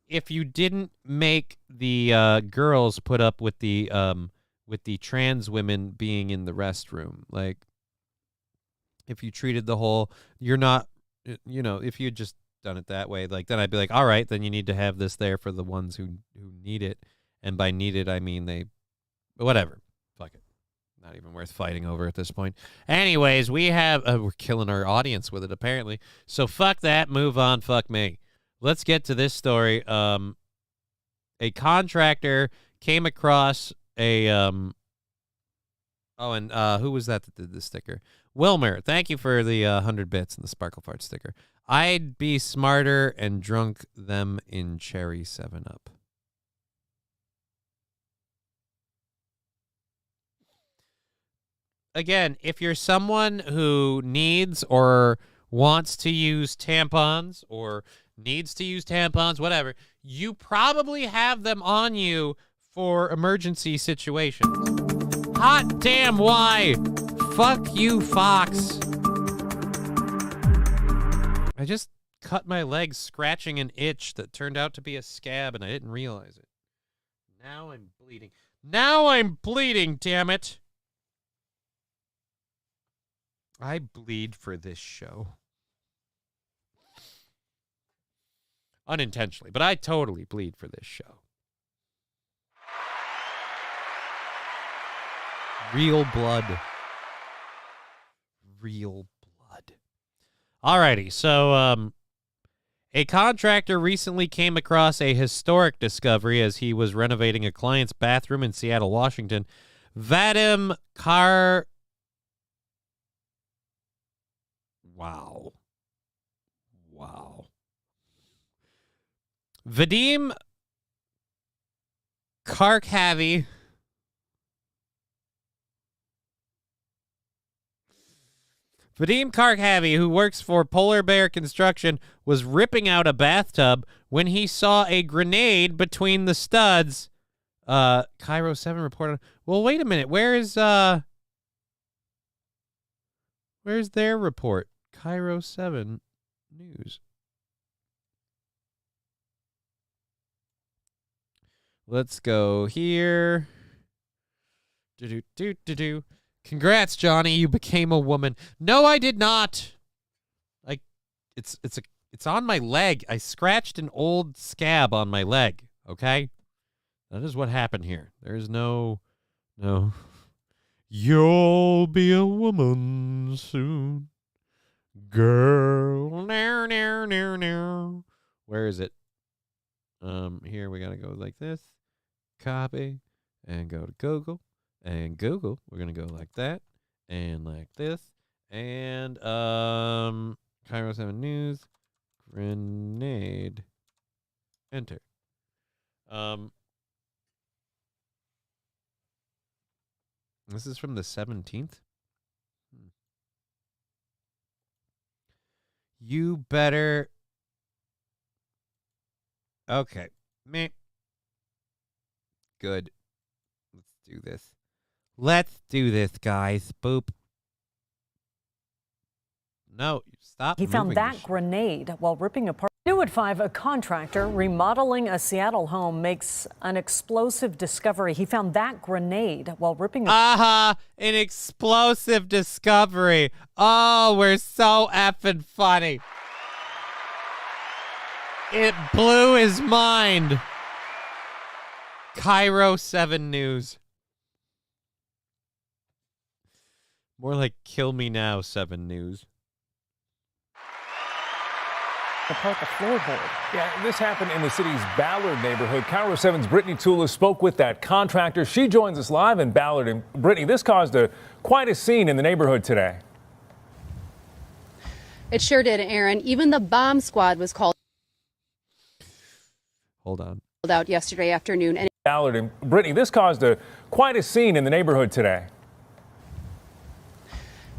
if you didn't make the girls put up with the trans women being in the restroom, like if you treated the whole, you're not, if you had just done it that way, like then I'd be like, all right, then you need to have this there for the ones who need it, and by need it I mean they, whatever, fuck it, not even worth fighting over at this point. Anyways, we have we're killing our audience with it apparently, so fuck that, move on, fuck me. Let's get to this story. A contractor came across a who was that did the sticker? Wilmer, thank you for the 100 bits and the Sparkle Fart sticker. I'd be smarter and drunk them in cherry 7-Up. Again, if you're someone who needs or wants to use tampons or needs to use tampons, whatever, you probably have them on you for emergency situations. Hot damn, why? Fuck you, Fox. I just cut my leg scratching an itch that turned out to be a scab, and I didn't realize it. Now I'm bleeding. Now I'm bleeding, damn it. I bleed for this show. Unintentionally, but I totally bleed for this show. Real blood. Real blood. Alrighty, so a contractor recently came across a historic discovery as he was renovating a client's bathroom in Seattle, Washington. Vadim Karkhavi Vadim Karkhavi, who works for Polar Bear Construction, was ripping out a bathtub when he saw a grenade between the studs. Cairo 7 reported. Well, wait a minute. Where's their report? Cairo 7 News. Let's go here. Do. Congrats, Johnny. You became a woman. No, I did not. It's on my leg. I scratched an old scab on my leg. Okay, that is what happened here. There is no. You'll be a woman soon, girl. Now. Where is it? Here we gotta go like this. Copy and go to Google. And Google, we're going to go like that and like this. And Cairo 7 News, grenade, enter. This is from the 17th. You better. Okay. Meh. Good. Let's do this. Let's do this, guys. Boop. No, stop. He found that grenade while ripping apart. New at 5, a contractor remodeling a Seattle home makes an explosive discovery. He found that grenade while ripping an explosive discovery. Oh, we're so effing funny. It blew his mind. Cairo 7 News. More like Kill Me Now 7 News. Apart the floorboard. Yeah, this happened in the city's Ballard neighborhood. Cairo 7's Brittany Tula spoke with that contractor. She joins us live in Ballard. And Brittany, this caused quite a scene in the neighborhood today. It sure did, Aaron. Even the bomb squad was called. Hold on. Out yesterday afternoon. And Ballard and Brittany, this caused quite a scene in the neighborhood today.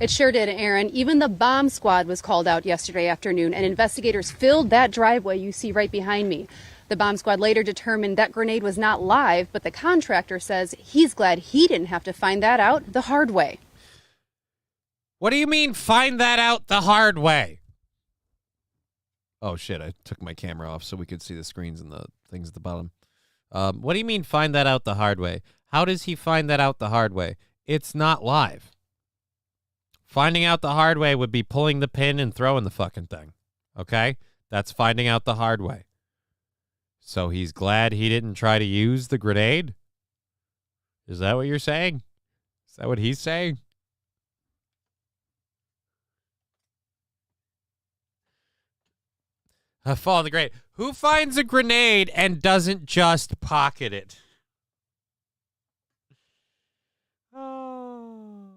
It sure did, Aaron. Even the bomb squad was called out yesterday afternoon, and investigators filled that driveway you see right behind me. The bomb squad later determined that grenade was not live, but the contractor says he's glad he didn't have to find that out the hard way. What do you mean, find that out the hard way? Oh, shit, I took my camera off so we could see the screens and the things at the bottom. What do you mean find that out the hard way? How does he find that out the hard way? It's not live. Finding out the hard way would be pulling the pin and throwing the fucking thing. Okay? That's finding out the hard way. So he's glad he didn't try to use the grenade? Is that what you're saying? Is that what he's saying? Fall in the grave. Who finds a grenade and doesn't just pocket it? Oh.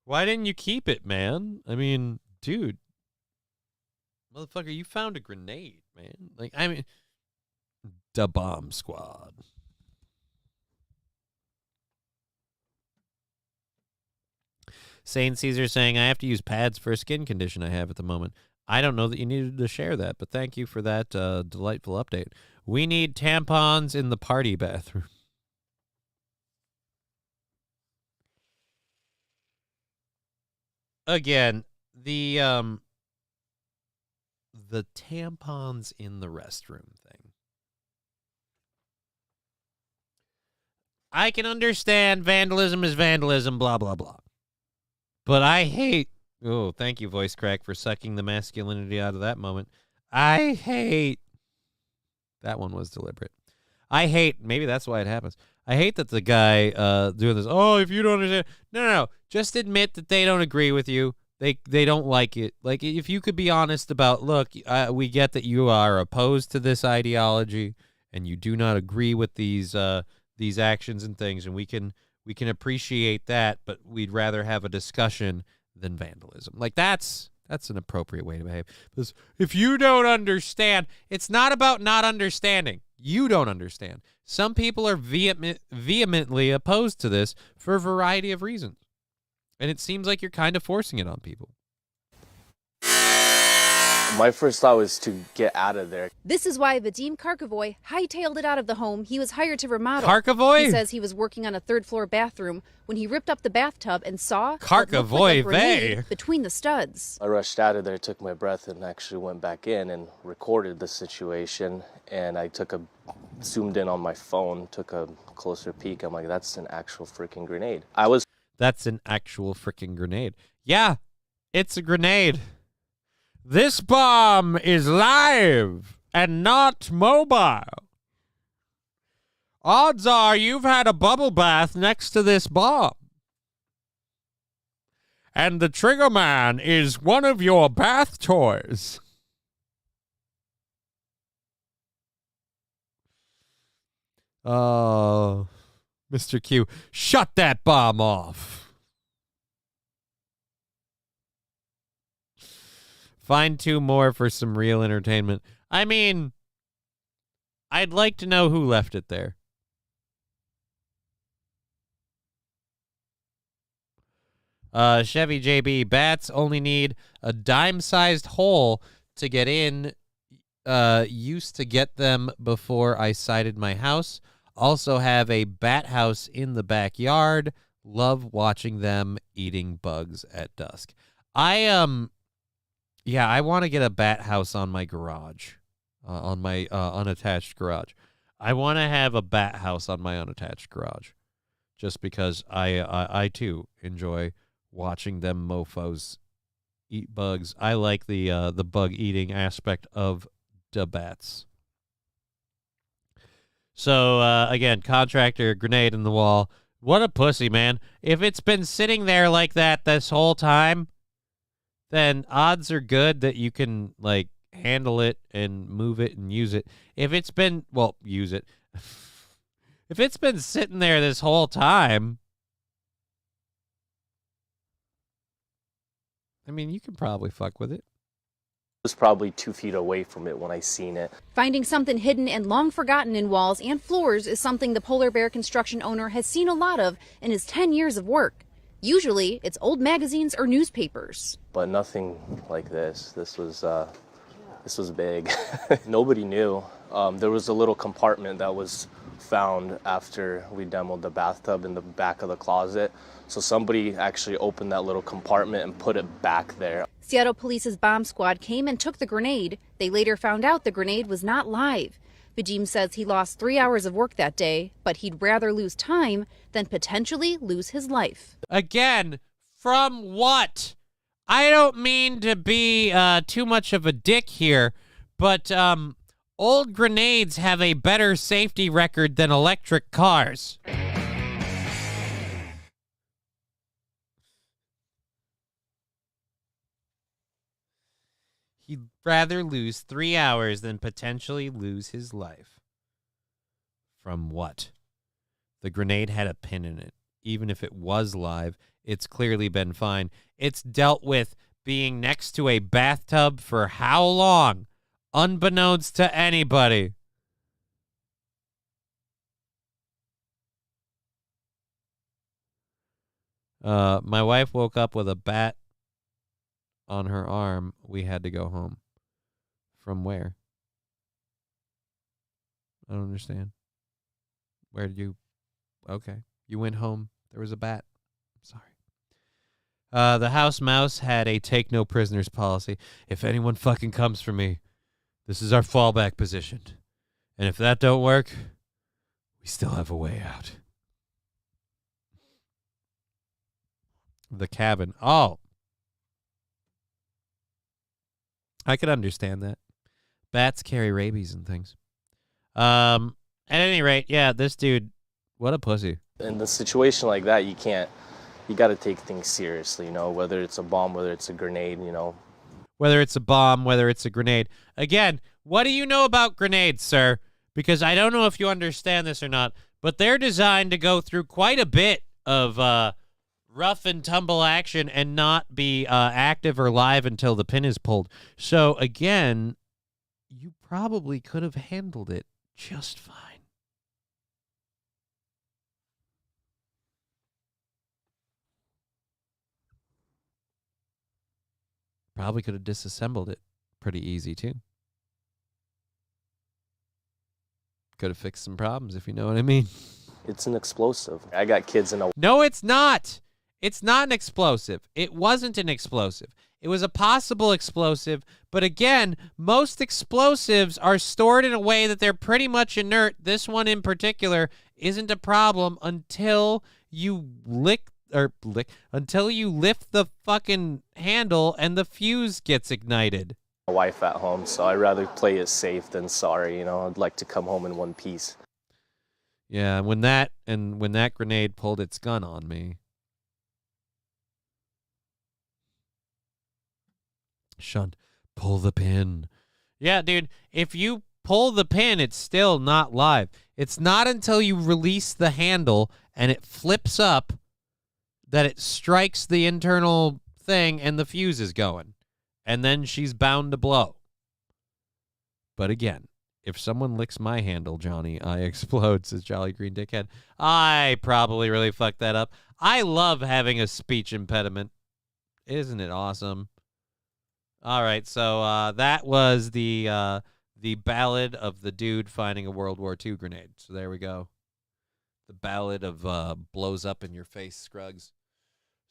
Why didn't you keep it, man? I mean, dude. Motherfucker, you found a grenade, man. Like, I mean, the bomb squad. Saint Caesar saying, I have to use pads for a skin condition I have at the moment. I don't know that you needed to share that, but thank you for that delightful update. We need tampons in the party bathroom. Again, the tampons in the restroom thing. I can understand vandalism is vandalism, blah, blah, blah. But I hate... Oh, thank you, Voice Crack, for sucking the masculinity out of that moment. I hate... That one was deliberate. I hate... Maybe that's why it happens. I hate that the guy doing this, oh, if you don't understand... No. Just admit that they don't agree with you. They don't like it. Like, if you could be honest about, look, we get that you are opposed to this ideology and you do not agree with these actions and things, and we can appreciate that, but we'd rather have a discussion than vandalism. Like, that's an appropriate way to behave. Because if you don't understand, it's not about not understanding. You don't understand. Some people are vehemently opposed to this for a variety of reasons. And it seems like you're kind of forcing it on people. My first thought was to get out of there. This is why Vadim Kharkovoy hightailed it out of the home he was hired to remodel. Kharkovoy? He says he was working on a third-floor bathroom when he ripped up the bathtub and saw Kharkovoy grenade between the studs. I rushed out of there, took my breath, and actually went back in and recorded the situation. And I zoomed in on my phone, took a closer peek. I'm like, that's an actual freaking grenade. That's an actual freaking grenade. Yeah, it's a grenade. This bomb is live and not mobile. Odds are you've had a bubble bath next to this bomb. And the trigger man is one of your bath toys. Oh, Mr. Q, shut that bomb off. Find 2 more for some real entertainment. I mean, I'd like to know who left it there. Chevy JB, bats only need a dime-sized hole to get in. Used to get them before I sided my house. Also have a bat house in the backyard. Love watching them eating bugs at dusk. Yeah, I want to get a bat house on my garage, on my unattached garage. I want to have a bat house on my unattached garage, just because I too enjoy watching them mofos eat bugs. I like the bug eating aspect of the bats. So again, contractor, grenade in the wall. What a pussy, man! If it's been sitting there like that this whole time, then odds are good that you can, like, handle it and move it and use it. If it's been, well, use it. If it's been sitting there this whole time, I mean, you can probably fuck with it. I was probably 2 feet away from it when I seen it. Finding something hidden and long forgotten in walls and floors is something the Polar Bear construction owner has seen a lot of in his 10 years of work. Usually, it's old magazines or newspapers. But nothing like this. This was big. Nobody knew. There was a little compartment that was found after we demoed the bathtub in the back of the closet. So somebody actually opened that little compartment and put it back there. Seattle Police's bomb squad came and took the grenade. They later found out the grenade was not live. Vajim says he lost 3 hours of work that day, but he'd rather lose time than potentially lose his life. Again, from what? I don't mean to be too much of a dick here, but old grenades have a better safety record than electric cars. He'd rather lose 3 hours than potentially lose his life. From what? The grenade had a pin in it. Even if it was live, it's clearly been fine. It's dealt with being next to a bathtub for how long? Unbeknownst to anybody. My wife woke up with a bat on her arm. We had to go home. From where? I don't understand. Where did you... Okay. You went home. There was a bat. I'm sorry. The house mouse had a take no prisoners policy. If anyone fucking comes for me, this is our fallback position. And if that don't work, we still have a way out. The cabin. Oh. I could understand that. Bats carry rabies and things. At any rate, yeah, this dude, what a pussy. In a situation like that, you got to take things seriously, you know, whether it's a bomb, whether it's a grenade, you know. Whether it's a bomb, whether it's a grenade. Again, what do you know about grenades, sir? Because I don't know if you understand this or not, but they're designed to go through quite a bit of rough and tumble action and not be active or live until the pin is pulled. So, again, you probably could have handled it just fine. Probably could have disassembled it pretty easy, too. Could have fixed some problems, if you know what I mean. It's an explosive. I got kids in a... No, it's not. It's not an explosive. It wasn't an explosive. It was a possible explosive. But again, most explosives are stored in a way that they're pretty much inert. This one in particular isn't a problem until you until you lift the fucking handle and the fuse gets ignited. My wife at home, so I'd rather play it safe than sorry, you know. I'd like to come home in one piece. Yeah, when that grenade pulled its gun on me. Shunt, pull the pin. Yeah, dude, if you pull the pin, it's still not live. It's not until you release the handle and it flips up that it strikes the internal thing and the fuse is going. And then she's bound to blow. But again, if someone licks my handle, Johnny, I explode, says Jolly Green Dickhead. I probably really fucked that up. I love having a speech impediment. Isn't it awesome? All right, so that was the ballad of the dude finding a World War II grenade. So there we go. The ballad of blows up in your face, Scruggs.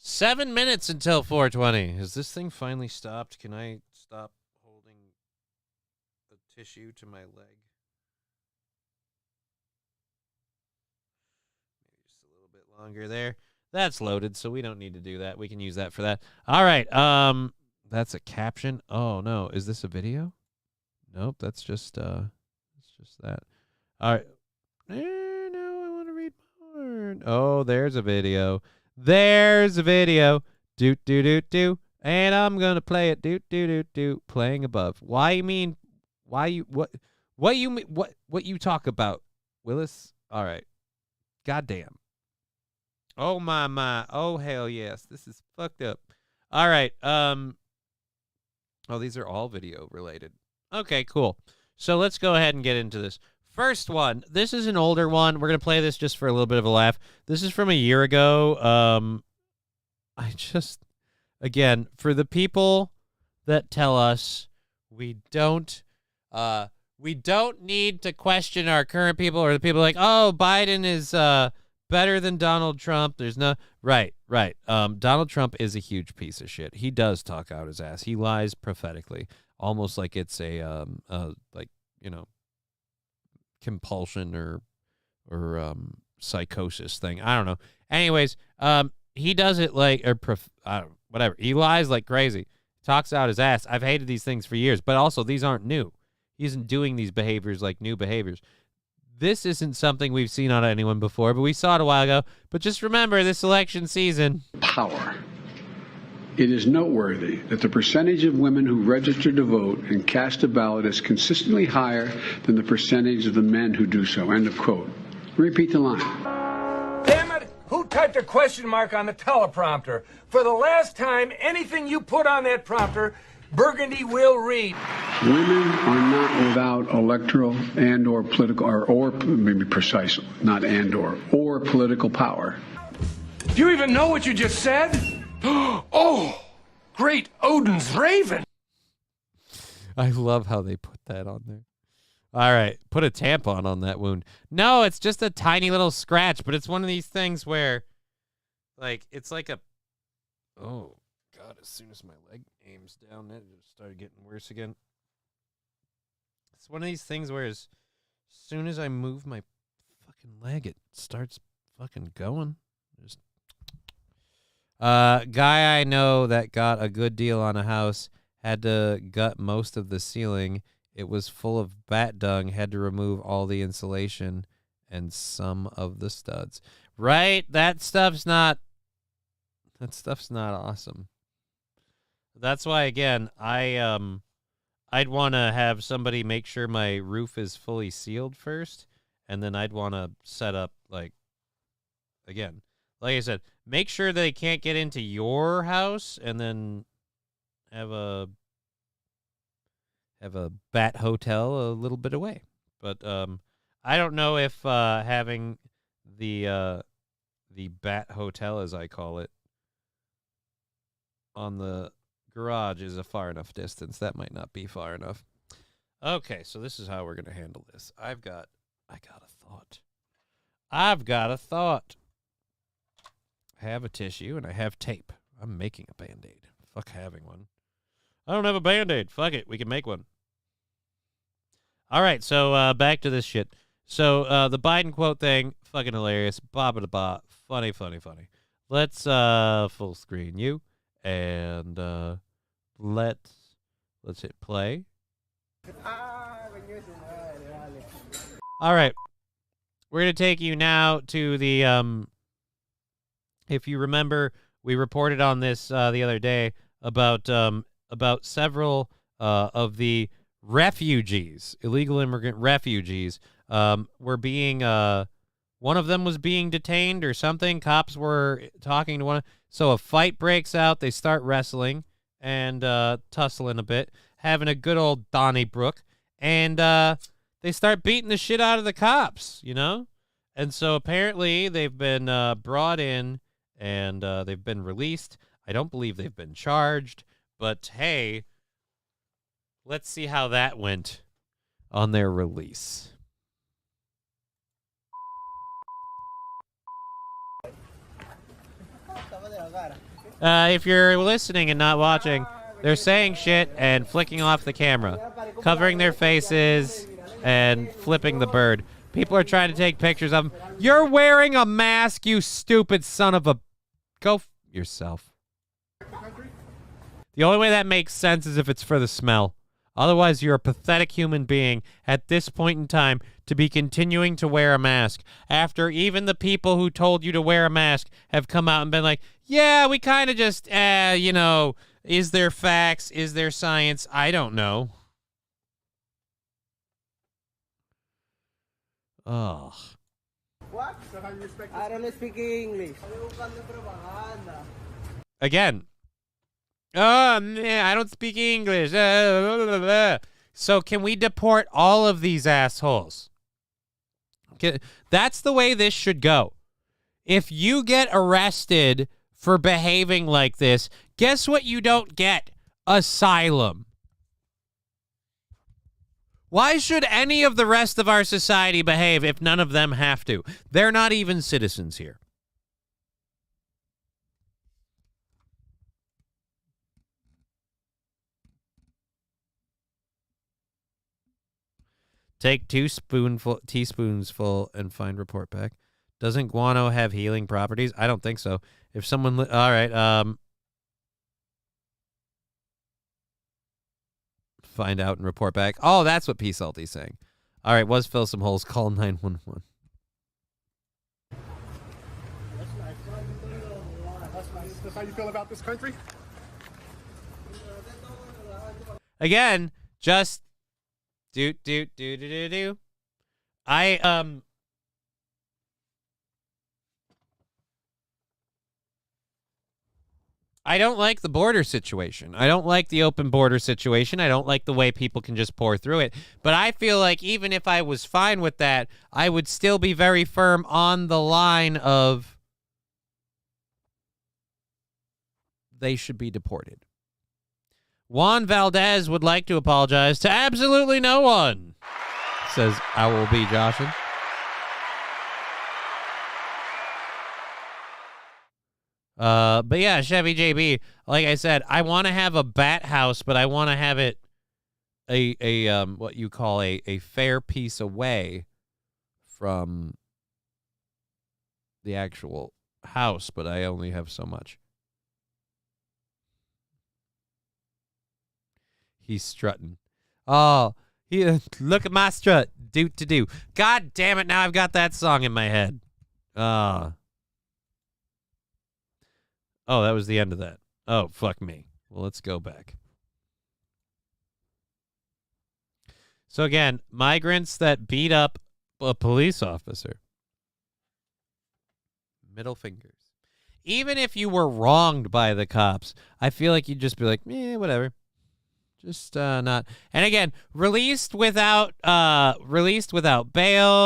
7 minutes until 4:20. Has this thing finally stopped? Can I stop holding the tissue to my leg? Maybe just a little bit longer there. That's loaded, so we don't need to do that. We can use that for that. All right. That's a caption. Oh no, is this a video? Nope, that's just that. All right. No, I want to read more. Oh, there's a video. There's a video. Do do do do. And I'm gonna play it. Do do do do. Playing above. Why you mean? Why you what? What you mean? What you talk about, Willis? All right. Goddamn. Oh my. Oh hell yes. This is fucked up. All right. Oh, these are all video related. Okay, cool. So let's go ahead and get into this. First one. This is an older one. We're going to play this just for a little bit of a laugh. This is from a year ago. Again, for the people that tell us we don't need to question our current people, or the people like, oh, Biden is better than Donald Trump. There's no Right. Donald Trump is a huge piece of shit. He does talk out his ass. He lies prophetically, almost like it's a compulsion or psychosis thing. I don't know. Anyways, he does it like whatever. He lies like crazy. Talks out his ass. I've hated these things for years, but also these aren't new. He isn't doing these behaviors like new behaviors. This isn't something we've seen on anyone before, but we saw it a while ago. But just remember, this election season. Power. It is noteworthy that the percentage of women who register to vote and cast a ballot is consistently higher than the percentage of the men who do so. End of quote. Repeat the line. Damn it! Who typed a question mark on the teleprompter? For the last time, anything you put on that prompter, Burgundy will read. Women are not without electoral and or political, or maybe precise, not and or political power. Do you even know what you just said? Oh, great Odin's raven. I love how they put that on there. All right, put a tampon on that wound. No, it's just a tiny little scratch, but it's one of these things where, like, it's like a... Oh, God, as soon as my leg aims down, it just started getting worse again. It's one of these things where as soon as I move my fucking leg, it starts fucking going. Just... guy I know that got a good deal on a house had to gut most of the ceiling. It was full of bat dung, had to remove all the insulation and some of the studs. Right? That stuff's not awesome. That's why, again, I'd want to have somebody make sure my roof is fully sealed first, and then I'd want to set up, like I said, make sure they can't get into your house, and then have a bat hotel a little bit away. But I don't know if having the bat hotel, as I call it, on the garage is a far enough distance. That might not be far enough. Okay, so this is how we're gonna handle this. I got a thought. I have a tissue and I have tape. I'm making a Band-Aid. Fuck having one. I don't have a Band-Aid. Fuck it. We can make one. All right, so back to this shit. So the Biden quote thing, fucking hilarious. Ba-ba-da-ba. Funny. Let's full screen you. And let's hit play. All right. We're going to take you now to the... if you remember, we reported on this the other day about several of the refugees, illegal immigrant refugees, were being, one of them was being detained or something. Cops were talking to one. So a fight breaks out. They start wrestling and tussling a bit, having a good old Donnybrook. And they start beating the shit out of the cops, you know? And so apparently they've been brought in and they've been released. I don't believe they've been charged. But, hey, let's see how that went on their release. If you're listening and not watching, they're saying shit and flicking off the camera, covering their faces and flipping the bird. People are trying to take pictures of them. You're wearing a mask, you stupid son of a... Go yourself. The only way that makes sense is if it's for the smell. Otherwise, you're a pathetic human being at this point in time to be continuing to wear a mask after even the people who told you to wear a mask have come out and been like, yeah, we kind of just, is there facts? Is there science? I don't know. Ugh. What? I don't speak English. Again. Oh, man, I don't speak English. So can we deport all of these assholes? That's the way this should go. If you get arrested for behaving like this, guess what you don't get? Asylum. Why should any of the rest of our society behave if none of them have to? They're not even citizens here. Take 2 teaspoons full and find report back. Doesn't guano have healing properties? I don't think so. If someone... all right. Find out and report back. Oh, that's what P. Salty's saying. All right, was fill some holes. Call 911. That's how you feel about this country? Again, just do. I don't like the border situation. I don't like the open border situation. I don't like the way people can just pour through it. But I feel like even if I was fine with that, I would still be very firm on the line of they should be deported. Juan Valdez would like to apologize to absolutely no one, says Owl B. Joshin. But yeah, Chevy JB, like I said, I want to have a bat house, but I want to have it a what you call a fair piece away from the actual house, but I only have so much. He's strutting. Oh, look at my strut. Do. God damn it, now I've got that song in my head. Oh, that was the end of that. Oh, fuck me. Well, let's go back. So again, migrants that beat up a police officer. Middle fingers. Even if you were wronged by the cops, I feel like you'd just be like, whatever. Just not. And again, released without bail.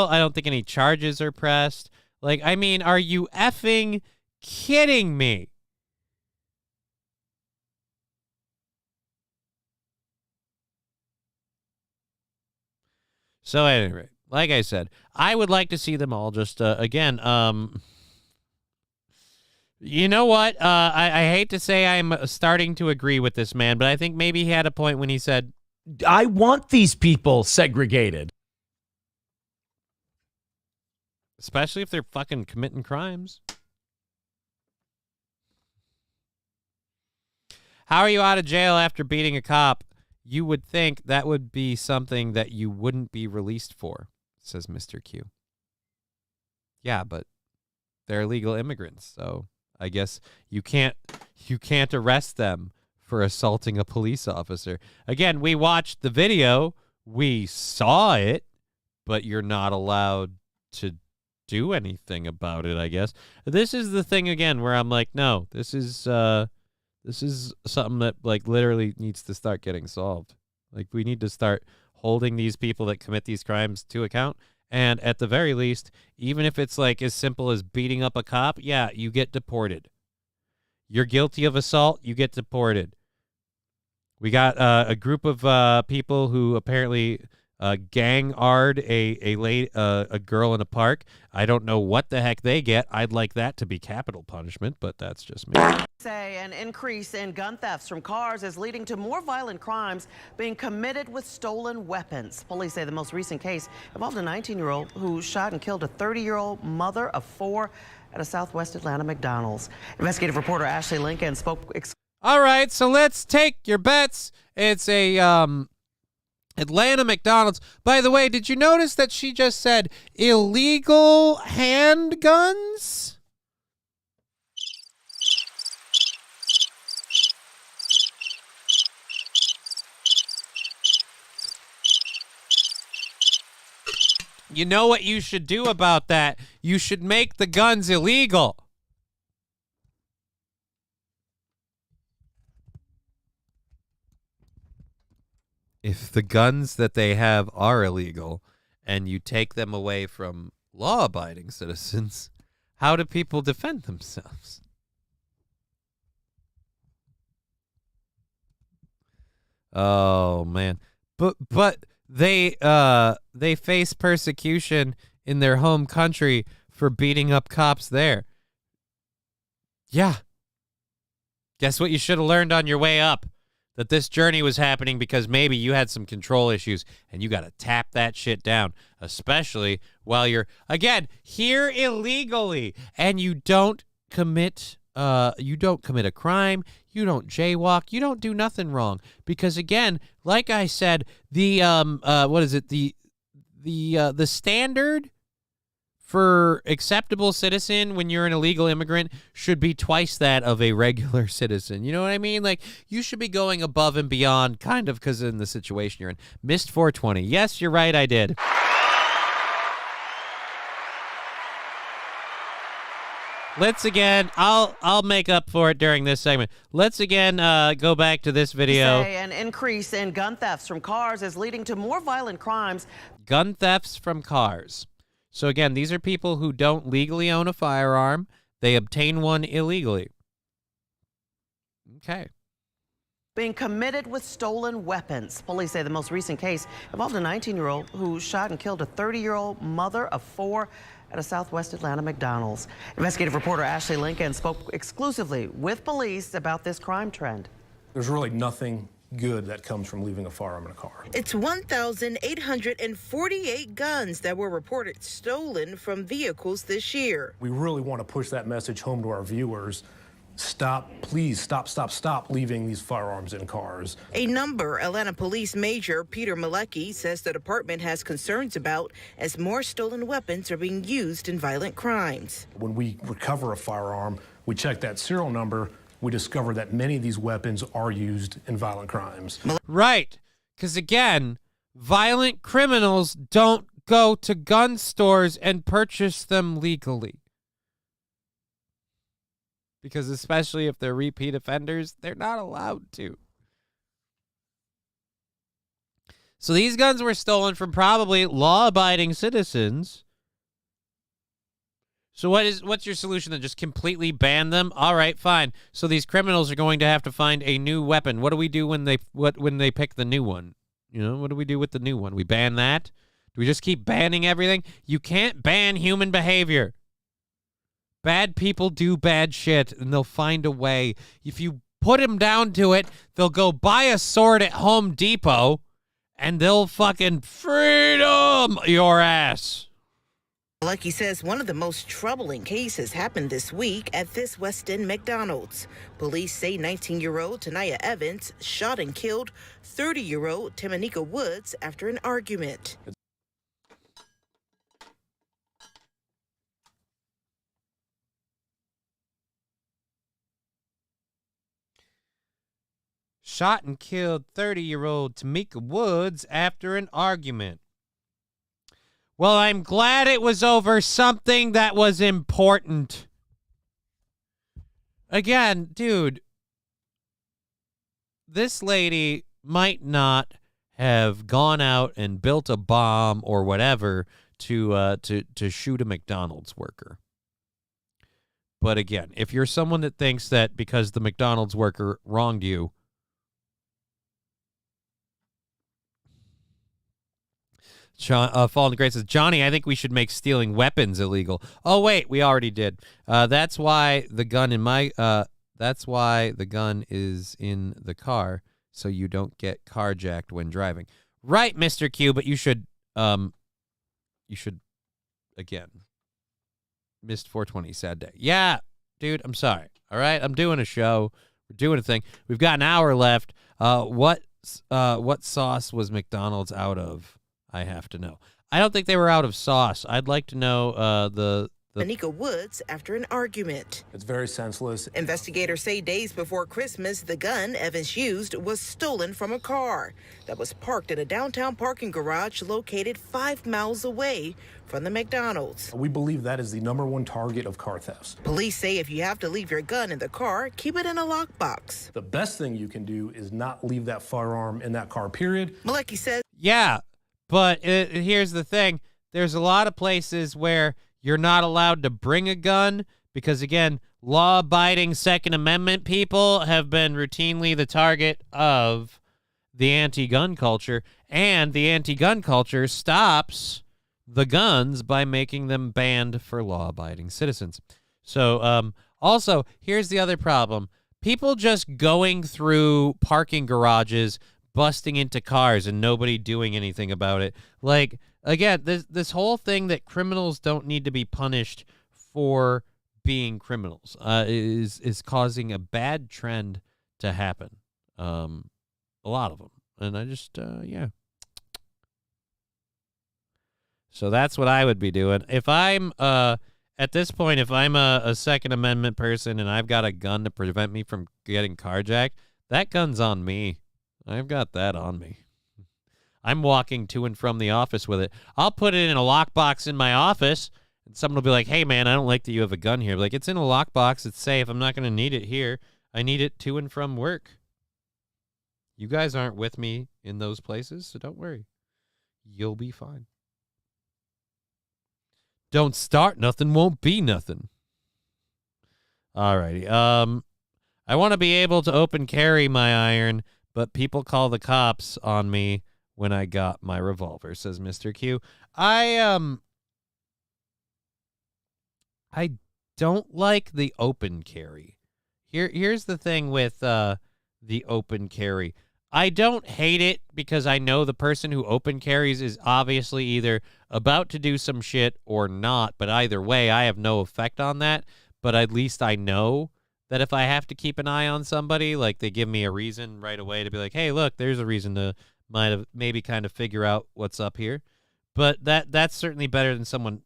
I don't think any charges are pressed. Like, I mean, are you effing kidding me? So at any rate, like I said, I would like to see them all just, again, you know what? I hate to say I'm starting to agree with this man, but I think maybe he had a point when he said, I want these people segregated. Especially if they're fucking committing crimes. How are you out of jail after beating a cop? You would think that would be something that you wouldn't be released for, says Mr. Q. Yeah, but they're illegal immigrants, so I guess you can't arrest them for assaulting a police officer. Again, we watched the video, we saw it, but you're not allowed to do anything about it, I guess. This is the thing again where I'm like, no, this is something that like literally needs to start getting solved. Like we need to start holding these people that commit these crimes to account. And at the very least, even if it's like as simple as beating up a cop, yeah, you get deported. You're guilty of assault, you get deported. We got a group of people who apparently gang-ard a girl in a park. I don't know what the heck they get. I'd like that to be capital punishment, but that's just me. Say an increase in gun thefts from cars is leading to more violent crimes being committed with stolen weapons. Police say the most recent case involved a 19-year-old who shot and killed a 30-year-old mother of 4 at a Southwest Atlanta McDonald's. Investigative reporter Ashley Lincoln spoke. All right, so let's take your bets. It's a Atlanta McDonald's. By the way, did you notice that she just said illegal handguns? You know what you should do about that? You should make the guns illegal. If the guns that they have are illegal and you take them away from law-abiding citizens, how do people defend themselves? Oh, man. But they face persecution in their home country for beating up cops there. Yeah. Guess what you should have learned on your way up? that this journey was happening because maybe you had some control issues and you got to tap that shit down, especially while you're, again, here illegally and you don't commit a crime, you don't jaywalk, you don't do nothing wrong. Because again, like I said, the the standard for acceptable citizen when you're an illegal immigrant should be twice that of a regular citizen. You know what I mean? Like, you should be going above and beyond, kind of, because in the situation you're in. Missed 420. Yes, you're right, I did. Let's again, I'll make up for it during this segment. Let's again go back to this video. An increase in gun thefts from cars is leading to more violent crimes. Gun thefts from cars. So again, these are people who don't legally own a firearm. They obtain one illegally. Okay. Being committed with stolen weapons. Police say the most recent case involved a 19-year-old who shot and killed a 30-year-old mother of 4 at a Southwest Atlanta McDonald's. Investigative reporter Ashley Lincoln spoke exclusively with police about this crime trend. There's really nothing good that comes from leaving a firearm in a car. It's 1,848 guns that were reported stolen from vehicles this year. We really want to push that message home to our viewers. Stop, please, stop leaving these firearms in cars. A number Atlanta Police Major Peter Malecki says the department has concerns about as more stolen weapons are being used in violent crimes. When we recover a firearm, we check that serial number. We discover that many of these weapons are used in violent crimes. Right. Because again, violent criminals don't go to gun stores and purchase them legally. Because especially if they're repeat offenders, they're not allowed to. So these guns were stolen from probably law-abiding citizens. So what's your solution then? Just completely ban them? All right, fine. So these criminals are going to have to find a new weapon. What do we do when they pick the new one? You know, what do we do with the new one? We ban that? Do we just keep banning everything? You can't ban human behavior. Bad people do bad shit, and they'll find a way. If you put them down to it, they'll go buy a sword at Home Depot, and they'll fucking freedom your ass. Lucky says one of the most troubling cases happened this week at this West End McDonald's. Police say 19-year-old Tanaya Evans shot and killed 30-year-old Tamanika Woods after an argument. Shot and killed 30-year-old Tamika Woods after an argument. Well, I'm glad it was over something that was important. Again, dude, this lady might not have gone out and built a bomb or whatever to shoot a McDonald's worker. But again, if you're someone that thinks that because the McDonald's worker wronged you, Fallen to Grace says, Johnny, I think we should make stealing weapons illegal. Oh wait, we already did. That's why the gun is in the car, so you don't get carjacked when driving. Right, Mr. Q, but you should again. Missed 420, sad day. Yeah, dude, I'm sorry. All right, I'm doing a show. We're doing a thing. We've got an hour left. What sauce was McDonald's out of? I have to know. I don't think they were out of sauce. I'd like to know the Anika Woods after an argument. It's very senseless. Investigators say days before Christmas, the gun Evans used was stolen from a car that was parked in a downtown parking garage located 5 miles away from the McDonald's. We believe that is the #1 target of car thefts. Police say if you have to leave your gun in the car, keep it in a lockbox. The best thing you can do is not leave that firearm in that car, period. Malecki says, yeah, but here's the thing. There's a lot of places where you're not allowed to bring a gun because, again, law-abiding Second Amendment people have been routinely the target of the anti-gun culture, and the anti-gun culture stops the guns by making them banned for law-abiding citizens. So, also, here's the other problem. people just going through parking garages, busting into cars, and nobody doing anything about it. Like, again, this whole thing that criminals don't need to be punished for being criminals is causing a bad trend to happen. A lot of them. And I just, yeah. So that's what I would be doing. If I'm, at this point, if I'm a Second Amendment person and I've got a gun to prevent me from getting carjacked, that gun's on me. I've got that on me. I'm walking to and from the office with it. I'll put it in a lockbox in my office, and someone will be like, hey, man, I don't like that you have a gun here. Like, it's in a lockbox. It's safe. I'm not going to need it here. I need it to and from work. You guys aren't with me in those places, so don't worry. You'll be fine. Don't start nothing, won't be nothing. All righty. I want to be able to open carry my iron, but people call the cops on me when I got my revolver, says Mr. Q. I don't like the open carry. Here's the thing with the open carry. I don't hate it because I know the person who open carries is obviously either about to do some shit or not, but either way, I have no effect on that. But at least I know that if I have to keep an eye on somebody, like they give me a reason right away to be like, hey, look, there's a reason to maybe kind of figure out what's up here. But that's certainly better than someone,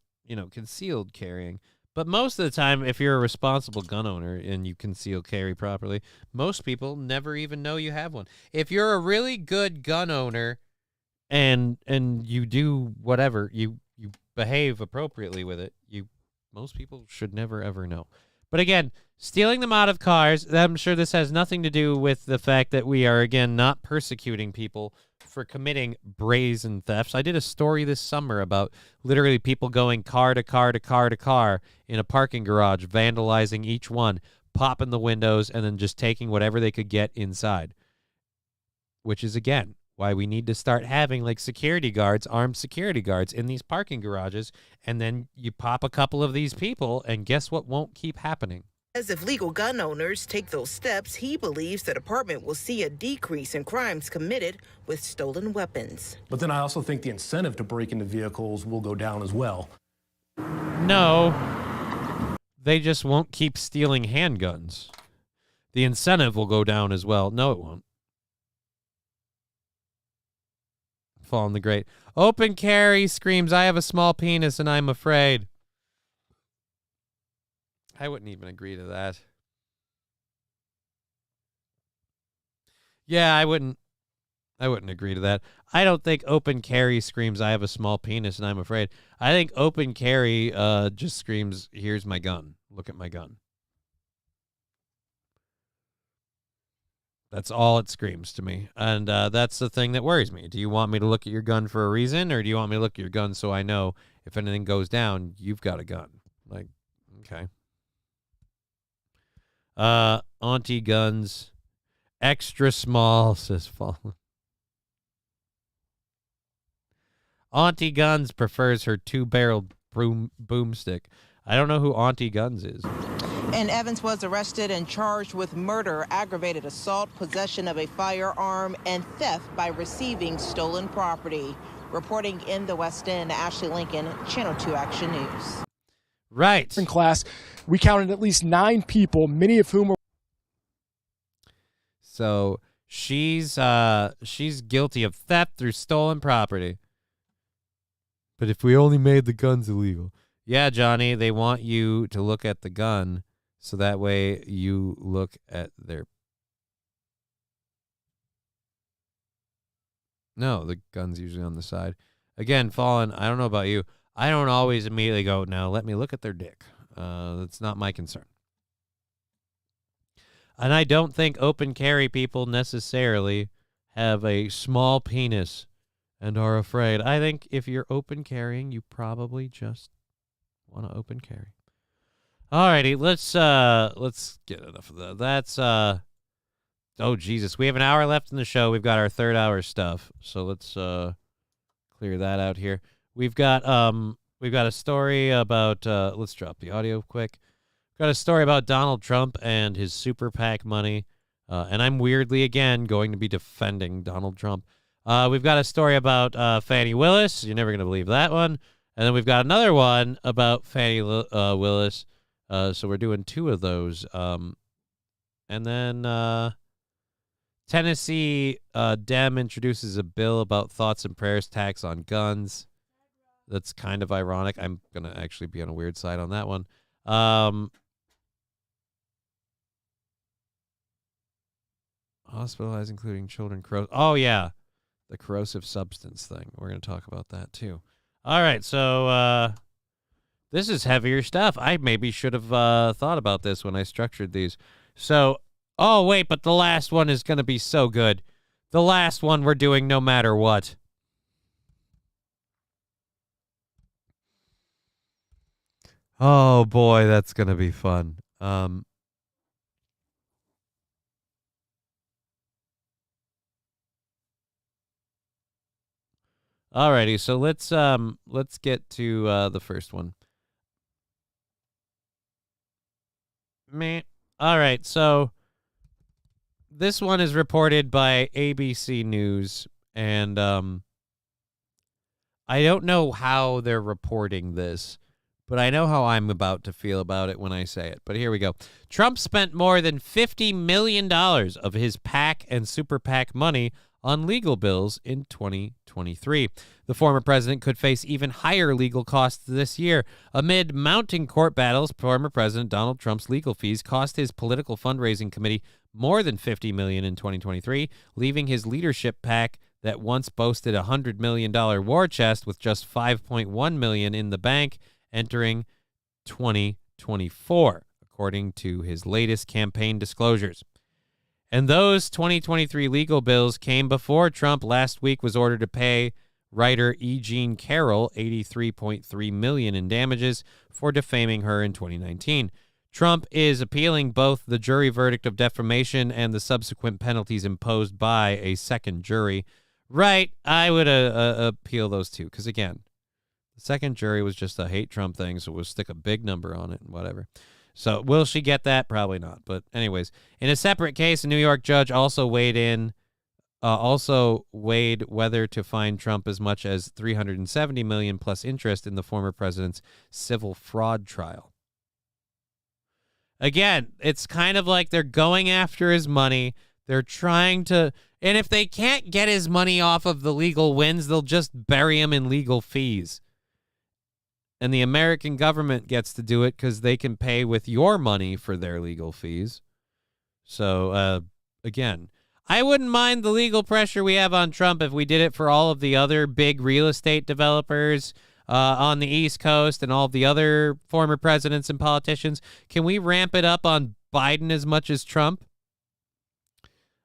concealed carrying. But most of the time, if you're a responsible gun owner and you conceal carry properly, most people never even know you have one. If you're a really good gun owner and you do whatever, you behave appropriately with it, most people should never, ever know. But again, stealing them out of cars, I'm sure this has nothing to do with the fact that we are, again, not persecuting people for committing brazen thefts. I did a story this summer about literally people going car to car to car to car in a parking garage, vandalizing each one, popping the windows, and then just taking whatever they could get inside. Which is, again, why we need to start having like security guards, armed security guards in these parking garages, and then you pop a couple of these people, and guess what won't keep happening? As if legal gun owners take those steps, he believes the department will see a decrease in crimes committed with stolen weapons. But then I also think the incentive to break into vehicles will go down as well. No, they just won't keep stealing handguns. The incentive will go down as well. No, it won't. Falling the great. Open carry screams, I have a small penis and I'm afraid. I wouldn't even agree to that. Yeah, I wouldn't agree to that. I don't think open carry screams, I have a small penis and I'm afraid. I think open carry just screams, here's my gun. Look at my gun. That's all it screams to me. And that's the thing that worries me. Do you want me to look at your gun for a reason, or do you want me to look at your gun so I know if anything goes down, you've got a gun? Like, okay. Auntie Guns, extra small, says Fallen. Auntie Guns prefers her two-barreled boomstick. I don't know who Auntie Guns is. And Evans was arrested and charged with murder, aggravated assault, possession of a firearm, and theft by receiving stolen property. Reporting in the West End, Ashley Lincoln, Channel 2 Action News. Right. In class, we counted at least 9 people, many of whom were. So she's guilty of theft through stolen property. But if we only made the guns illegal. Yeah, Johnny, they want you to look at the gun so that way you look at their. No, the gun's usually on the side. Again, Fallen, I don't know about you. I don't always immediately go, now let me look at their dick. That's not my concern. And I don't think open carry people necessarily have a small penis and are afraid. I think if you're open carrying, you probably just want to open carry. Alrighty, let's get enough of that. That's oh Jesus, we have an hour left in the show. We've got our third hour stuff, so let's clear that out here. We've got a story about let's drop the audio quick. Got a story about Donald Trump and his super PAC money. And I'm weirdly, again, going to be defending Donald Trump. We've got a story about Fannie Willis. You're never going to believe that one. And then we've got another one about Fannie Willis. So we're doing two of those. And then Tennessee Dem introduces a bill about thoughts and prayers tax on guns. That's kind of ironic. I'm going to actually be on a weird side on that one. Hospitalized, including children. Oh, yeah. The corrosive substance thing. We're going to talk about that, too. All right. So this is heavier stuff. I maybe should have thought about this when I structured these. So, oh, wait, but the last one is going to be so good. The last one we're doing no matter what. Oh, boy, that's going to be fun. Alrighty, so let's get to the first one. Meh. All right, so this one is reported by ABC News, and I don't know how they're reporting this, but I know how I'm about to feel about it when I say it. But here we go. Trump spent more than $50 million of his PAC and super PAC money on legal bills in 2023. The former president could face even higher legal costs this year. Amid mounting court battles, former President Donald Trump's legal fees cost his political fundraising committee more than $50 million in 2023, leaving his leadership PAC that once boasted a $100 million war chest with just $5.1 million in the bank entering 2024, according to his latest campaign disclosures. And those 2023 legal bills came before Trump last week was ordered to pay writer E. Jean Carroll $83.3 million in damages for defaming her in 2019. Trump is appealing both the jury verdict of defamation and the subsequent penalties imposed by a second jury. Right, I would appeal those two, because again, the second jury was just a hate Trump thing, so we'll stick a big number on it and whatever. So will she get that? Probably not. But anyways, in a separate case, a New York judge also weighed whether to fine Trump as much as $370 million plus interest in the former president's civil fraud trial. Again, it's kind of like they're going after his money. They're trying to, and if they can't get his money off of the legal wins, they'll just bury him in legal fees. And the American government gets to do it because they can pay with your money for their legal fees. So, again, I wouldn't mind the legal pressure we have on Trump if we did it for all of the other big real estate developers on the East Coast and all of the other former presidents and politicians. Can we ramp it up on Biden as much as Trump?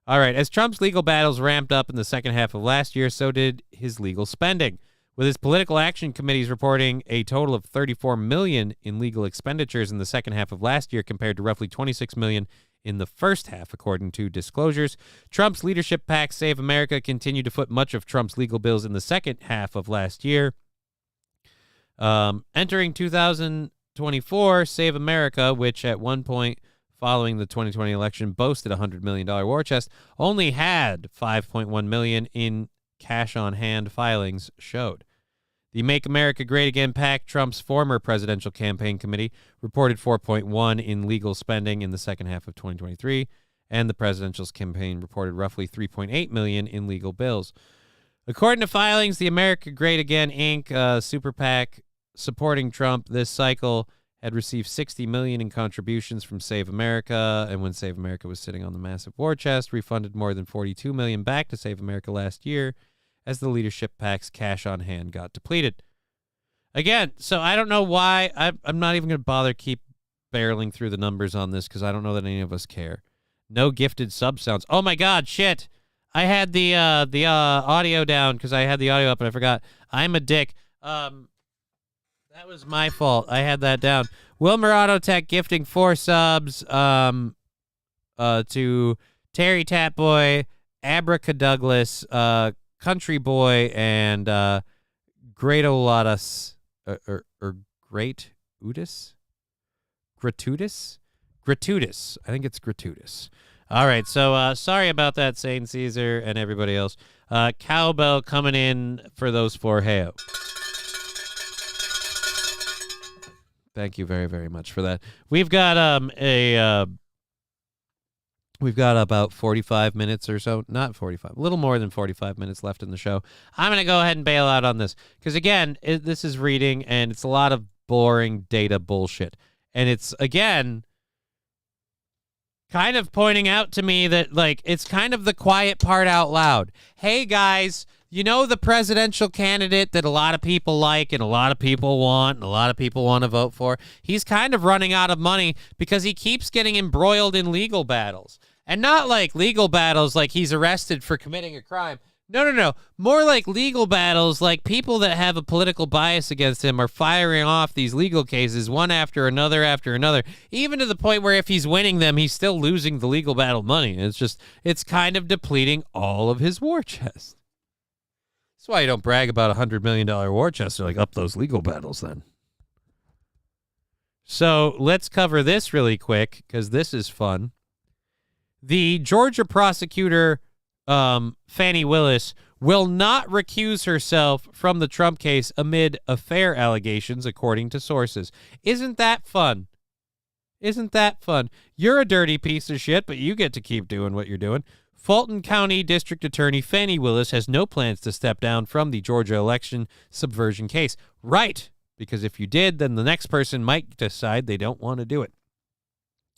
All right, as Trump's legal battles ramped up in the second half of last year, so did his legal spending, with his political action committees reporting a total of $34 million in legal expenditures in the second half of last year compared to roughly $26 million in the first half, according to disclosures. Trump's leadership PAC, Save America, continued to foot much of Trump's legal bills in the second half of last year. Entering 2024, Save America, which at one point following the 2020 election boasted a $100 million war chest, only had $5.1 million in cash-on-hand filings showed. The Make America Great Again PAC, Trump's former presidential campaign committee, reported $4.1 in legal spending in the second half of 2023, and the presidential campaign reported roughly $3.8 million in legal bills. According to filings, the America Great Again Inc. Super PAC supporting Trump this cycle had received $60 million in contributions from Save America, and when Save America was sitting on the massive war chest, refunded more than $42 million back to Save America last year, as the leadership PAC's cash on hand got depleted. Again, so I don't know why. I'm not even going to bother keep barreling through the numbers on this because I don't know that any of us care. No gifted sub sounds. Oh my God, shit. I had the audio down because I had the audio up and I forgot. I'm a dick. That was my fault. I had that down. Wilmer Autotech gifting 4 subs to Terry Tatboy, Abracadouglas, Country Boy, and Great Olatus, or Great Udis? gratuitous? Gratuitous. I think it's gratuitous. All right, so sorry about that, St. Caesar and everybody else. Cowbell coming in for those four. Heyo. Thank you very, very much for that. We've got we've got about 45 minutes or so, not 45, a little more than 45 minutes left in the show. I'm going to go ahead and bail out on this because, again, this is reading, and it's a lot of boring data bullshit. And it's, again, kind of pointing out to me that, like, it's kind of the quiet part out loud. Hey, guys, you know the presidential candidate that a lot of people like and a lot of people want and a lot of people want to vote for? He's kind of running out of money because he keeps getting embroiled in legal battles. And not like legal battles like he's arrested for committing a crime. No. More like legal battles like people that have a political bias against him are firing off these legal cases one after another, even to the point where if he's winning them, he's still losing the legal battle money. It's kind of depleting all of his war chest. That's why you don't brag about $100 million war chest. They're like, up those legal battles then. So let's cover this really quick because this is fun. The Georgia prosecutor, Fani Willis, will not recuse herself from the Trump case amid affair allegations, according to sources. Isn't that fun? Isn't that fun? You're a dirty piece of shit, but you get to keep doing what you're doing. Fulton County District Attorney Fani Willis has no plans to step down from the Georgia election subversion case. Right, because if you did, then the next person might decide they don't want to do it.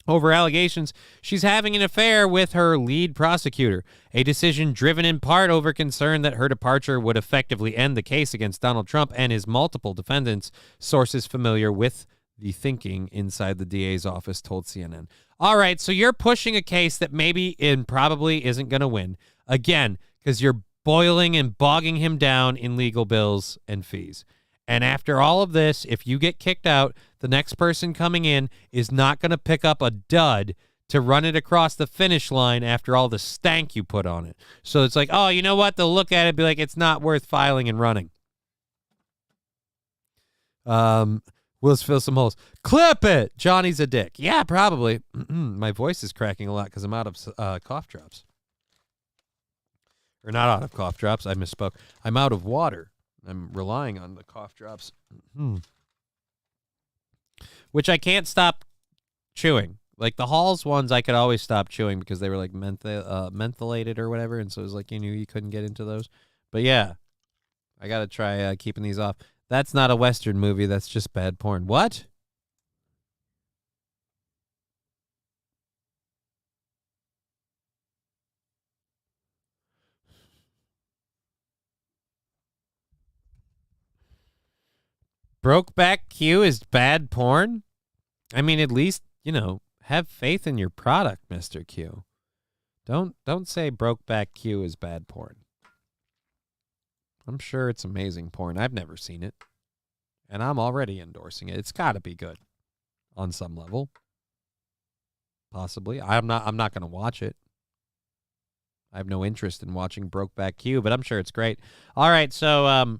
Over allegations she's having an affair with her lead prosecutor, a decision driven in part over concern that her departure would effectively end the case against Donald Trump and his multiple defendants, sources familiar with the thinking inside the DA's office told CNN. All right, so you're pushing a case that maybe and probably isn't going to win, again, because you're boiling and bogging him down in legal bills and fees. And after all of this, if you get kicked out, the next person coming in is not going to pick up a dud to run it across the finish line after all the stank you put on it. So it's like, oh, you know what? They'll look at it and be like, it's not worth filing and running. We'll fill some holes. Clip it! Johnny's a dick. Yeah, probably. My voice is cracking a lot because I'm out of cough drops. Or not out of cough drops. I misspoke. I'm out of water. I'm relying on the cough drops, which I can't stop chewing. Like the Halls ones, I could always stop chewing because they were like mentholated or whatever, and so it was like you couldn't get into those. But yeah, I got to try keeping these off. That's not a Western movie. That's just bad porn. What? Brokeback Q is bad porn? I mean, at least, have faith in your product, Mr. Q. Don't say Brokeback Q is bad porn. I'm sure it's amazing porn. I've never seen it. And I'm already endorsing it. It's got to be good on some level. Possibly. I'm not going to watch it. I have no interest in watching Brokeback Q, but I'm sure it's great. All right, so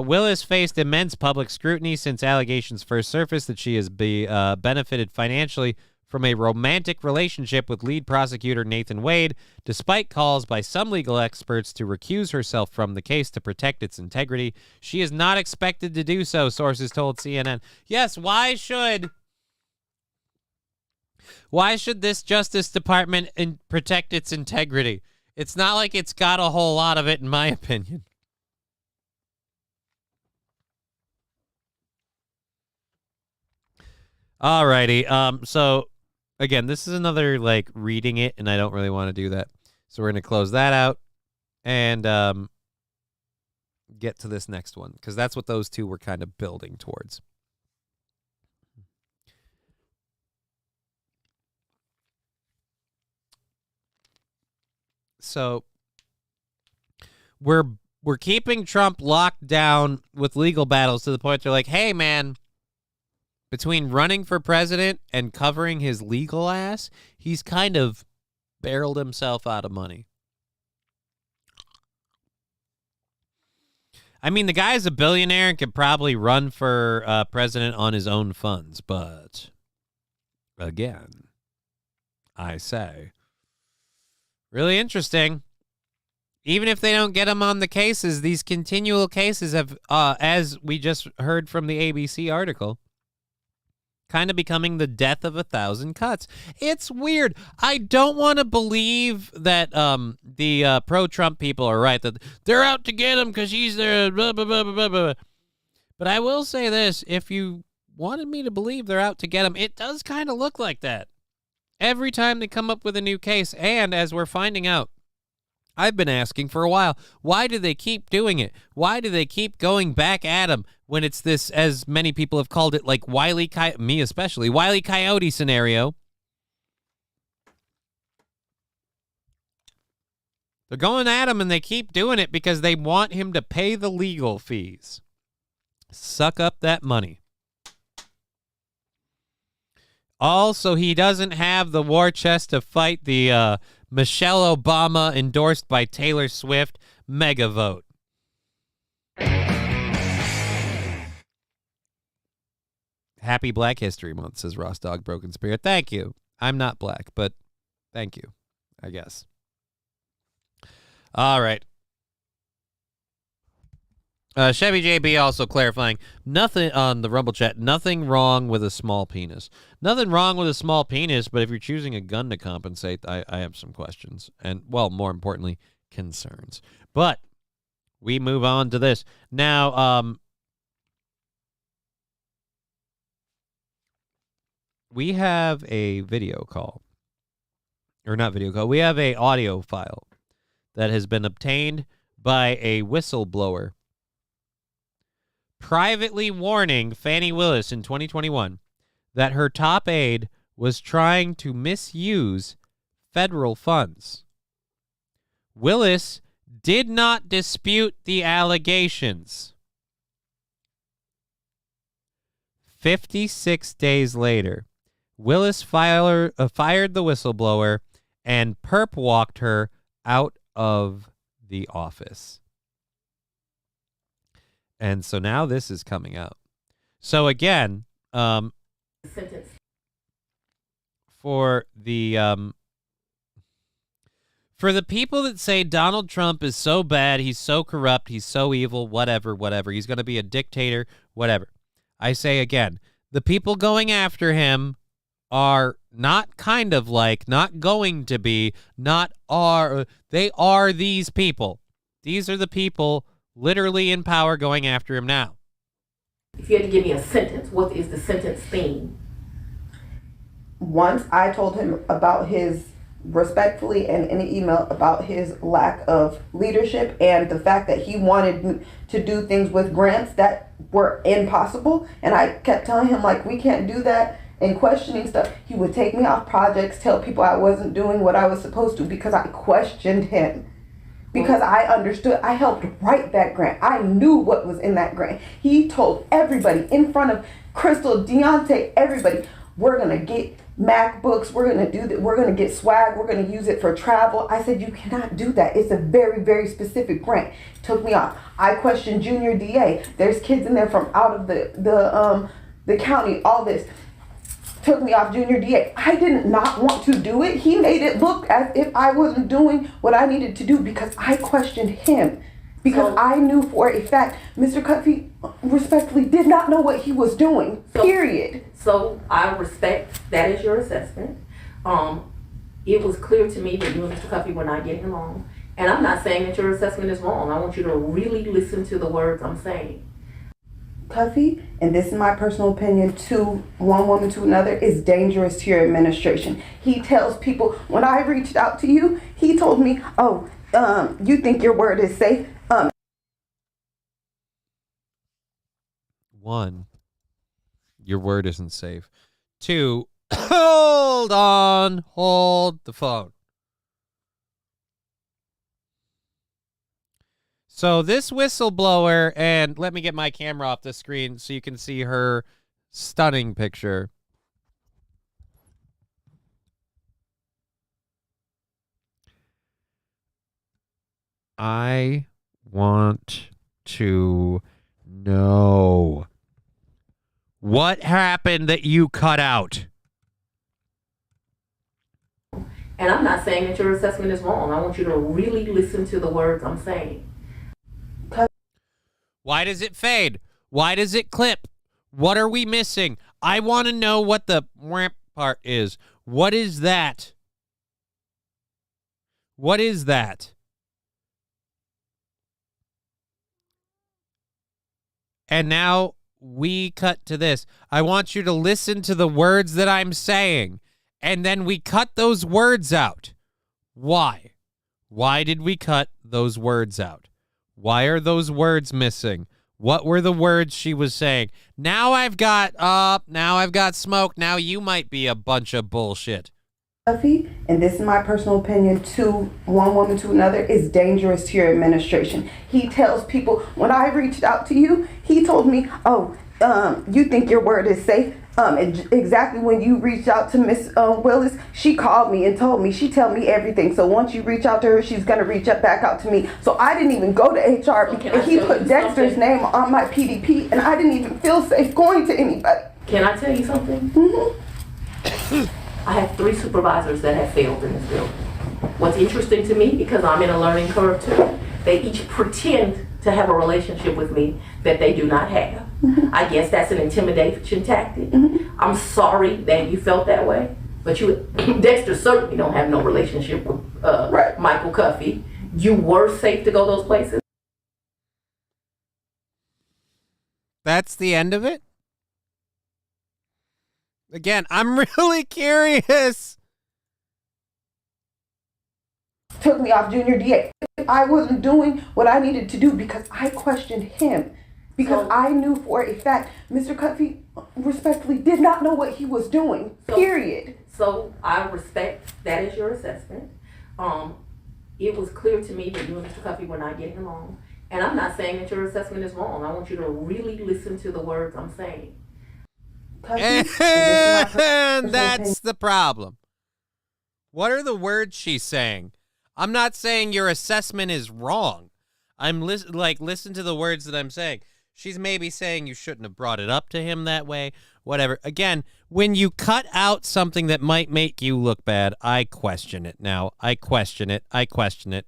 Willis faced immense public scrutiny since allegations first surfaced that she has benefited financially from a romantic relationship with lead prosecutor Nathan Wade, despite calls by some legal experts to recuse herself from the case to protect its integrity. She is not expected to do so, sources told CNN. Yes, why should this Justice Department protect its integrity? It's not like it's got a whole lot of it, in my opinion. Alrighty, so again, this is another reading it, and I don't really want to do that. So we're going to close that out and get to this next one, because that's what those two were kind of building towards. So we're keeping Trump locked down with legal battles to the point they're like, hey, man, between running for president and covering his legal ass, he's kind of barreled himself out of money. I mean, the guy's a billionaire and could probably run for president on his own funds, but again, I say, really interesting. Even if they don't get him on the cases, these continual cases have, as we just heard from the ABC article, kind of becoming the death of 1,000 cuts. It's weird. I don't want to believe that the pro-Trump people are right, that they're out to get him because he's there, blah, blah, blah, blah, blah. But I will say this, if you wanted me to believe they're out to get him, it does kind of look like that. Every time they come up with a new case, and as we're finding out, I've been asking for a while, why do they keep doing it? Why do they keep going back at him when it's this, as many people have called it, like Wile E. me especially, Wile E. Coyote scenario? They're going at him and they keep doing it because they want him to pay the legal fees. Suck up that money. Also, he doesn't have the war chest to fight the Michelle Obama endorsed by Taylor Swift mega vote. Happy Black History Month, says Ross Dog Broken Spirit. Thank you. I'm not black, but thank you, I guess. All right. Chevy JB also clarifying, nothing on the Rumble chat, nothing wrong with a small penis. Nothing wrong with a small penis, but if you're choosing a gun to compensate, I have some questions. And, well, more importantly, concerns. But we move on to this. Now, we have a video call. Or not video call. We have a audio file that has been obtained by a whistleblower privately warning Fani Willis in 2021 that her top aide was trying to misuse federal funds. Willis did not dispute the allegations. 56 days later, Willis fired the whistleblower and perp walked her out of the office. And so now this is coming out. So again, for the people that say Donald Trump is so bad, he's so corrupt, he's so evil, whatever, he's going to be a dictator, whatever. I say again, the people going after him are not kind of like, not going to be, not are, they are these people. These are the people literally in power going after him now. If you had to give me a sentence, what is the sentence theme? Once I told him about his, respectfully and in an email, about his lack of leadership and the fact that he wanted to do things with grants that were impossible. And I kept telling him, like, we can't do that, and questioning stuff. He would take me off projects, tell people I wasn't doing what I was supposed to because I questioned him. Because I understood, I helped write that grant. I knew what was in that grant. He told everybody in front of Crystal, Deontay, everybody, we're gonna get MacBooks, we're gonna do that, we're gonna get swag, we're gonna use it for travel. I said, you cannot do that. It's a very, very specific grant. Took me off. I questioned Junior DA. There's kids in there from out of the county, all this. Took me off Junior DA. I did not want to do it. He made it look as if I wasn't doing what I needed to do because I questioned him. Because I knew for a fact Mr. Cuffey respectfully did not know what he was doing, period. So I respect that is your assessment. It was clear to me that you and Mr. Cuffey were not getting along. And I'm not saying that your assessment is wrong. I want you to really listen to the words I'm saying. Cuffey, and this is my personal opinion, to one woman to another, is dangerous to your administration. He tells people, when I reached out to you, he told me, oh, you think your word is safe? One, your word isn't safe. Two, hold the phone. So this whistleblower, and let me get my camera off the screen so you can see her stunning picture. I want to know. What happened that you cut out? And I'm not saying that your assessment is wrong. I want you to really listen to the words I'm saying. Why does it fade? Why does it clip? What are we missing? I want to know what the whamp part is. What is that? What is that? And now we cut to this. I want you to listen to the words that I'm saying. And then we cut those words out. Why? Why did we cut those words out? Why are those words missing? What were the words she was saying? Now I've got smoke. Now you might be a bunch of bullshit. And this is my personal opinion, to one woman to another, is dangerous to your administration. He tells people, when I reached out to you, he told me, you think your word is safe? Exactly when you reached out to Miss Willis, she called me and told me, she tell me everything. So once you reach out to her, she's going to reach back out to me. So I didn't even go to HR, and he put Dexter's name on my PDP, and I didn't even feel safe going to anybody. Can I tell you something? Mm-hmm. I have 3 supervisors that have failed in this building. What's interesting to me, because I'm in a learning curve too, they each pretend to have a relationship with me that they do not have. Mm-hmm. I guess that's an intimidation tactic. Mm-hmm. I'm sorry that you felt that way, but Dexter certainly don't have no relationship with Michael Cuffey. You were safe to go those places. That's the end of it? Again, I'm really curious. Took me off junior DA. I wasn't doing what I needed to do because I questioned him. Because I knew for a fact Mr. Cuffey respectfully did not know what he was doing. Period. So I respect that is your assessment. It was clear to me that you and Mr. Cuffey were not getting along. And I'm not saying that your assessment is wrong. I want you to really listen to the words I'm saying. And that's the problem. What are the words she's saying? I'm not saying your assessment is wrong. I'm listen to the words that I'm saying. She's maybe saying you shouldn't have brought it up to him that way. Whatever. Again, when you cut out something that might make you look bad, I question it now. I question it. I question it.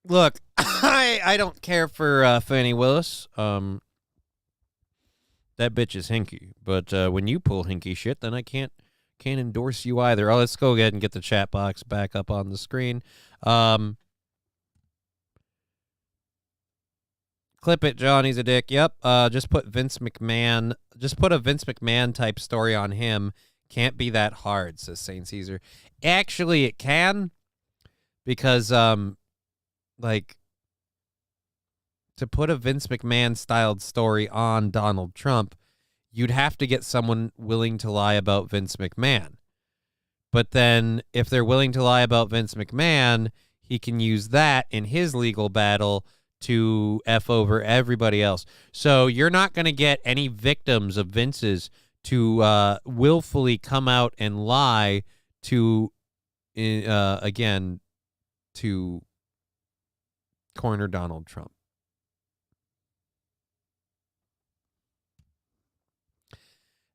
Look, I don't care for Fannie Willis. That bitch is hinky. But when you pull hinky shit, then I can't endorse you either. Oh, let's go ahead and get the chat box back up on the screen. Clip it, Johnny's a dick. Yep. Just put Vince McMahon. Just put a Vince McMahon type story on him. Can't be that hard, says Saint Caesar. Actually, it can, because like, to put a Vince McMahon styled story on Donald Trump, you'd have to get someone willing to lie about Vince McMahon. But then if they're willing to lie about Vince McMahon, he can use that in his legal battle to F over everybody else. So you're not going to get any victims of Vince's to willfully come out and lie to, again, to corner Donald Trump.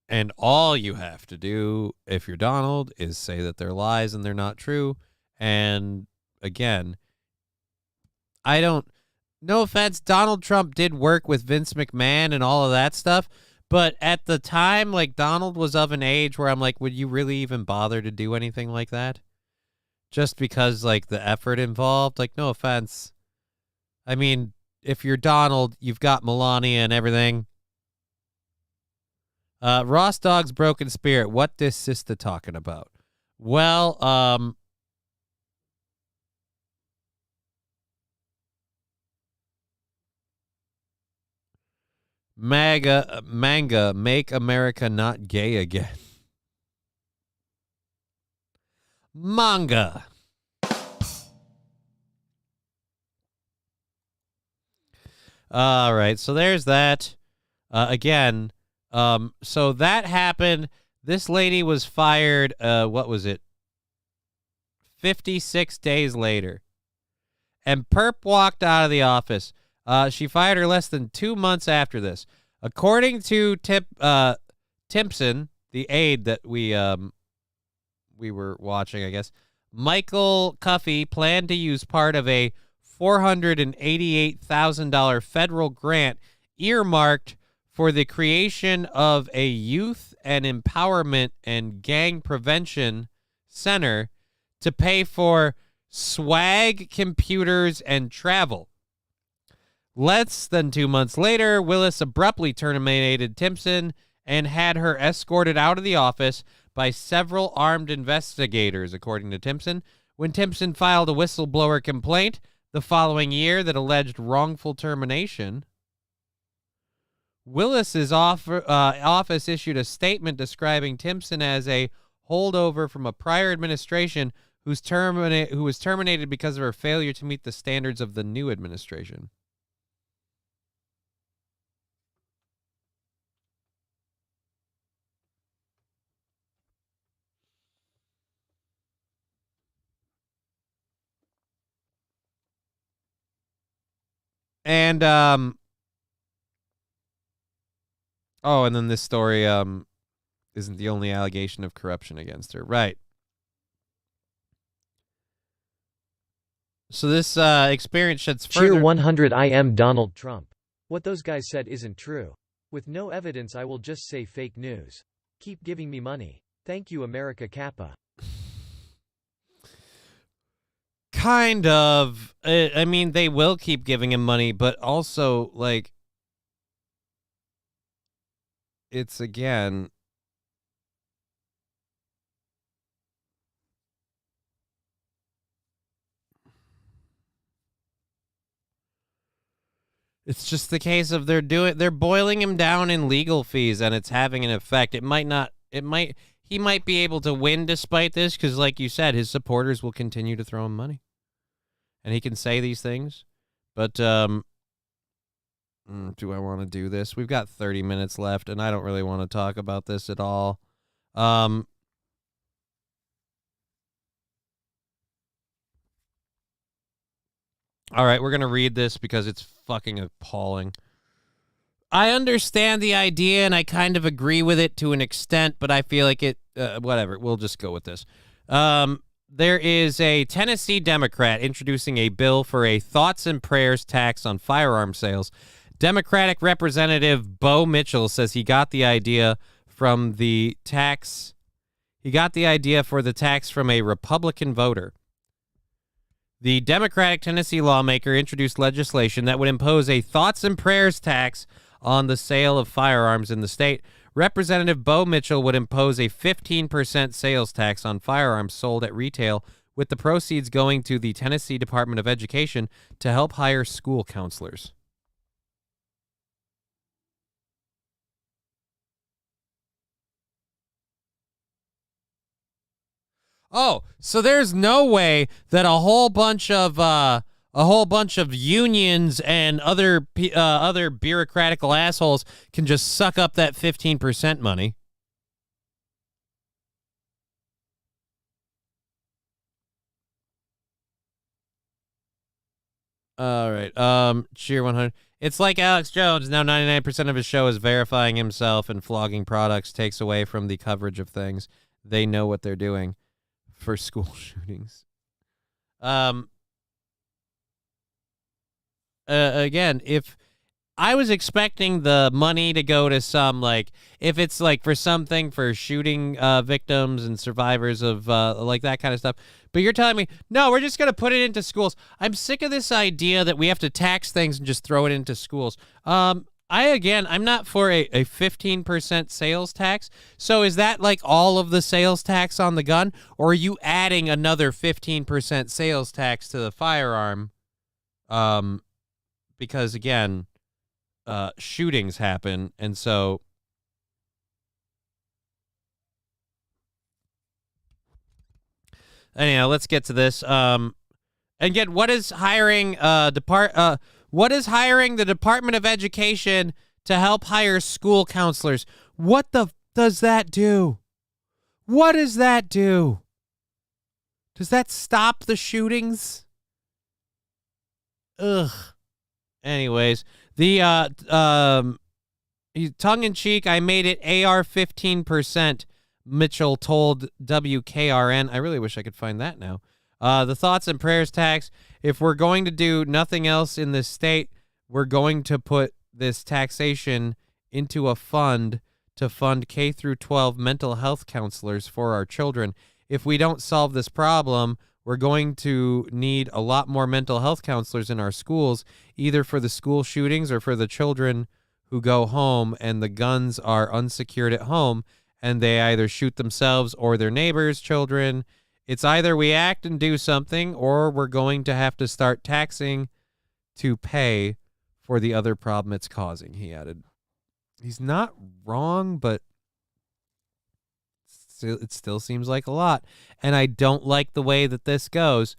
And all you have to do, if you're Donald, is say that they're lies and they're not true. And again, no offense, Donald Trump did work with Vince McMahon and all of that stuff. But at the time, like, Donald was of an age where I'm like, would you really even bother to do anything like that? Just because, like, the effort involved? Like, no offense. I mean, if you're Donald, you've got Melania and everything. Ross Dog's Broken Spirit. What this sister talking about? Well, manga, make America not gay again. Manga. All right, so there's that. Again, so that happened. This lady was fired, what was it? 56 days later. and perp walked out of the office. She fired her less than 2 months after this. According to Timpson, the aide that we were watching, I guess, Michael Cuffey planned to use part of a $488,000 federal grant earmarked for the creation of a youth and empowerment and gang prevention center to pay for swag, computers, and travel. Less than 2 months later, Willis abruptly terminated Timpson and had her escorted out of the office by several armed investigators, according to Timpson. When Timpson filed a whistleblower complaint the following year that alleged wrongful termination, Willis's office issued a statement describing Timpson as a holdover from a prior administration who was terminated because of her failure to meet the standards of the new administration. And and then this story isn't the only allegation of corruption against her. Right. So this experience sheds further... Cheer 100 I am Donald Trump. What those guys said isn't true. With no evidence I will just say fake news. Keep giving me money. Thank you America Kappa. Kind of. I mean, they will keep giving him money, but also, like, it's again... It's just the case of they're boiling him down in legal fees, and it's having an effect. He might be able to win despite this, because like you said, his supporters will continue to throw him money. And he can say these things. But do I want to do this? We've got 30 minutes left, and I don't really want to talk about this at all. All right, we're going to read this because it's fucking appalling. I understand the idea, and I kind of agree with it to an extent, but I feel like it... whatever, we'll just go with this. There is a Tennessee Democrat introducing a bill for a thoughts and prayers tax on firearm sales. Democratic Representative Bo Mitchell says he got the idea from the tax... He got the idea for the tax from a Republican voter. The Democratic Tennessee lawmaker introduced legislation that would impose a thoughts and prayers tax on the sale of firearms in the state. Representative Bo Mitchell would impose a 15% sales tax on firearms sold at retail, with the proceeds going to the Tennessee Department of Education to help hire school counselors. Oh, so there's no way that a whole bunch of unions and other bureaucratical assholes can just suck up that 15% money. All right. Cheer 100. It's like Alex Jones. Now 99% of his show is verifying himself and flogging products takes away from the coverage of things. They know what they're doing. For school shootings. Again, if I was expecting the money to go to some, like, if it's like for something for shooting victims and survivors of like that kind of stuff. But you're telling me, no, we're just going to put it into schools. I'm sick of this idea that we have to tax things and just throw it into schools. I'm not for a 15% sales tax. So is that like all of the sales tax on the gun? Or are you adding another 15% sales tax to the firearm? Because again, shootings happen. And so anyhow, let's get to this. Again, what is hiring what is hiring the Department of Education to help hire school counselors? What does that do? What does that do? Does that stop the shootings? Ugh. Anyways, the tongue in cheek, I made it AR 15%. Mitchell told WKRN. I really wish I could find that now. The thoughts and prayers tax. If we're going to do nothing else in this state, we're going to put this taxation into a fund to fund K through 12 mental health counselors for our children. If we don't solve this problem, we're going to need a lot more mental health counselors in our schools, either for the school shootings or for the children who go home and the guns are unsecured at home and they either shoot themselves or their neighbors' children. It's either we act and do something or we're going to have to start taxing to pay for the other problem it's causing, he added. He's not wrong, but it still seems like a lot. And I don't like the way that this goes.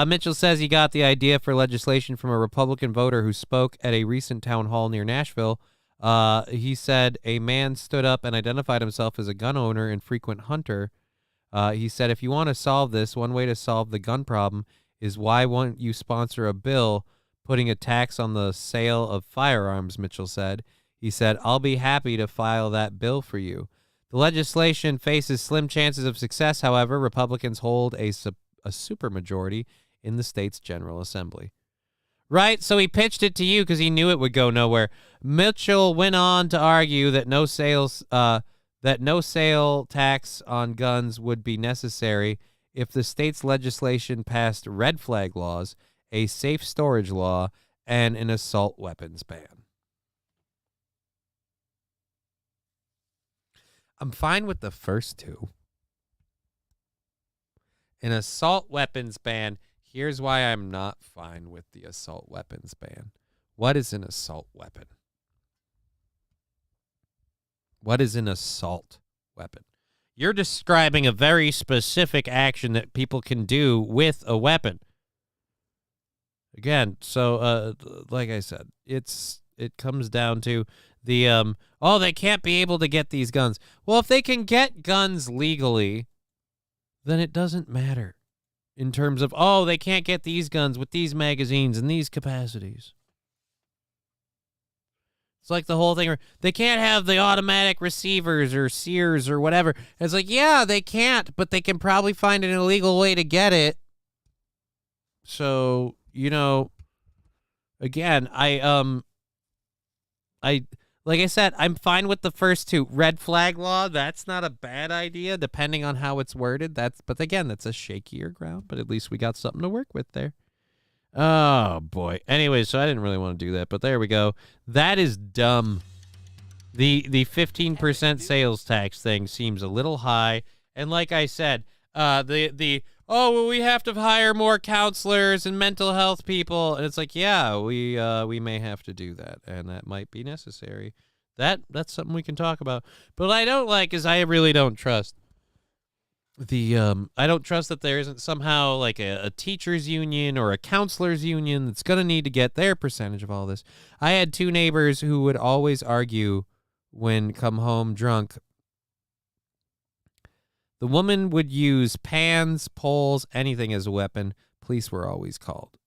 Mitchell says he got the idea for legislation from a Republican voter who spoke at a recent town hall near Nashville. He said a man stood up and identified himself as a gun owner and frequent hunter. He said, if you want to solve this, one way to solve the gun problem is why won't you sponsor a bill putting a tax on the sale of firearms, Mitchell said. He said, I'll be happy to file that bill for you. The legislation faces slim chances of success. However, Republicans hold a supermajority in the state's General Assembly. Right, so he pitched it to you because he knew it would go nowhere. Mitchell went on to argue that no sale tax on guns would be necessary if the state's legislation passed red flag laws, a safe storage law, and an assault weapons ban. I'm fine with the first two. An assault weapons ban. Here's why I'm not fine with the assault weapons ban. What is an assault weapon? What is an assault weapon? You're describing a very specific action that people can do with a weapon. Again, so like I said, it comes down to the they can't be able to get these guns. Well, if they can get guns legally, then it doesn't matter in terms of, they can't get these guns with these magazines and these capacities. It's like the whole thing where they can't have the automatic receivers or Sears or whatever. It's like, yeah, they can't, but they can probably find an illegal way to get it. So, again, like I said, I'm fine with the first two. Red flag law, that's not a bad idea, depending on how it's worded. But again, that's a shakier ground, but at least we got something to work with there. Oh, boy. Anyway, so I didn't really want to do that, but there we go. That is dumb. The 15% sales tax thing seems a little high. And like I said, we have to hire more counselors and mental health people. And it's like, yeah, we may have to do that, and that might be necessary. That's something we can talk about. But what I don't like is I really don't trust I don't trust that there isn't somehow like a teachers union or a counselors union that's going to need to get their percentage of all this. I had two neighbors who would always argue when come home drunk. The woman would use pans, poles, anything as a weapon. Police were always called.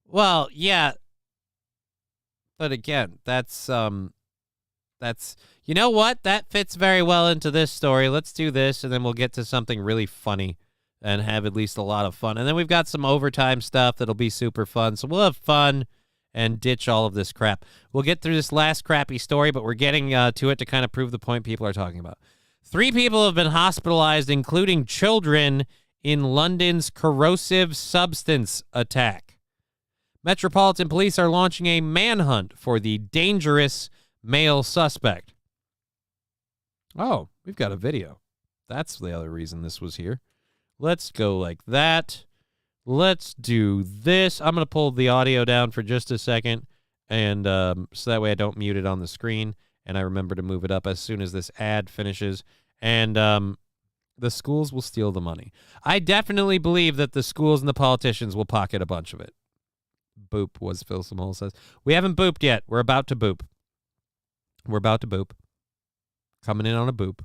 Well, yeah. But again, that's you know what? That fits very well into this story. Let's do this, and then we'll get to something really funny and have at least a lot of fun. And then we've got some overtime stuff that'll be super fun. So we'll have fun and ditch all of this crap. We'll get through this last crappy story, but we're getting to it to kind of prove the point people are talking about. 3 people have been hospitalized, including children, in London's corrosive substance attack. Metropolitan Police are launching a manhunt for the dangerous male suspect. Oh, we've got a video. That's the other reason this was here. Let's go like that. Let's do this. I'm going to pull the audio down for just a second, and so that way I don't mute it on the screen, and I remember to move it up as soon as this ad finishes. And the schools will steal the money. I definitely believe that the schools and the politicians will pocket a bunch of it. Boop, was Phil Simone says. We haven't booped yet. We're about to boop. We're about to boop. Coming in on a boop.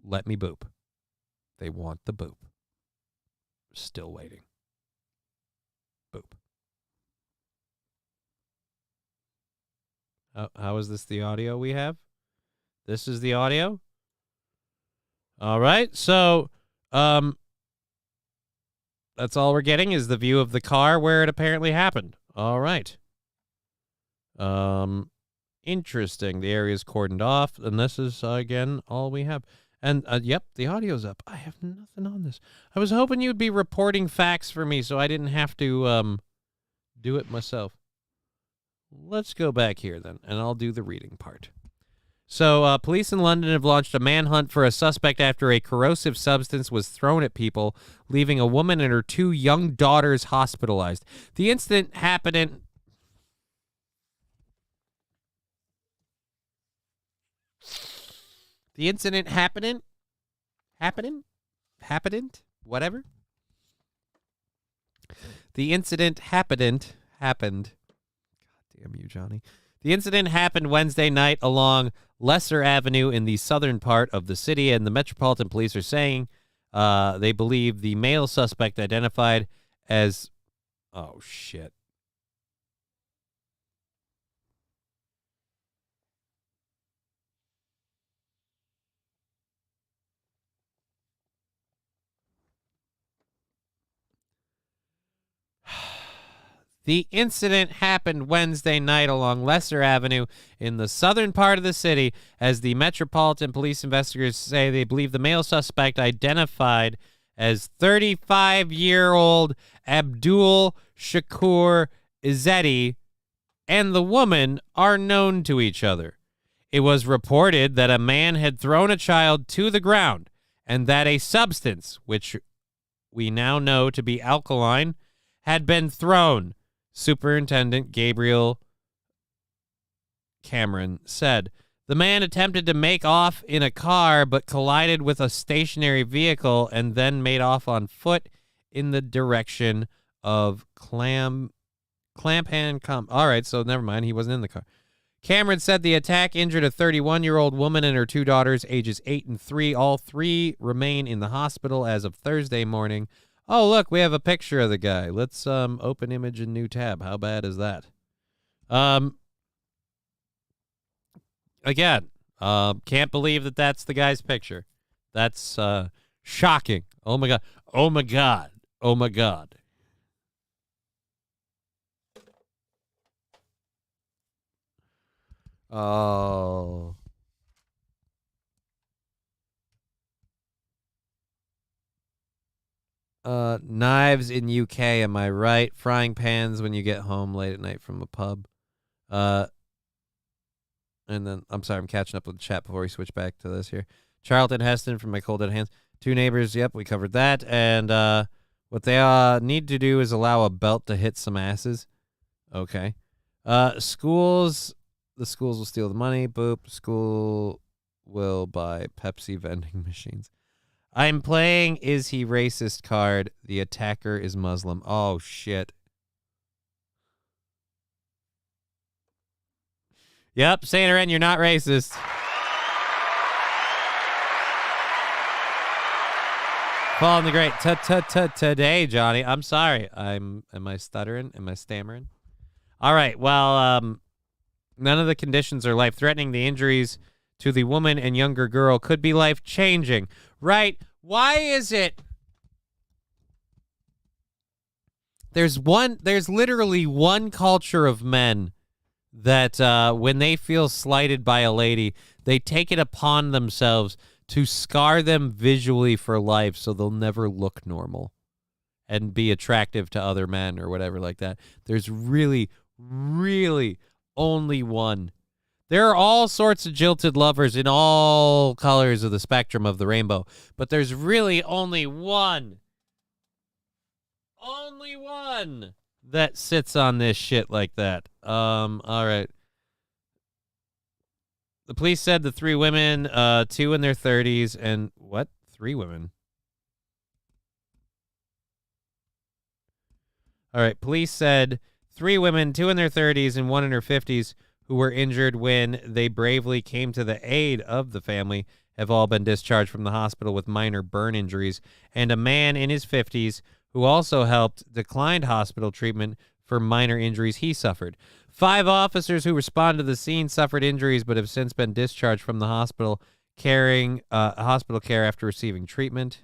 Let me boop. They want the boop. Still waiting. Boop. How is this the audio we have? This is the audio? All right. So, that's all we're getting is the view of the car where it apparently happened. All right. Interesting. The area is cordoned off, and this is, again, all we have. And, yep, the audio's up. I have nothing on this. I was hoping you'd be reporting facts for me so I didn't have to do it myself. Let's go back here, then, and I'll do the reading part. So, police in London have launched a manhunt for a suspect after a corrosive substance was thrown at people, leaving a woman and her 2 young daughters hospitalized. The incident happened in... The incident happened? Whatever. The incident happened. God damn you, Johnny. The incident happened Wednesday night along Lesser Avenue in the southern part of the city, and the Metropolitan Police are saying they believe the male suspect identified as... Oh, shit. The incident happened Wednesday night along Lesser Avenue in the southern part of the city, as the Metropolitan Police investigators say they believe the male suspect identified as 35-year-old Abdul Shakur Izzetti and the woman are known to each other. It was reported that a man had thrown a child to the ground and that a substance, which we now know to be alkaline, had been thrown. Superintendent Gabriel Cameron said. The man attempted to make off in a car but collided with a stationary vehicle and then made off on foot in the direction of Clapham. All right, so never mind. He wasn't in the car. Cameron said the attack injured a 31-year-old woman and her 2 daughters, ages 8 and 3. All 3 remain in the hospital as of Thursday morning. Oh, look, we have a picture of the guy. Let's open image and new tab. How bad is that? Again, can't believe that that's the guy's picture. That's shocking. Oh, my God. Oh, my God. Oh, my God. Oh. Knives in UK, am I right? Frying pans when you get home late at night from a pub. And then, I'm sorry, I'm catching up with the chat before we switch back to this here. Charlton Heston from My Cold Dead Hands. 2 neighbors, yep, we covered that. And what they need to do is allow a belt to hit some asses. Okay. Schools, the schools will steal the money. Boop. School will buy Pepsi vending machines. I'm playing Is He Racist card. The attacker is Muslim. Oh, shit. Yep, Saint Ren, you're not racist. Falling the great today, Johnny. I'm sorry. Am I stuttering? Am I stammering? All right. Well, none of the conditions are life-threatening. The injuries to the woman and younger girl could be life-changing. Right? Why is it? There's literally one culture of men that when they feel slighted by a lady, they take it upon themselves to scar them visually for life so they'll never look normal and be attractive to other men or whatever like that. There's really, really only one. There are all sorts of jilted lovers in all colors of the spectrum of the rainbow, but there's really only one. Only one that sits on this shit like that. All right. The police said the 3 women, 2 in their 30s, and what? 3 women. All right. Police said 3 women, 2 in their 30s and 1 in her 50s, who were injured when they bravely came to the aid of the family, have all been discharged from the hospital with minor burn injuries, and a man in his 50s who also helped declined hospital treatment for minor injuries he suffered. 5 officers who responded to the scene suffered injuries but have since been discharged from the hospital hospital care after receiving treatment.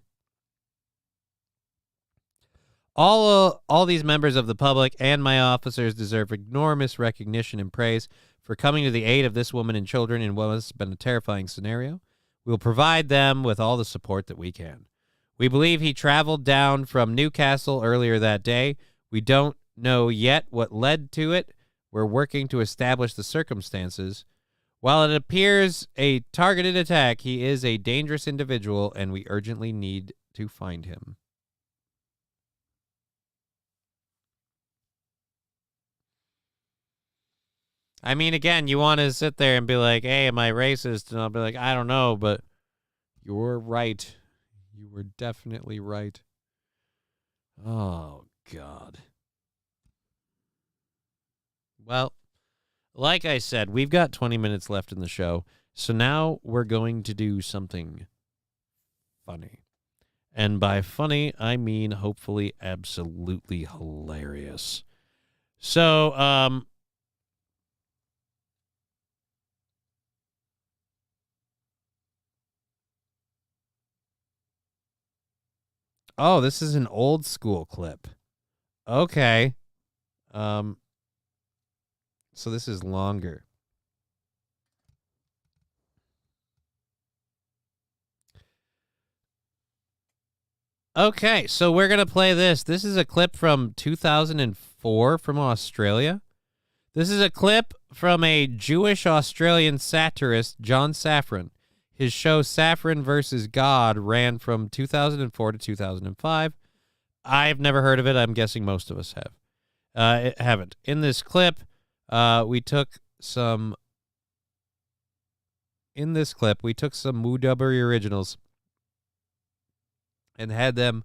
All these members of the public and my officers deserve enormous recognition and praise for coming to the aid of this woman and children in what has been a terrifying scenario. We will provide them with all the support that we can. We believe he traveled down from Newcastle earlier that day. We don't know yet what led to it. We're working to establish the circumstances. While it appears a targeted attack, he is a dangerous individual, and we urgently need to find him. I mean, again, you want to sit there and be like, hey, am I racist? And I'll be like, I don't know, but you're right. You were definitely right. Oh, God. Well, like I said, we've got 20 minutes left in the show, so now we're going to do something funny. And by funny, I mean hopefully absolutely hilarious. So, oh, this is an old school clip. Okay. So this is longer. Okay, so we're going to play this. This is a clip from 2004 from Australia. This is a clip from a Jewish Australian satirist, John Safran. His show Safran vs. God ran from 2004 to 2005. I've never heard of it. I'm guessing most of us have. Haven't. In this clip, we took some Moodubbery originals and had them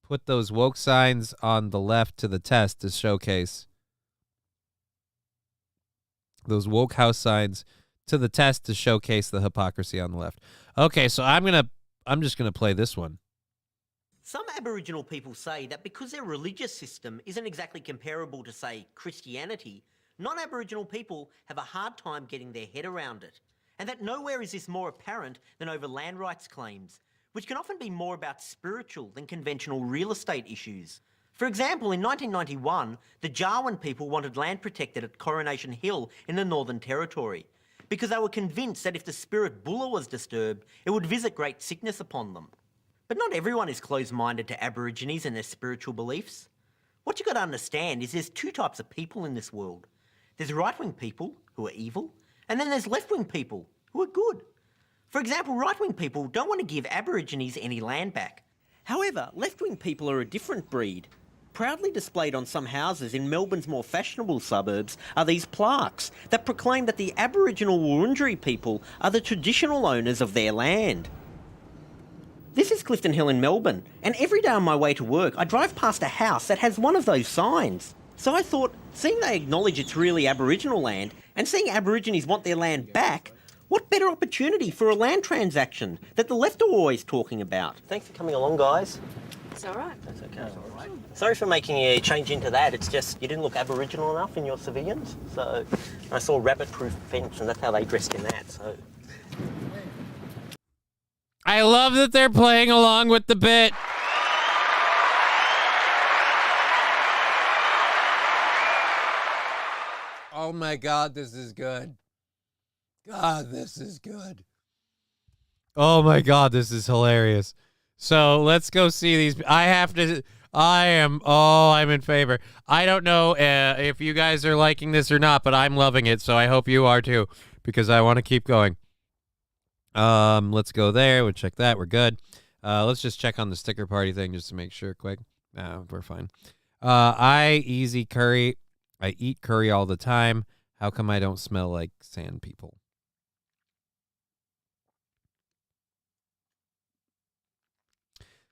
put those woke signs on the left to the test to showcase those woke house signs to the test to showcase the hypocrisy on the left. Okay, so I'm just gonna play this one. Some Aboriginal people say that because their religious system isn't exactly comparable to, say, Christianity, non-Aboriginal people have a hard time getting their head around it, and that nowhere is this more apparent than over land rights claims, which can often be more about spiritual than conventional real estate issues. For example, in 1991, the Jarwin people wanted land protected at Coronation Hill in the Northern Territory, because they were convinced that if the spirit Bulla was disturbed, it would visit great sickness upon them. But not everyone is closed-minded to Aborigines and their spiritual beliefs. What you've got to understand is there's 2 types of people in this world. There's right-wing people, who are evil, and then there's left-wing people, who are good. For example, right-wing people don't want to give Aborigines any land back. However, left-wing people are a different breed. Proudly displayed on some houses in Melbourne's more fashionable suburbs are these plaques that proclaim that the Aboriginal Wurundjeri people are the traditional owners of their land. This is Clifton Hill in Melbourne, and every day on my way to work I drive past a house that has one of those signs. So I thought, seeing they acknowledge it's really Aboriginal land, and seeing Aborigines want their land back, what better opportunity for a land transaction that the left are always talking about? Thanks for coming along, guys. It's all right. That's okay. That's all right. Sorry for making a change into that. It's just you didn't look Aboriginal enough in your civilians. So I saw rabbit-proof fence, and that's how they dressed in that. So I love that they're playing along with the bit. Oh my God, this is good. God, this is good. Oh my God, this is hilarious. So let's go see these. I'm in favor. I don't know if you guys are liking this or not, but I'm loving it. So I hope you are too, because I want to keep going. Let's go there. We'll check that. We're good. Let's just check on the sticker party thing just to make sure quick. No, we're fine. I eat curry all the time. How come I don't smell like sand people?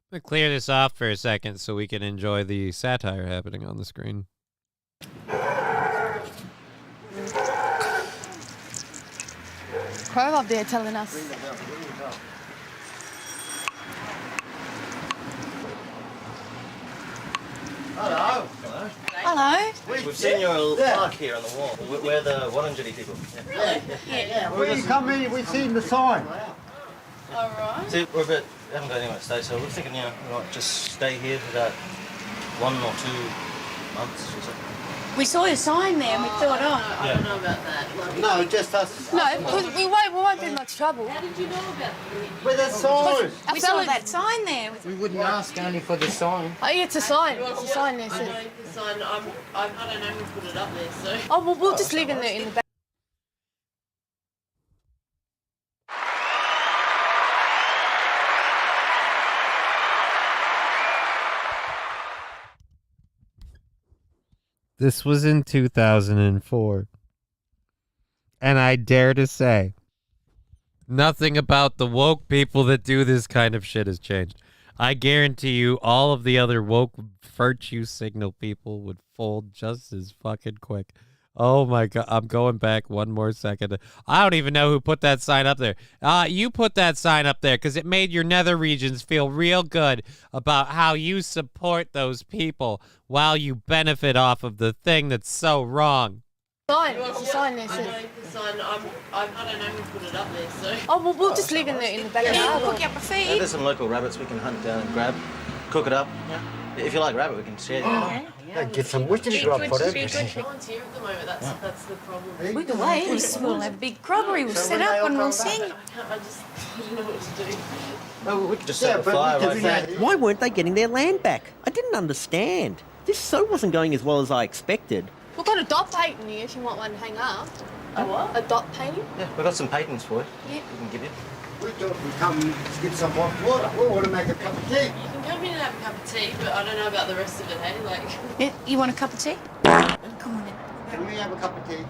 I'm going to clear this off for a second so we can enjoy the satire happening on the screen. Crow up there telling us. Hello. Hello. We've seen your mark here on the wall. We're the Wurundjeri people. Yeah. Where you come in, we've seen the sign. All right. See, we haven't got anywhere to stay, so we're thinking, we might just stay here for about 1 or 2 months or so. We saw your sign there and we thought, oh. I don't know about that. No, just us. No, we won't be in much trouble. How did you know about it? With the sign. We saw that sign there. We wouldn't ask only for the sign. Oh, yeah, it's a sign. It's a sign there. I know the sign. I don't know who's put it up there, so. Oh, well, we'll just leave it in the back. This was in 2004. And I dare to say, nothing about the woke people that do this kind of shit has changed. I guarantee you all of the other woke virtue signal people would fold just as fucking quick. Oh my God, I'm going back one more second. I don't even know who put that sign up there. You put that sign up there because it made your nether regions feel real good about how you support those people while you benefit off of the thing that's so wrong. Sign. It's a sign there. I know the sign. I don't know who put it up there, so. Oh, well, we'll just leave it in the back. Yeah, We'll cook you up a feed. There's some local rabbits we can hunt down and grab, cook it up. If you like rabbit, we can share it. Get some witches grub for them. No one's here at the moment. That's the problem. We can wait. We'll have a big grubbery. We'll set up and we'll sing. I don't know what to do. Well, we could just set a fire right there. Why weren't they getting their land back? I didn't understand. This so wasn't going as well as I expected. We've got a dot painting here if you want one to hang up. A what? A dot painting? Yeah, we've got some paintings for you. Yeah. We can give you. We thought we'd come get some hot water. We want to make a cup of tea. You can come in and have a cup of tea, but I don't know about the rest of it, hey? Like. Yeah, you want a cup of tea? Come on in. Can we have a cup of tea?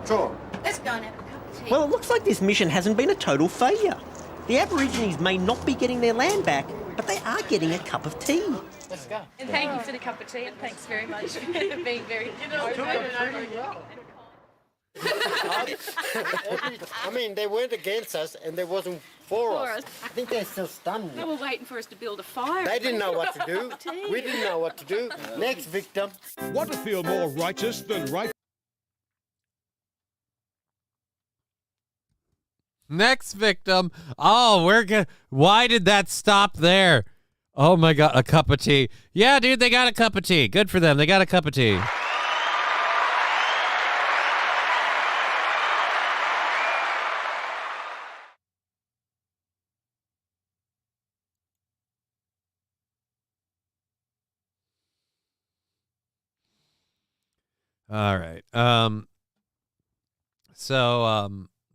Sure. Let's go and have a cup of tea. Well, it looks like this mission hasn't been a total failure. The Aborigines may not be getting their land back, but they are getting a cup of tea. Let's go. And thank you for the cup of tea, and thanks very much for being very I mean, they weren't against us and they wasn't for us. I think they're still stunned. They were waiting for us to build a fire. They didn't know what to do. We didn't know what to do. Next victim. Want to feel more righteous than right? Next victim. Oh, why did that stop there? Oh my God, a cup of tea. Yeah, dude, they got a cup of tea. Good for them. They got a cup of tea. All right.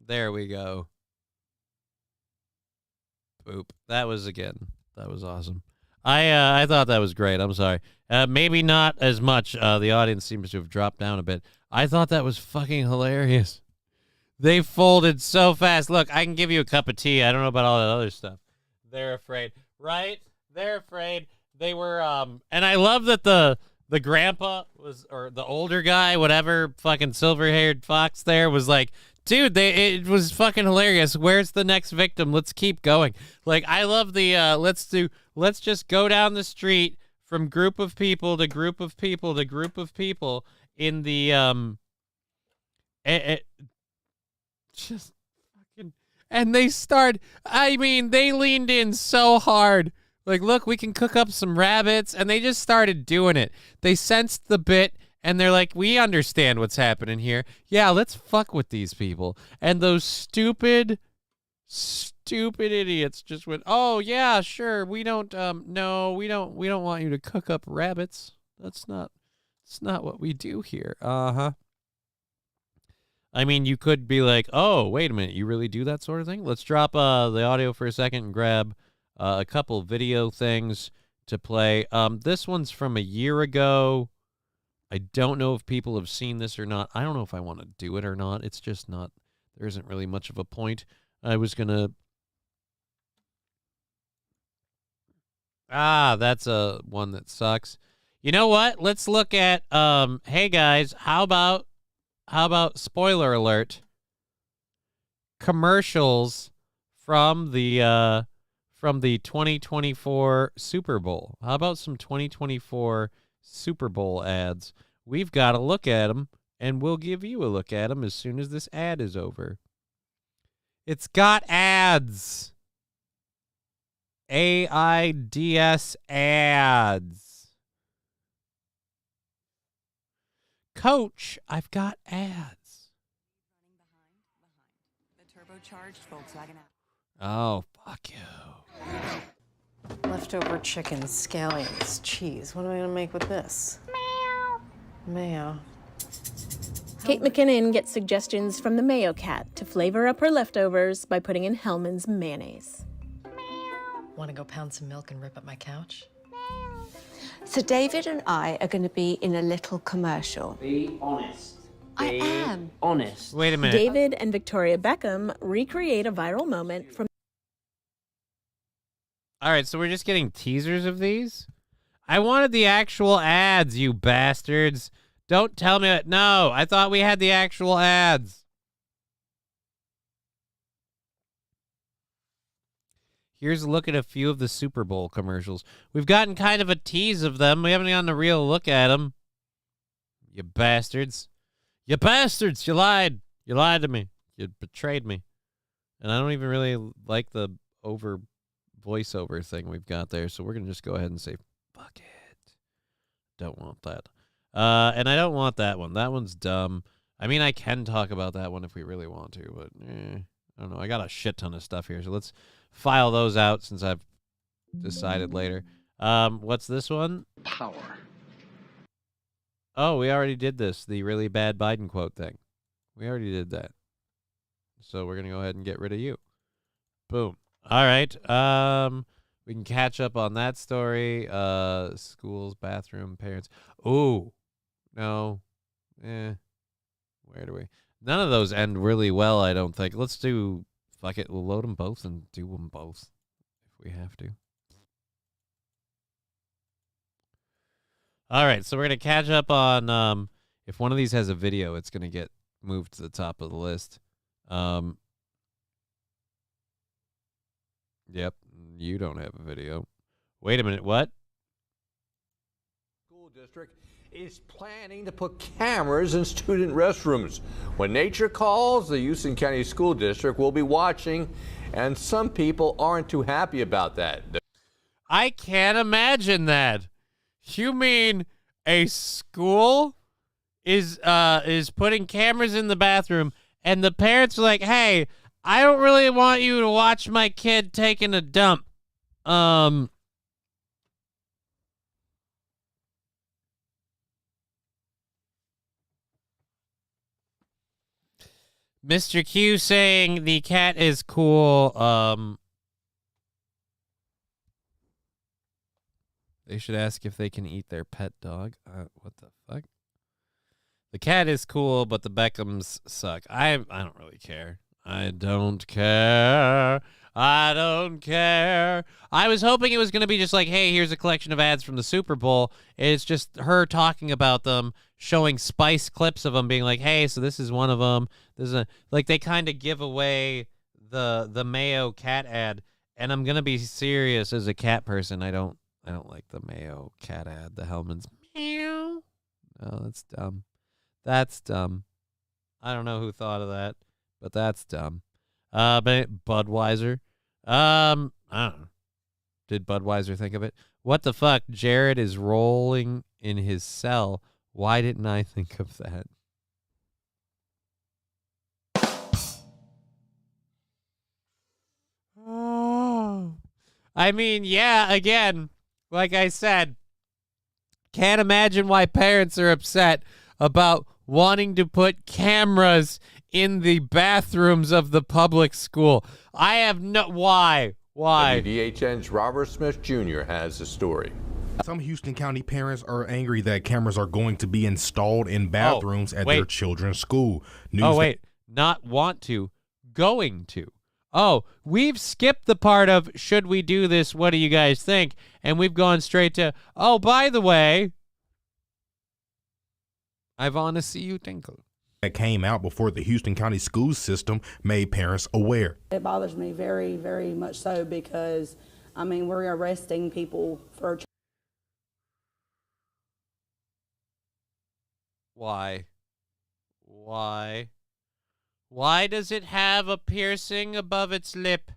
There we go. Boop. That was awesome. I thought that was great. I'm sorry. Maybe not as much. The audience seems to have dropped down a bit. I thought that was fucking hilarious. They folded so fast. Look, I can give you a cup of tea. I don't know about all that other stuff. They're afraid, right? They're afraid. They were, and I love that the grandpa was, or the older guy, whatever, fucking silver-haired fox there was like, dude, it was fucking hilarious. Where's the next victim? Let's keep going. Like, I love the, let's just go down the street from group of people to group of people to group of people in the, just fucking, and they they leaned in so hard. Like, look, we can cook up some rabbits, and they just started doing it. They sensed the bit, and they're like, we understand what's happening here. Yeah, let's fuck with these people. And those stupid idiots just went, oh, yeah, sure, we don't, no, we don't want you to cook up rabbits. That's not what we do here. Uh-huh. I mean, you could be like, oh, wait a minute, you really do that sort of thing? Let's drop the audio for a second and grab a couple video things to play. This one's from a year ago. I don't know if people have seen this or not. I don't know if I want to do it or not. It's just not, there isn't really much of a point. I was going to... that's a one that sucks. You know what? Let's look at, hey guys, how about spoiler alert, commercials from the 2024 Super Bowl. How about some 2024 Super Bowl ads. We've got to look at them, and we'll give you a look at them as soon as this ad is over. It's got ads. AIDS ads. Coach, I've got ads. The turbocharged Volkswagen. Oh, fuck you. Leftover chicken, scallions, cheese. What am I going to make with this? Mayo. Kate McKinnon gets suggestions from the Mayo Cat to flavor up her leftovers by putting in Hellmann's mayonnaise. Want to go pound some milk and rip up my couch? So David and I are going to be in a little commercial. Be honest. I am. Honest. Wait a minute. David and Victoria Beckham recreate a viral moment from... All right, so we're just getting teasers of these? I wanted the actual ads, you bastards. Don't tell me that. No, I thought we had the actual ads. Here's a look at a few of the Super Bowl commercials. We've gotten kind of a tease of them. We haven't gotten a real look at them. You bastards. You bastards. You lied. You lied to me. You betrayed me. And I don't even really like the voiceover thing we've got there, so we're going to just go ahead and say, fuck it. Don't want that. And I don't want that one. That one's dumb. I mean, I can talk about that one if we really want to, but I don't know. I got a shit ton of stuff here, so let's file those out since I've decided later. What's this one? Power. Oh, we already did this, the really bad Biden quote thing. We already did that. So we're going to go ahead and get rid of you. Boom. All right. We can catch up on that story. Schools, bathroom, parents. Ooh. No. Where do we? None of those end really well, I don't think. Let's do, fuck it, we'll load them both and do them both if we have to. All right, so we're going to catch up on, if one of these has a video, it's going to get moved to the top of the list. Yep, you don't have a video. Wait a minute, what? School district is planning to put cameras in student restrooms. When nature calls, the Houston County School District will be watching, and some people aren't too happy about that. I can't imagine that. You mean a school is putting cameras in the bathroom, and the parents are like, hey, I don't really want you to watch my kid taking a dump. Mr. Q saying the cat is cool. They should ask if they can eat their pet dog. What the fuck? The cat is cool, but the Beckhams suck. I don't really care. I don't care. I don't care. I was hoping it was going to be just like, hey, here's a collection of ads from the Super Bowl. It's just her talking about them, showing Spice clips of them, being like, hey, so this is one of them. This is like they kind of give away the Mayo cat ad. And I'm going to be serious as a cat person. I don't like the Mayo cat ad, the Hellmann's meow. No, that's dumb. That's dumb. I don't know who thought of that, but that's dumb. But Budweiser. I don't know. Did Budweiser think of it? What the fuck? Jared is rolling in his cell. Why didn't I think of that? Oh. I mean, yeah, again, like I said, can't imagine why parents are upset about wanting to put cameras in the bathrooms of the public school. I have no... Why? WDHN's Robert Smith Jr. has the story. Some Houston County parents are angry that cameras are going to be installed in bathrooms at their children's school. Not want to, going to. Oh, we've skipped the part of, should we do this? What do you guys think? And we've gone straight to, oh, by the way, I want to see you tinkle. That came out before the Houston County school system made parents aware. It bothers me very, very much so because, I mean, we're arresting people for... Why? Why? Why does it have a piercing above its lip?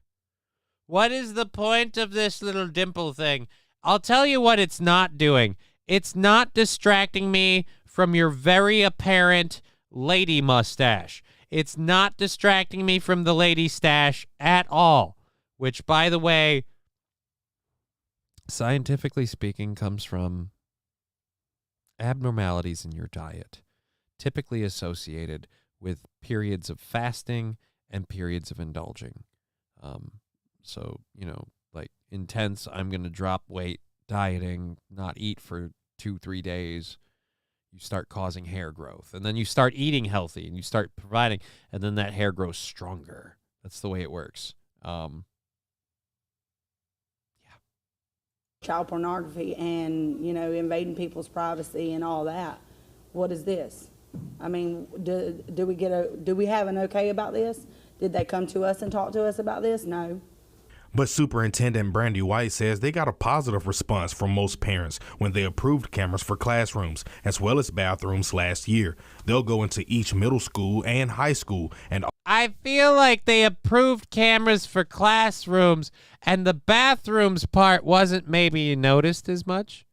What is the point of this little dimple thing? I'll tell you what it's not doing. It's not distracting me from your very apparent lady mustache. It's not distracting me from the lady stash at all, which, by the way, scientifically speaking, comes from abnormalities in your diet, typically associated with periods of fasting and periods of indulging. So, you know, like intense, I'm going to drop weight, dieting, not eat for 2-3 days. You start causing hair growth. And then you start eating healthy and you start providing, and then that hair grows stronger. That's the way it works. Child pornography and, you know, invading people's privacy and all that. What is this? I mean, do we have an okay about this? Did they come to us and talk to us about this? No. But Superintendent Brandy White says they got a positive response from most parents when they approved cameras for classrooms as well as bathrooms last year. They'll go into each middle school and high school. And I feel like they approved cameras for classrooms and the bathrooms part wasn't maybe noticed as much.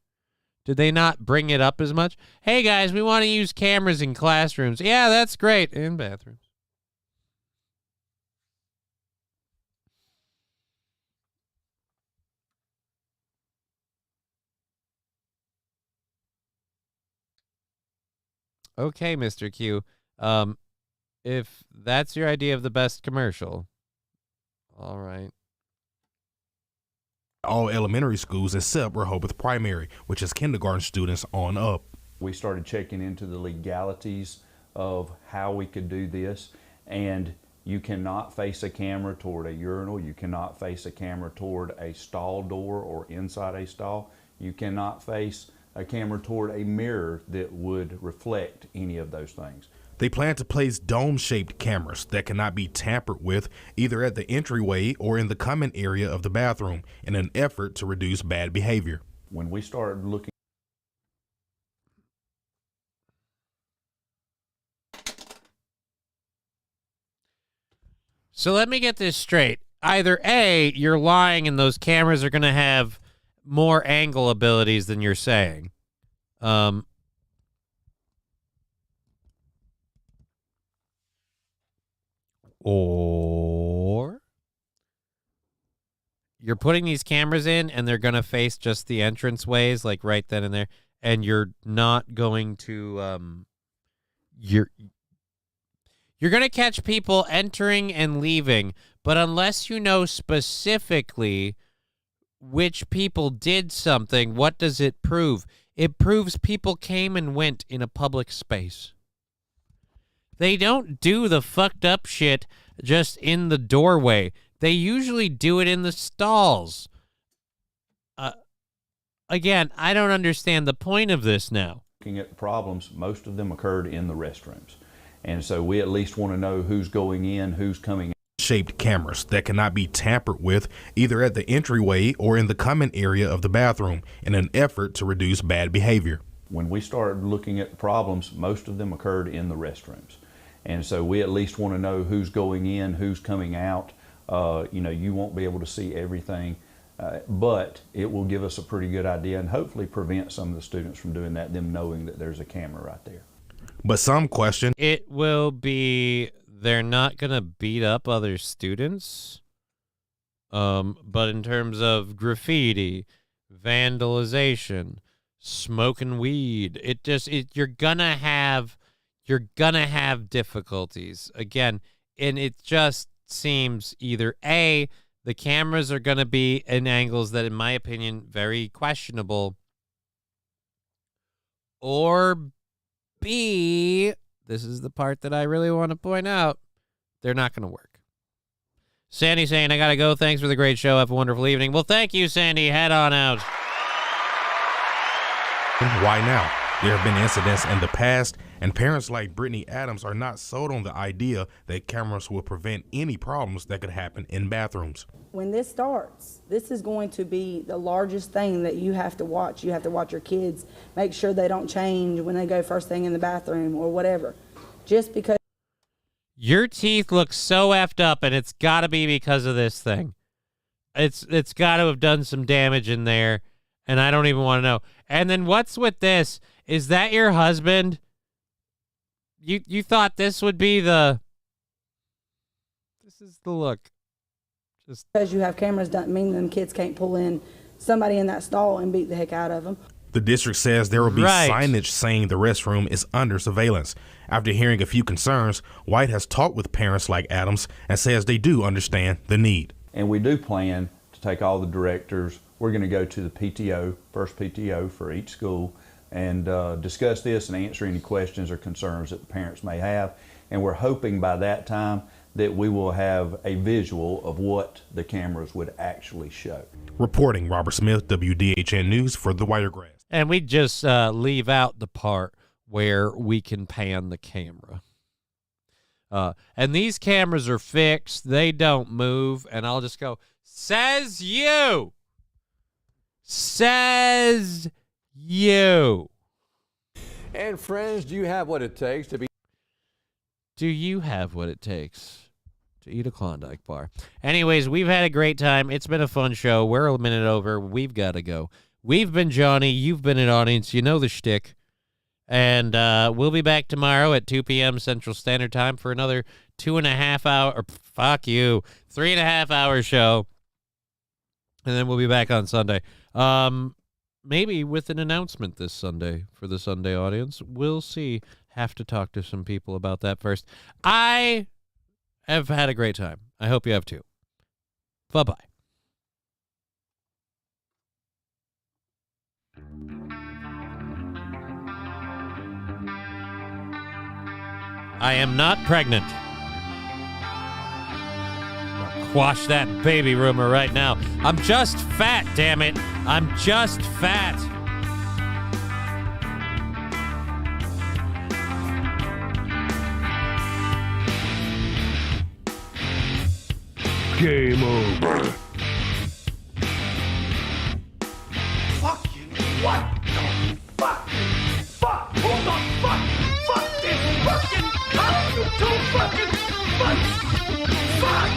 Did they not bring it up as much? Hey guys, we want to use cameras in classrooms. Yeah, that's great. In bathrooms. Okay, Mr. Q. If that's your idea of the best commercial, all right. All elementary schools except Rehoboth Primary, which is kindergarten students on up. We started checking into the legalities of how we could do this, and you cannot face a camera toward a urinal. You cannot face a camera toward a stall door or inside a stall. You cannot face a camera toward a mirror that would reflect any of those things. They plan to place dome-shaped cameras that cannot be tampered with either at the entryway or in the common area of the bathroom in an effort to reduce bad behavior. When we started looking So let me get this straight. Either A, you're lying and those cameras are going to have more angle abilities than you're saying. Or you're putting these cameras in and they're going to face just the entrance ways, like right then and there, and you're not going to you're going to catch people entering and leaving, but unless you know specifically which people did something, what does it prove? It proves people came and went in a public space. They don't do the fucked up shit just in the doorway. They usually do it in the stalls. Again, I don't understand the point of this now. Looking at the problems, most of them occurred in the restrooms. And so we at least want to know who's going in, who's coming out. Shaped cameras that cannot be tampered with either at the entryway or in the common area of the bathroom in an effort to reduce bad behavior. When we started looking at the problems, most of them occurred in the restrooms. And so we at least want to know who's going in, who's coming out. You know, you won't be able to see everything, but it will give us a pretty good idea and hopefully prevent some of the students from doing that, them knowing that there's a camera right there. But some question. It will be, they're not going to beat up other students. But in terms of graffiti, vandalization, smoking weed, you're gonna have difficulties again, and it just seems either A, the cameras are gonna be in angles that, in my opinion, very questionable, or B, this is the part that I really want to point out, they're not gonna work. Sandy saying, I gotta go. Thanks for the great show. Have a wonderful evening. Well, thank you, Sandy. Head on out. Why now? There have been incidents in the past And parents like Brittany Adams are not sold on the idea that cameras will prevent any problems that could happen in bathrooms. When this starts, this is going to be the largest thing that you have to watch. You have to watch your kids, make sure they don't change when they go first thing in the bathroom or whatever. Just because your teeth look so effed up, and it's got to be because of this thing. It's got to have done some damage in there, and I don't even want to know. And then what's with this? Is that your husband? You thought this would be the... This is the look. Just because you have cameras doesn't mean them kids can't pull in somebody in that stall and beat the heck out of them. The district says there will be signage saying the restroom is under surveillance. After hearing a few concerns, White has talked with parents like Adams and says they do understand the need. And we do plan to take all the directors. We're going to go to the PTO, first PTO for each school, and discuss this and answer any questions or concerns that the parents may have. And we're hoping by that time that we will have a visual of what the cameras would actually show. Reporting, Robert Smith, WDHN News for the Wiregrass. And we just leave out the part where we can pan the camera. And these cameras are fixed. They don't move. And I'll just go, says you. Says you. And friends, do you have what it takes to be... Do you have what it takes to eat a Klondike bar? Anyways, we've had a great time. It's been a fun show. We're a minute over. We've got to go. We've been Johnny. You've been an audience. You know the shtick. And we'll be back tomorrow at 2 p.m. Central Standard Time for another 2.5 hour, or fuck you, 3.5 hour show. And then we'll be back on Sunday. Maybe with an announcement this Sunday for the Sunday audience. We'll see. Have to talk to some people about that first. I have had a great time. I hope you have too. Bye-bye. I am not pregnant. Quash that baby rumor right now. I'm just fat, damn it. I'm just fat. Game over. Fuck you. What the fuck? Fuck. Who the fuck? Fuck this fucking. How you do fucking fuck? Fuck.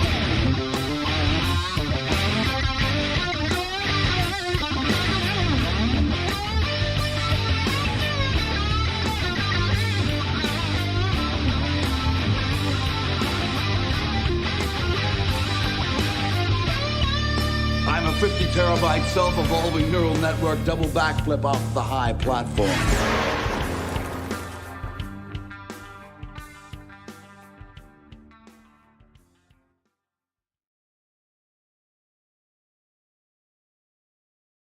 I'm a 50 terabyte self-evolving neural network double backflip off the high platform.